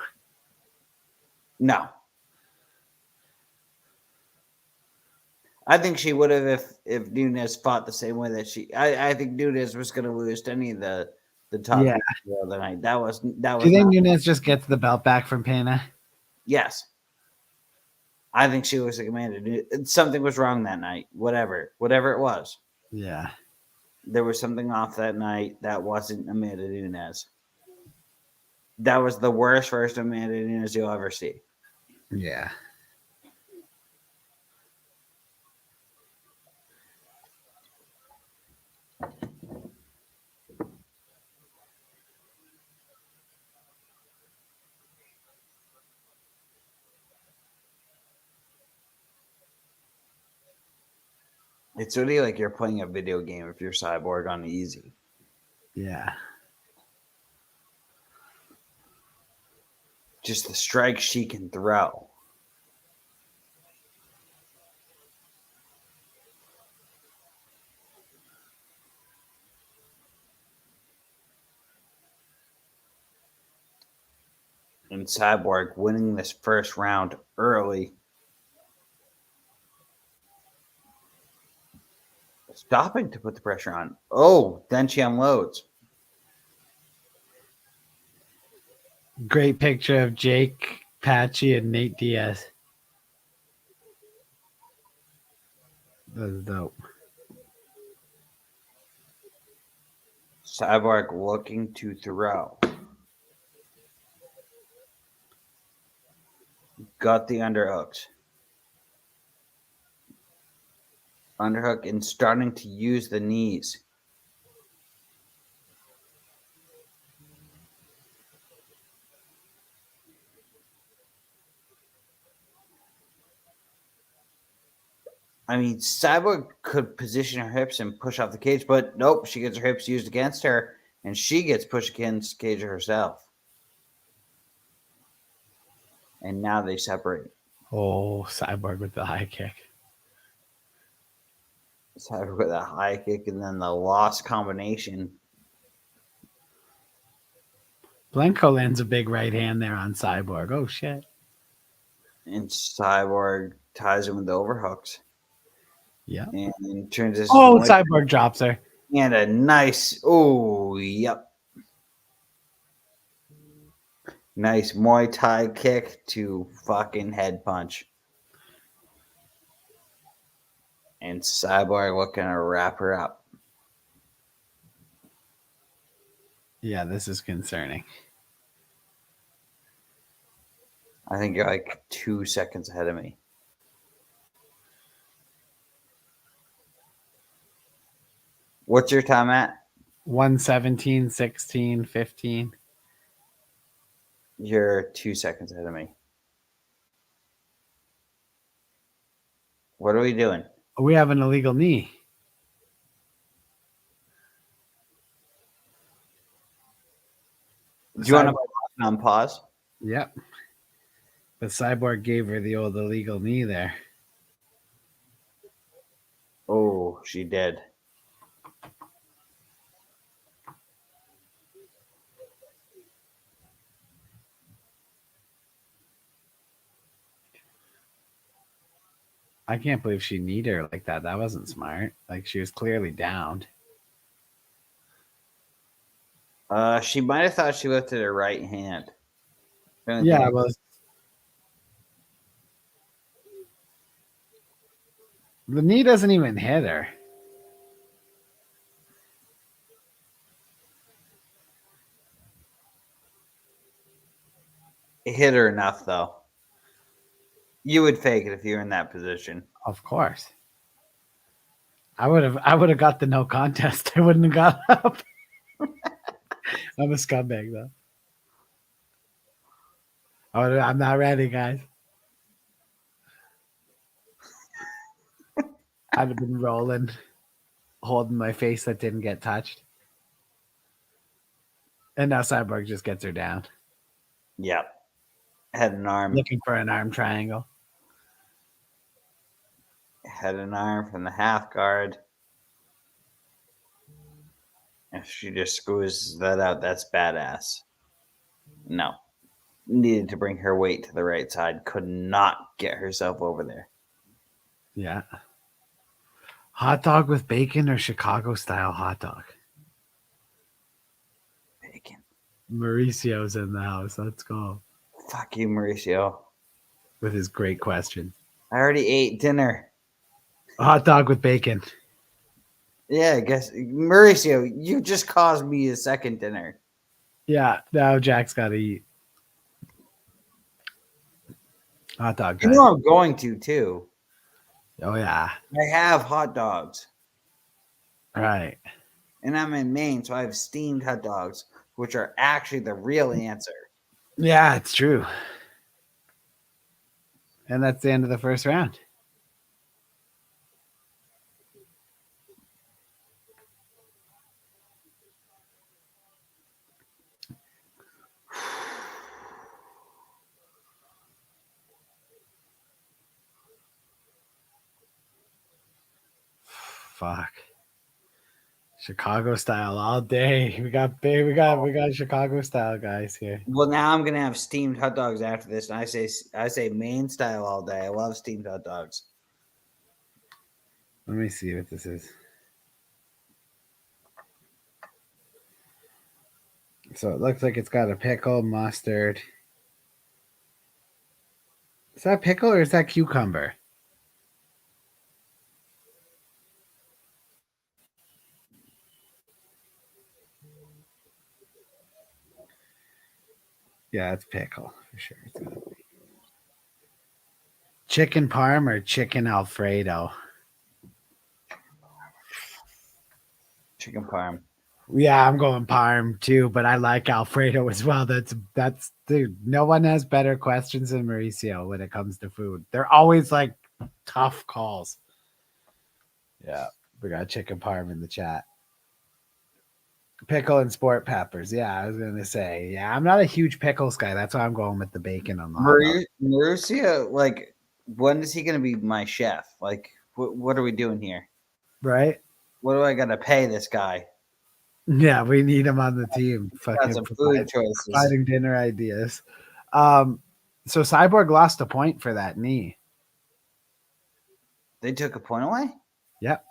No. I think she would have if Nunes fought the same way that she. I think Nunes was going to lose to any of the the top Yeah. the other night. That was Do you think not, Nunes just gets the belt back from Pena? yes. I think she was like Amanda. Something was wrong that night. Whatever it was. Yeah. There was something off that night that wasn't Amanda Nunes. That was the worst version of Amanda Nunes you'll ever see. Yeah. It's really like you're playing a video game if you're Cyborg on easy. Yeah. Just the strikes she can throw. And Cyborg winning this first round early. Stopping to put the pressure on. Oh, then she unloads. Great picture of Jake, Patchy, and Nate Diaz. That was dope. Cyborg looking to throw. Got the underhooks. Underhook and starting to use the knees. I mean, Cyborg could position her hips and push off the cage, but nope, she gets her hips used against her, and she gets pushed against the cage herself. And now they separate. Oh, Cyborg with the high kick. Cyborg with a high kick and then the lost combination. Blencowe lands a big right hand there on Cyborg. Oh, shit. And Cyborg ties him with the overhooks. Yeah. And turns this. Oh, Cyborg drops her. And a nice. Oh, yep. Nice Muay Thai kick to fucking head punch. And Cyborg looking to wrap her up. Yeah, this is concerning. I think you're like 2 seconds ahead of me. What's your time at? 117, 16, 15. You're 2 seconds ahead of me. What are we doing? We have an illegal knee. Do you want to put on pause? Yep. The Cyborg gave her the old illegal knee there. Oh, she did. I can't believe she kneed her like that. That wasn't smart. Like, she was clearly downed. She might have thought she lifted her right hand. Yeah, well, the knee doesn't even hit her. It hit her enough, though. You would fake it if you were in that position. Of course. I would have got the no contest. I wouldn't have got up. I'm a scumbag though. I'm not ready, guys. I'd have been rolling, holding my face that didn't get touched. And now Cyborg just gets her down. Yep. Had an arm. Looking for an arm triangle. Had an arm from the half guard. If she just squeezes that out, that's badass. No. Needed to bring her weight to the right side. Could not get herself over there. Yeah. Hot dog with bacon or Chicago style hot dog? Mauricio's in the house. Let's go. Fuck you, Mauricio. With his great question. I already ate dinner. A hot dog with bacon. Yeah, I guess Mauricio, you just caused me a second dinner. Yeah, now Jack's got to eat. Hot dog You time. know I'm going to too. Oh, yeah. I have hot dogs, Right. and I'm in Maine, so I have steamed hot dogs, which are actually the real answer. Yeah, it's true. And that's the end of the first round. Fuck. Chicago style all day. We got Chicago style guys here. Well, now I'm gonna have steamed hot dogs after this, and I say Maine style all day. I love steamed hot dogs. Let me see what this is. So it looks like it's got a pickle, mustard. Is that pickle or is that cucumber? Yeah, it's pickle for sure. It's gotta be. Chicken parm or chicken Alfredo? Chicken parm. Yeah, I'm going parm too, but I like Alfredo as well. That's dude. No one has better questions than Mauricio when it comes to food. They're always like tough calls. Yeah, we got chicken parm in the chat. Pickle and sport peppers. Yeah, I was gonna say. Yeah, I'm not a huge pickles guy. That's why I'm going with the bacon on the hot dog. Mauricio, like, when is he gonna be my chef? Like, what are we doing here? Right? What do I gotta pay this guy? Yeah, we need him on the team. Got Fucking some food choices. providing dinner ideas. So Cyborg lost a point for that knee. They took a point away? Yep.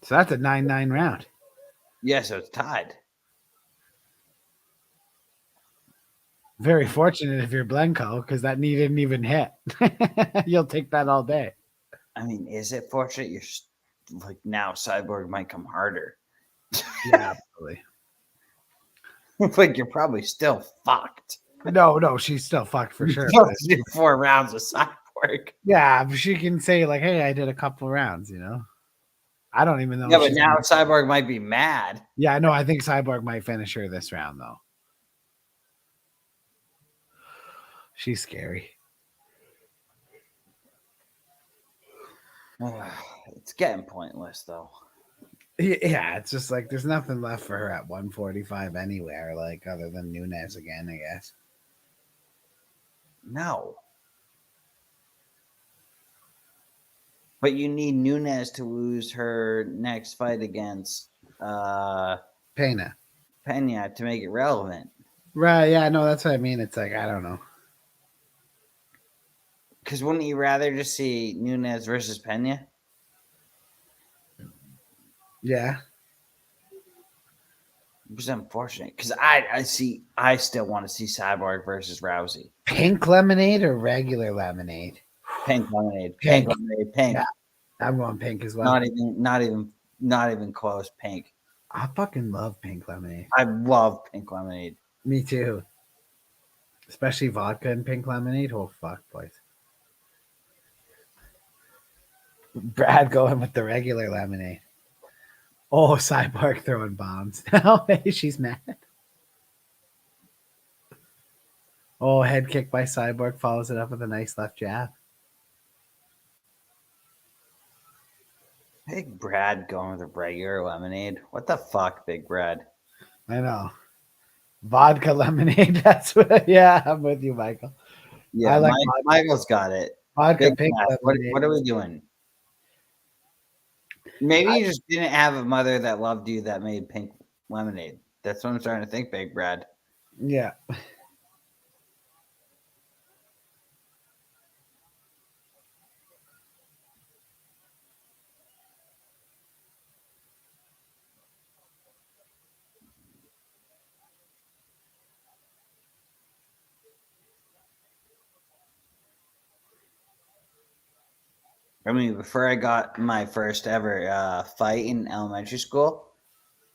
So that's a 9-9 round. Yeah, so it's tied. Very fortunate if you're Blencowe because that knee didn't even hit. You'll take that all day. I mean, is it fortunate you're like now Cyborg might come harder? Yeah, absolutely. Like you're probably still fucked. No, she's still fucked for sure. You have to do 4 rounds of Cyborg. Yeah, but she can say like, "Hey, I did a couple rounds," you know. I don't even know. Yeah, but now Cyborg might be mad. Yeah, no, I think Cyborg might finish her this round though. She's scary. It's getting pointless though. Yeah, it's just like there's nothing left for her at 145 anywhere, like other than Nunes again, I guess. No. But you need Nunes to lose her next fight against Pena to make it relevant. Right, yeah, no, that's what I mean. It's like, I don't know. Because wouldn't you rather just see Nunes versus Pena? Yeah. It's unfortunate because I still want to see Cyborg versus Rousey. Pink lemonade or regular lemonade? Pink lemonade. Pink lemonade. Pink. Yeah, I'm going pink as well. Not even close. Pink. I fucking love pink lemonade. I love pink lemonade. Me too. Especially vodka and pink lemonade. Oh fuck, boys. Brad going with the regular lemonade. Oh, Cyborg throwing bombs. Now she's mad. Oh, head kick by Cyborg follows it up with a nice left jab. Big Brad going with a regular lemonade. What the fuck, Big Brad? I know. Vodka lemonade. That's what. Yeah, I'm with you, Michael. Yeah, I like Michael's got it. vodka Big pink Brad, lemonade. what are we doing? Maybe you just didn't have a mother that loved you that made pink lemonade. That's what I'm starting to think, Big Brad. Yeah. I mean, before I got my first ever fight in elementary school,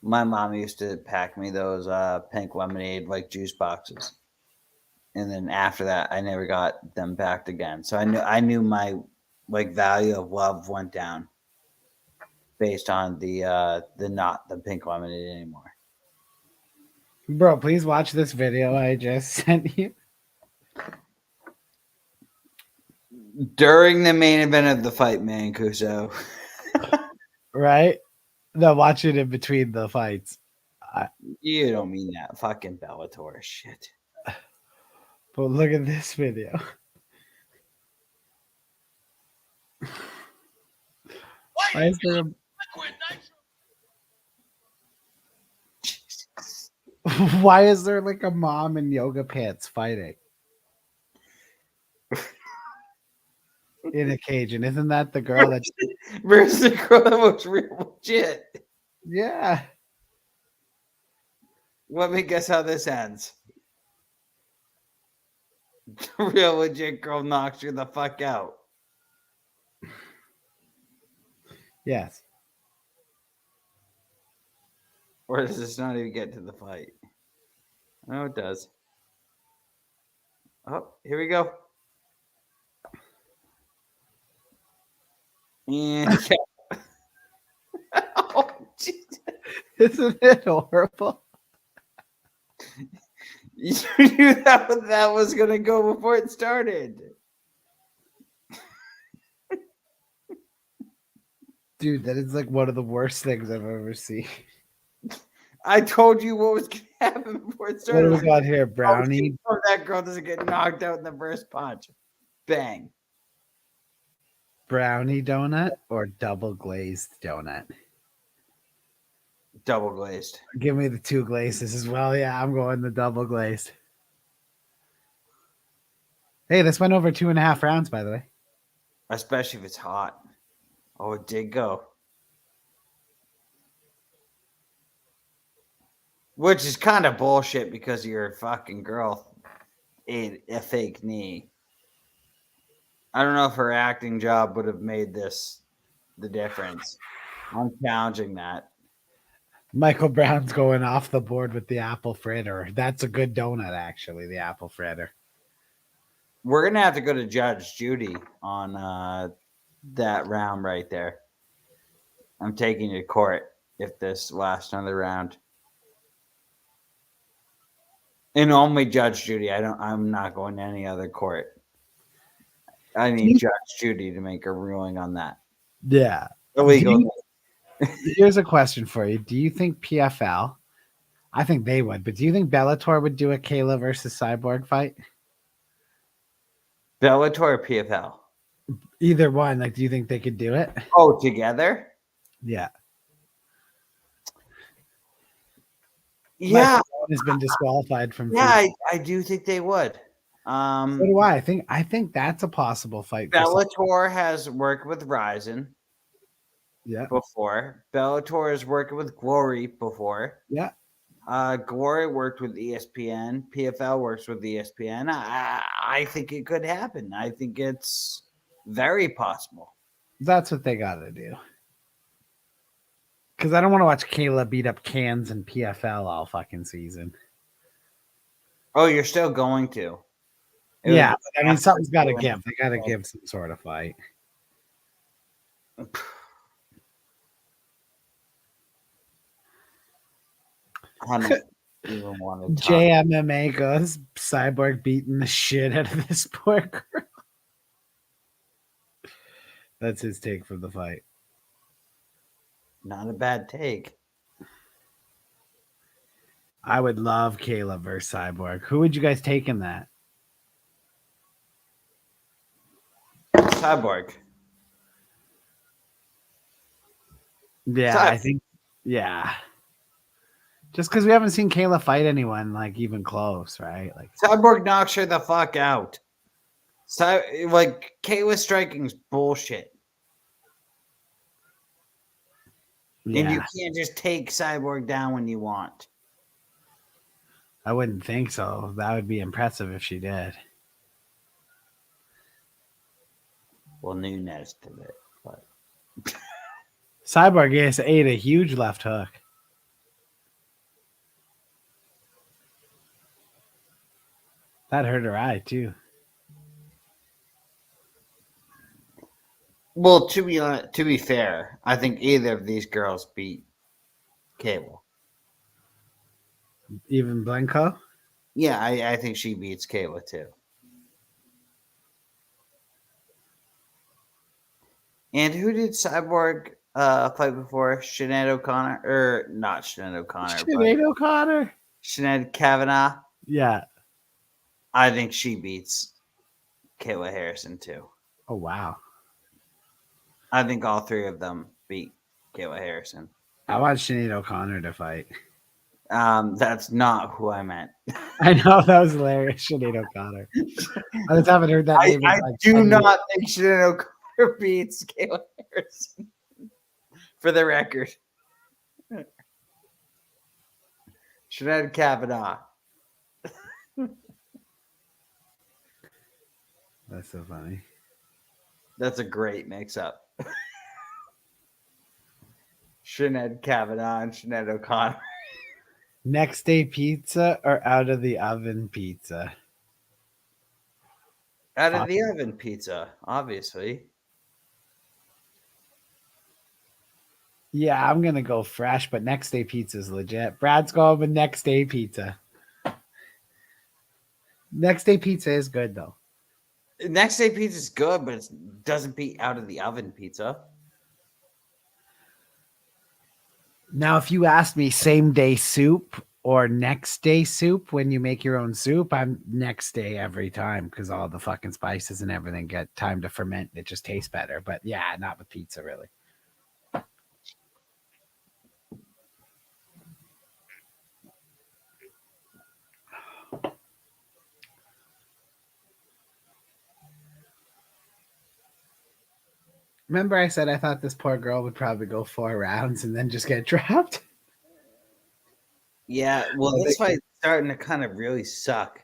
my mom used to pack me those pink lemonade like juice boxes. And then after that, I never got them packed again. So I knew my like value of love went down based on the not the pink lemonade anymore. Bro, please watch this video I just sent you. During the main event of the fight, Mancuso. Right? No, watch it in between the fights. You don't mean that. Fucking Bellator shit. But look at this video. Why is there why is there like a mom in yoga pants fighting in a cage? And isn't that the girl that? Versus the girl that was real legit. Yeah. Let me guess how this ends. The real legit girl knocks you the fuck out. Yes. Or does this not even get to the fight? No, it does. Oh, here we go. And oh, Jesus. Isn't it horrible? You knew that was gonna go before it started. Dude, that is like one of the worst things I've ever seen. I told you what was gonna happen before it What started. do we got here? Brownie. Oh, that girl doesn't get knocked out in the first punch. Bang. Brownie donut or double glazed donut? Double glazed. Give me the two glazes as well. Yeah, I'm going the double glazed. Hey, this went over 2.5 rounds, by the way. Especially if it's hot. Oh, it did go. Which is kind of bullshit because your fucking girl ate a fake knee. I don't know if her acting job would have made this the difference. I'm challenging that. Michael Brown's going off the board with the apple fritter. That's a good donut, actually, the apple fritter. We're going to have to go to Judge Judy on that round right there. I'm taking you to court if this lasts another round. And only Judge Judy. I'm not going to any other court. I need Judge Judy to make a ruling on that. Yeah. Illegal. Here's a question for you. Do you think PFL, I think they would, but do you think Bellator would do a Kayla versus Cyborg fight? Bellator or PFL? Either one. Like, do you think they could do it? Oh, together? Yeah. Yeah. Has been disqualified from. Yeah, I do think they would. So do I. I think that's a possible fight. Bellator has worked with Ryzen. Yeah. Before. Bellator has worked with Glory before. Yeah. Glory worked with ESPN. PFL works with ESPN. I think it could happen. I think it's very possible. That's what they got to do. Because I don't want to watch Kayla beat up Cans and PFL all fucking season. Oh, you're still going to? Yeah. I mean, something's got to give. They got to give some sort of fight. I don't even want to talk. JMMA goes, Cyborg beating the shit out of this poor girl. That's his take from the fight. Not a bad take. I would love Kayla versus Cyborg. Who would you guys take in that? Cyborg. Yeah, I think. Yeah. Just because we haven't seen Kayla fight anyone like even close, right? Like Cyborg knocks her the fuck out. So, like, Kayla striking's bullshit. yeah. And you can't just take Cyborg down when you want. I wouldn't think so. That would be impressive if she did. Well, Nunes did it, but Cyborg ate a huge left hook. That hurt her eye too. well, to be fair, I think either of these girls beat Cable. Even Blencowe? Yeah, I think she beats Kayla too. And who did Cyborg fight before? Sinead O'Connor? Or not Sinead O'Connor, Sinead O'Connor? but Sinead Kavanagh. Yeah. I think she beats Kayla Harrison too. Oh, wow. I think all three of them beat Kayla Harrison. I want Sinead O'Connor to fight. That's not who I meant. I know, that was hilarious. Sinead O'Connor. I just haven't heard that name. I do not think Sinead O'Connor beats Kayla Harrison. For the record. Sinead Kavanagh. That's so funny. That's a great mix-up. Sinead Kavanagh and Sinead O'Connor. Next day pizza or out of the oven pizza? Out of the oven pizza, obviously. Yeah, I'm gonna go fresh, but next day pizza is legit. Brad's going with next day pizza. Next day pizza is good though. Next day pizza is good, but it doesn't beat out of the oven pizza. Now, if you ask me same day soup or next day soup when you make your own soup, I'm next day every time because all the fucking spices and everything get time to ferment. It just tastes better. But yeah, not with pizza really. Remember I said I thought this poor girl would probably go 4 rounds and then just get dropped? Yeah, well, this fight's starting to kind of really suck.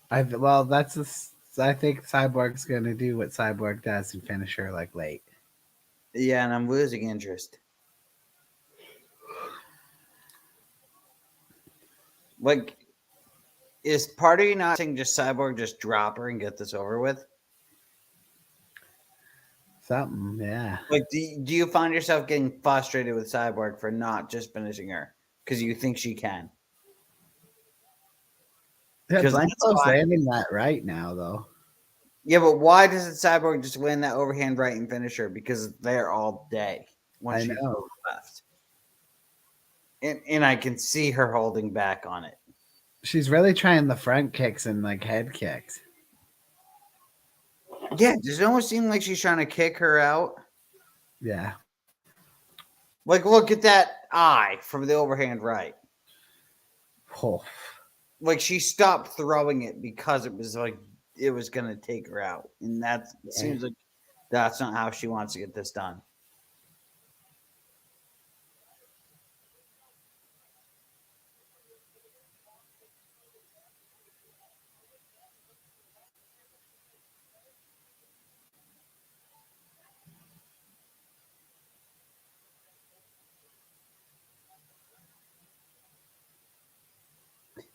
I think Cyborg's going to do what Cyborg does and finish her like late. Yeah, and I'm losing interest. Like, is part of you not saying just Cyborg, just drop her and get this over with? Something, yeah. Like, do you find yourself getting frustrated with Cyborg for not just finishing her because you think she can? Yeah, Because Blanco's landing that right now, though. Yeah, but why doesn't Cyborg just win that overhand right and finish her? Because they're all day when she's left. And I can see her holding back on it. She's really trying the front kicks and like head kicks. Yeah, does it almost seem like she's trying to kick her out? Yeah. Like, look at that eye from the overhand right. Oh. Like, she stopped throwing it because it was like it was going to take her out. And that seems like that's not how she wants to get this done.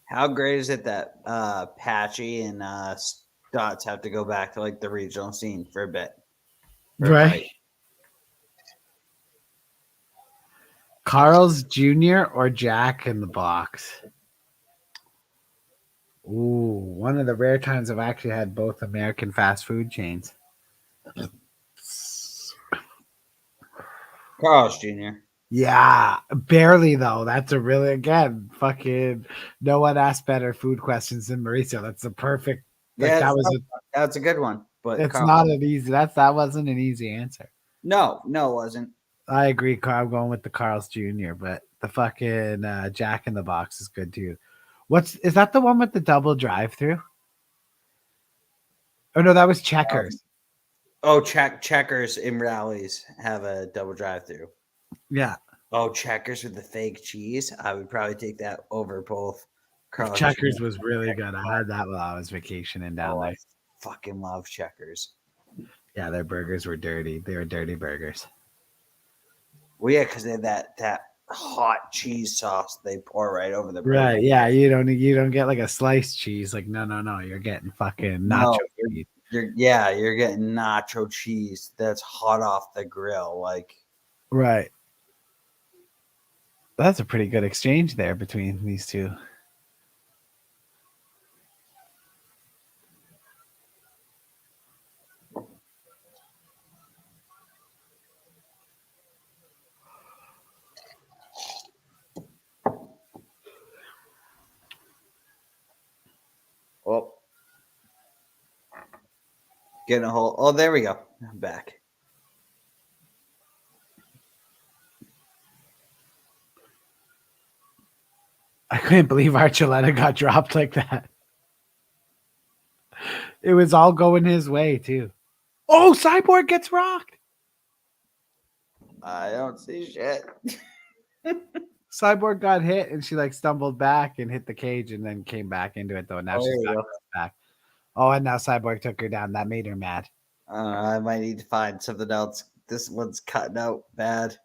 How great is it that Patchy and Stotts have to go back to like the regional scene for a bit? Right. Carl's Jr. or Jack in the Box? Ooh, one of the rare times I've actually had both American fast food chains. Carl's Jr. Yeah, barely though. That's a really, again, fucking no one asked better food questions than Mauricio. That's the perfect. Like, Yeah, that's a good one. But it's not an easy. That wasn't an easy answer. No, it wasn't. I agree, Carl. I'm going with the Carl's Jr., but the fucking Jack in the Box is good too. Is that the one with the double drive-through? Oh no, that was Checkers. Checkers in Rallies have a double drive-through. Yeah. Oh, Checkers with the fake cheese. I would probably take that over both. Carl's Checkers Jr. was really good. I had that while I was vacationing down there. I fucking love Checkers. Yeah, their burgers were dirty. They were dirty burgers. Well, yeah, because they had that hot cheese sauce they pour right over the burger. Right? Yeah, you don't get like a sliced cheese. Like no, you're getting fucking nacho cheese. You're getting nacho cheese that's hot off the grill. Like, right. That's a pretty good exchange there between these two. oh, getting a whole. Oh, there we go. I'm back. I couldn't believe Archuleta got dropped like that. It was all going his way too. Oh, Cyborg gets rocked. I don't see shit. Cyborg got hit and she like stumbled back and hit the cage and then came back into it though. Now she's back. Oh, and now Cyborg took her down. That made her mad. I might need to find something else. This one's cutting out bad.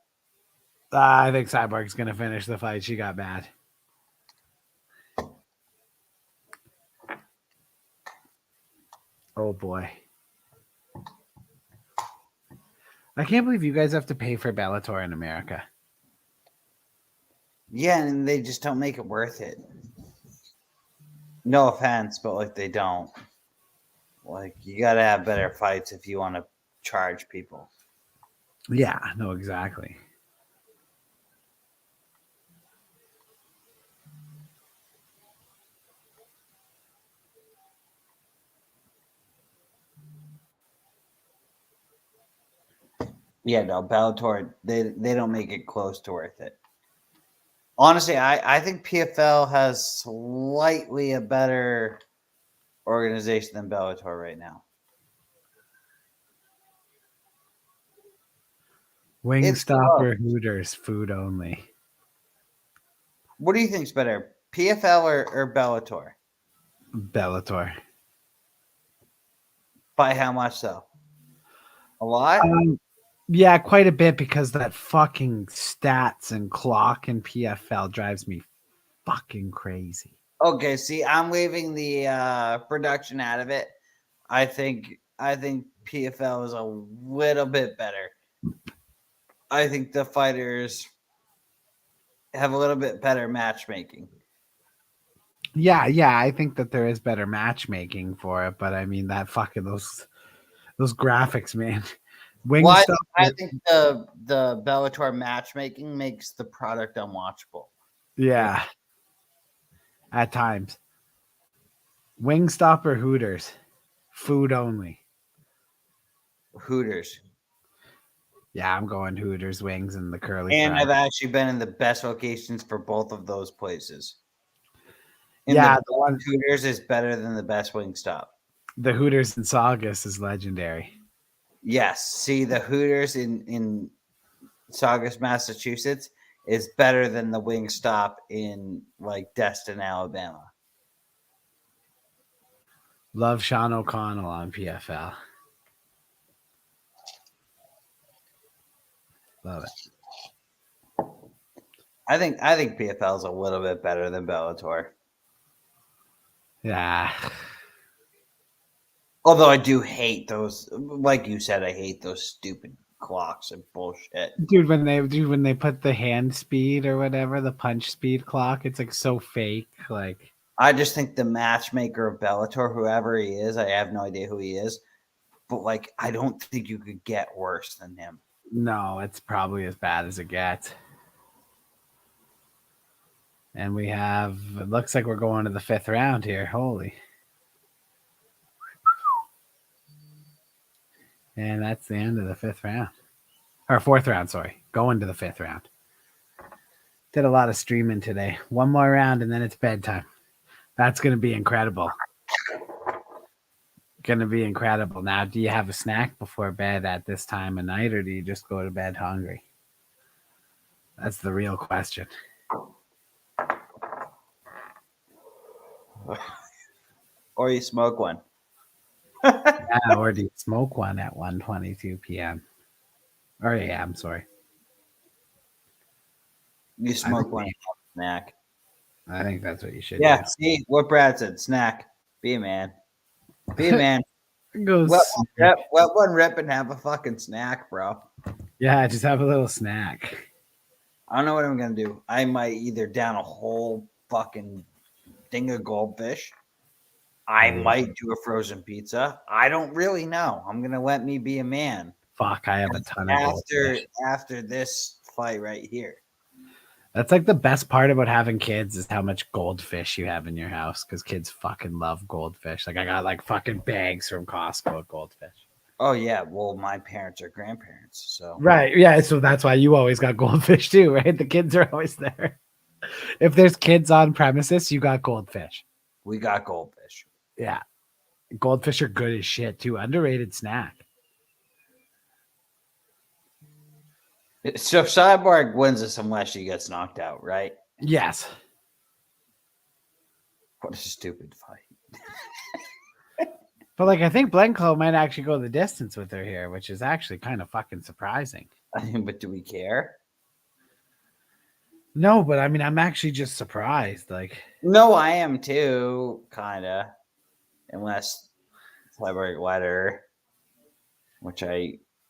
I think Cyborg's gonna finish the fight. She got mad. Oh boy. I can't believe you guys have to pay for Bellator in America. Yeah, and they just don't make it worth it. No offense, but like they don't. Like you gotta have better fights if you want to charge people. Yeah, no, exactly. Yeah, no, Bellator, they don't make it close to worth it. Honestly, I think PFL has slightly a better organization than Bellator right now. Wingstop or Hooters, food only. What do you think's better, PFL or Bellator? Bellator. By how much so? A lot? Yeah, quite a bit because that fucking stats and clock in PFL drives me fucking crazy. Okay, see, I'm leaving the production out of it. I think PFL is a little bit better. I think the fighters have a little bit better matchmaking. Yeah, I think that there is better matchmaking for it, but I mean that fucking those graphics, man. Well, I think the Bellator matchmaking makes the product unwatchable. Yeah. At times. Wingstop or Hooters? Food only. Hooters. Yeah, I'm going Hooters, wings, and the curly And fries. I've actually been in the best locations for both of those places. And yeah, the one Hooters is better than the best Wingstop. The Hooters in Saugus is legendary. Yes. See, the Hooters in Saugus, Massachusetts is better than the Wingstop in like Destin, Alabama. Love Sean O'Connell on PFL. Love it. I think PFL is a little bit better than Bellator. Yeah. Although I do hate those, like you said, I hate those stupid clocks and bullshit. Dude, when they put the hand speed or whatever, the punch speed clock, it's like so fake. Like I just think the matchmaker of Bellator, whoever he is, I have no idea who he is, but like I don't think you could get worse than him. No, it's probably as bad as it gets. And we have, it looks like we're going to the 5th round here. Holy. And that's the end of the 5th round. Or 4th round, sorry. Going to the 5th round. Did a lot of streaming today. One more round and then it's bedtime. That's going to be incredible. Going to be incredible. Now, do you have a snack before bed at this time of night or do you just go to bed hungry? That's the real question. Or you smoke one. Yeah, or do you smoke one at 1:22 p.m. or a.m.? Sorry. You smoke one maybe. snack. I think that's what you should Yeah, do. see what Brad said. Snack. Be a man. Be a man. Go Let snack. one rip and have a fucking snack, bro. Yeah, just have a little snack. I don't know what I'm gonna do. I might either down a whole fucking thing of goldfish. I might do a frozen pizza. I don't really know. I'm gonna let me be a man. Fuck, I have a ton of goldfish. After this fight right here. That's like the best part about having kids is how much goldfish you have in your house because kids fucking love goldfish. Like I got like fucking bags from Costco of goldfish. Oh yeah, well my parents are grandparents, so Right. Yeah. So that's why you always got goldfish too, right? The kids are always there. If there's kids on premises, you got goldfish. we got goldfish. Yeah. Goldfish are good as shit too. Underrated snack. So Cyborg wins this unless she gets knocked out, right? Yes. What a stupid fight. But like I think Blencowe might actually go the distance with her here, which is actually kind of fucking surprising. I mean, but do we care? No, but I mean I'm actually just surprised. Like No, I am too, kinda. Unless Cyborg let her.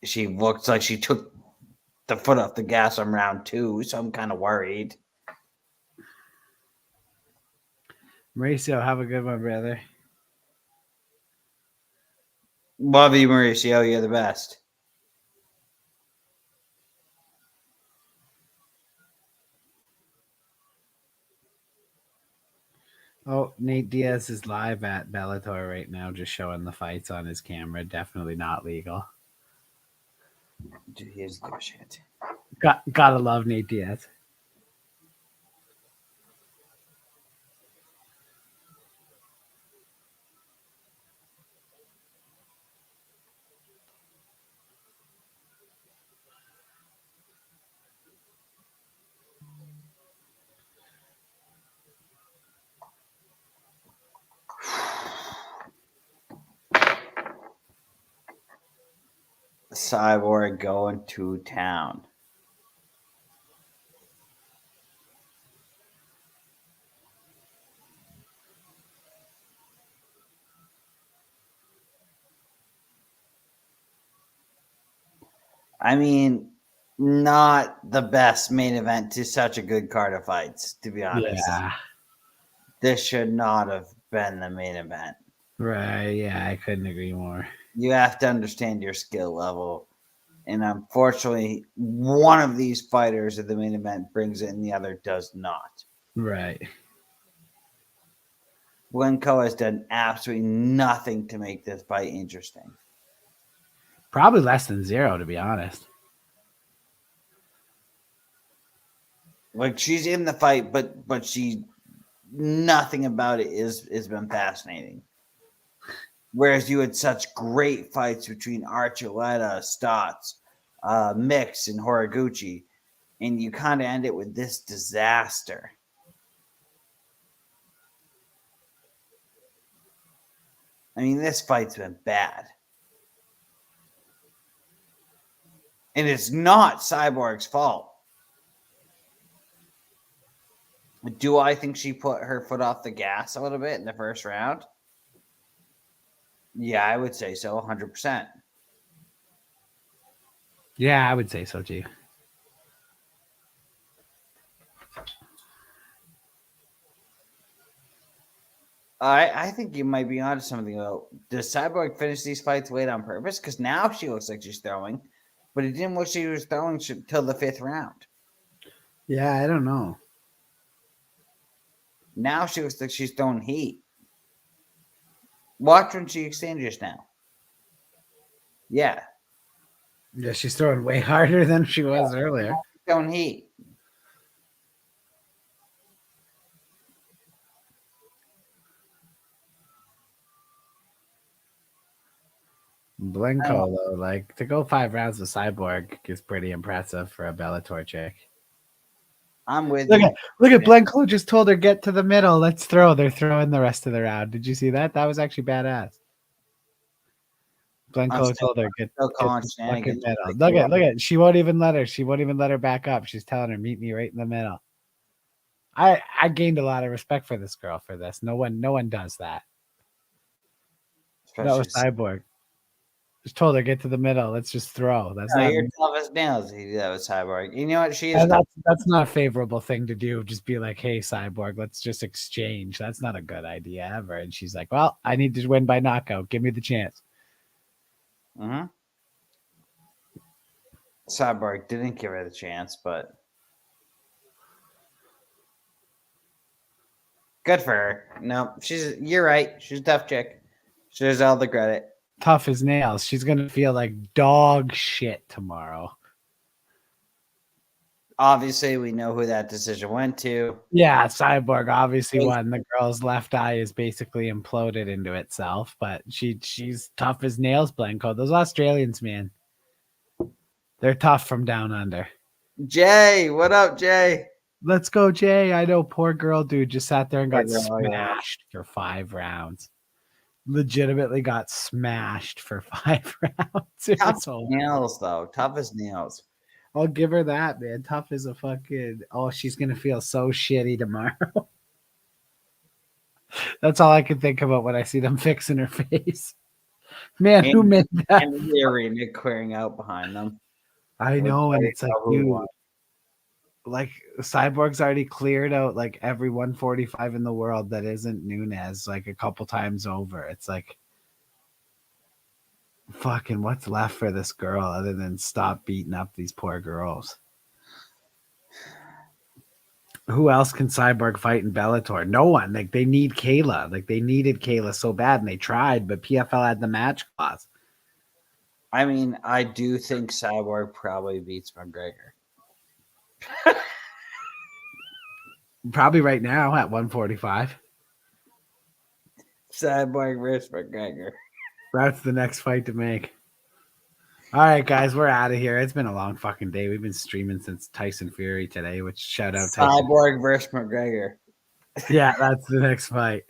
She looks like she took the foot off the gas on round 2, so I'm kind of worried. Mauricio, have a good one, brother. Love you, Mauricio. You're the best. Oh, Nate Diaz is live at Bellator right now, just showing the fights on his camera. Definitely not legal. Dude, he is good shit. Gotta love Nate Diaz. Cyborg going to town. I mean, not the best main event to such a good card of fights, to be honest. Yeah. This should not have been the main event. Right. Yeah, I couldn't agree more. You have to understand your skill level. And unfortunately, one of these fighters at the main event brings it and the other does not. Right. Blencowe has done absolutely nothing to make this fight interesting. Probably less than 0, to be honest. Like she's in the fight, but she nothing about it has been fascinating. Whereas you had such great fights between Archuleta, Stotts, Mix, and Horiguchi, and you kind of end it with this disaster. I mean, this fight's been bad. And it's not Cyborg's fault. Do I think she put her foot off the gas a little bit in the first round? Yeah, I would say so, 100%. Yeah, I would say so too. I think you might be onto something though. Does Cyborg finish these fights late on purpose? Because now she looks like she's throwing, but it didn't look like she was throwing till the 5th round. Yeah, I don't know. Now she looks like she's throwing heat. Watch when she exchanges now. Yeah. Yeah, she's throwing way harder than she was earlier. Throwing heat. Blencowe, though, like to go 5 rounds with Cyborg is pretty impressive for a Bellator chick. I'm with Look you. at Blencowe just told her get to the middle. Let's throw. They're throwing the rest of the round. Did you see that? That was actually badass. Blencowe told her get calling the fucking shenanigans. middle. Look at. She won't even let her. She won't even let her back up. She's telling her meet me right in the middle. I gained a lot of respect for this girl for this. No one does that. That was Cyborg. Just told her get to the middle. Let's just throw. That's not. You're tough as nails. That was Cyborg. You know what? She is. That's not a favorable thing to do. Just be like, hey, Cyborg, let's just exchange. That's not a good idea ever. And she's like, well, I need to win by knockout. Give me the chance. Mm-hmm. Cyborg didn't give her the chance, but good for her. No, you're right. She's a tough chick. She deserves all the credit. Tough as nails. She's gonna feel like dog shit tomorrow. Obviously, we know who that decision went to. Yeah, Cyborg obviously won. The girl's left eye is basically imploded into itself, but she's tough as nails, Blencowe. Those Australians, man. They're tough from down under. Jay, what up, Jay? Let's go, Jay. I know, poor girl, dude, just sat there and got smashed for 5 rounds. Legitimately got smashed for 5 rounds. Tough nails, though. Tough as nails. I'll give her that, man. Tough as a fucking. Oh, she's gonna feel so shitty tomorrow. That's all I can think about when I see them fixing her face. Man, who made that? And the arena clearing out behind them. I know, and it's like, dude, like Cyborg's already cleared out like every 145 in the world that isn't Nunes like a couple times over. It's like, fucking what's left for this girl other than stop beating up these poor girls? Who else can Cyborg fight in Bellator? No one. Like they need Kayla. Like they needed Kayla so bad and they tried, but PFL had the match clause. I mean, I do think Cyborg probably beats McGregor. Probably right now at 145. Cyborg versus McGregor. That's the next fight to make. All right, guys, we're out of here. It's been a long fucking day. We've been streaming since Tyson Fury today, which shout out Tyson. Cyborg versus McGregor. Yeah, that's the next fight.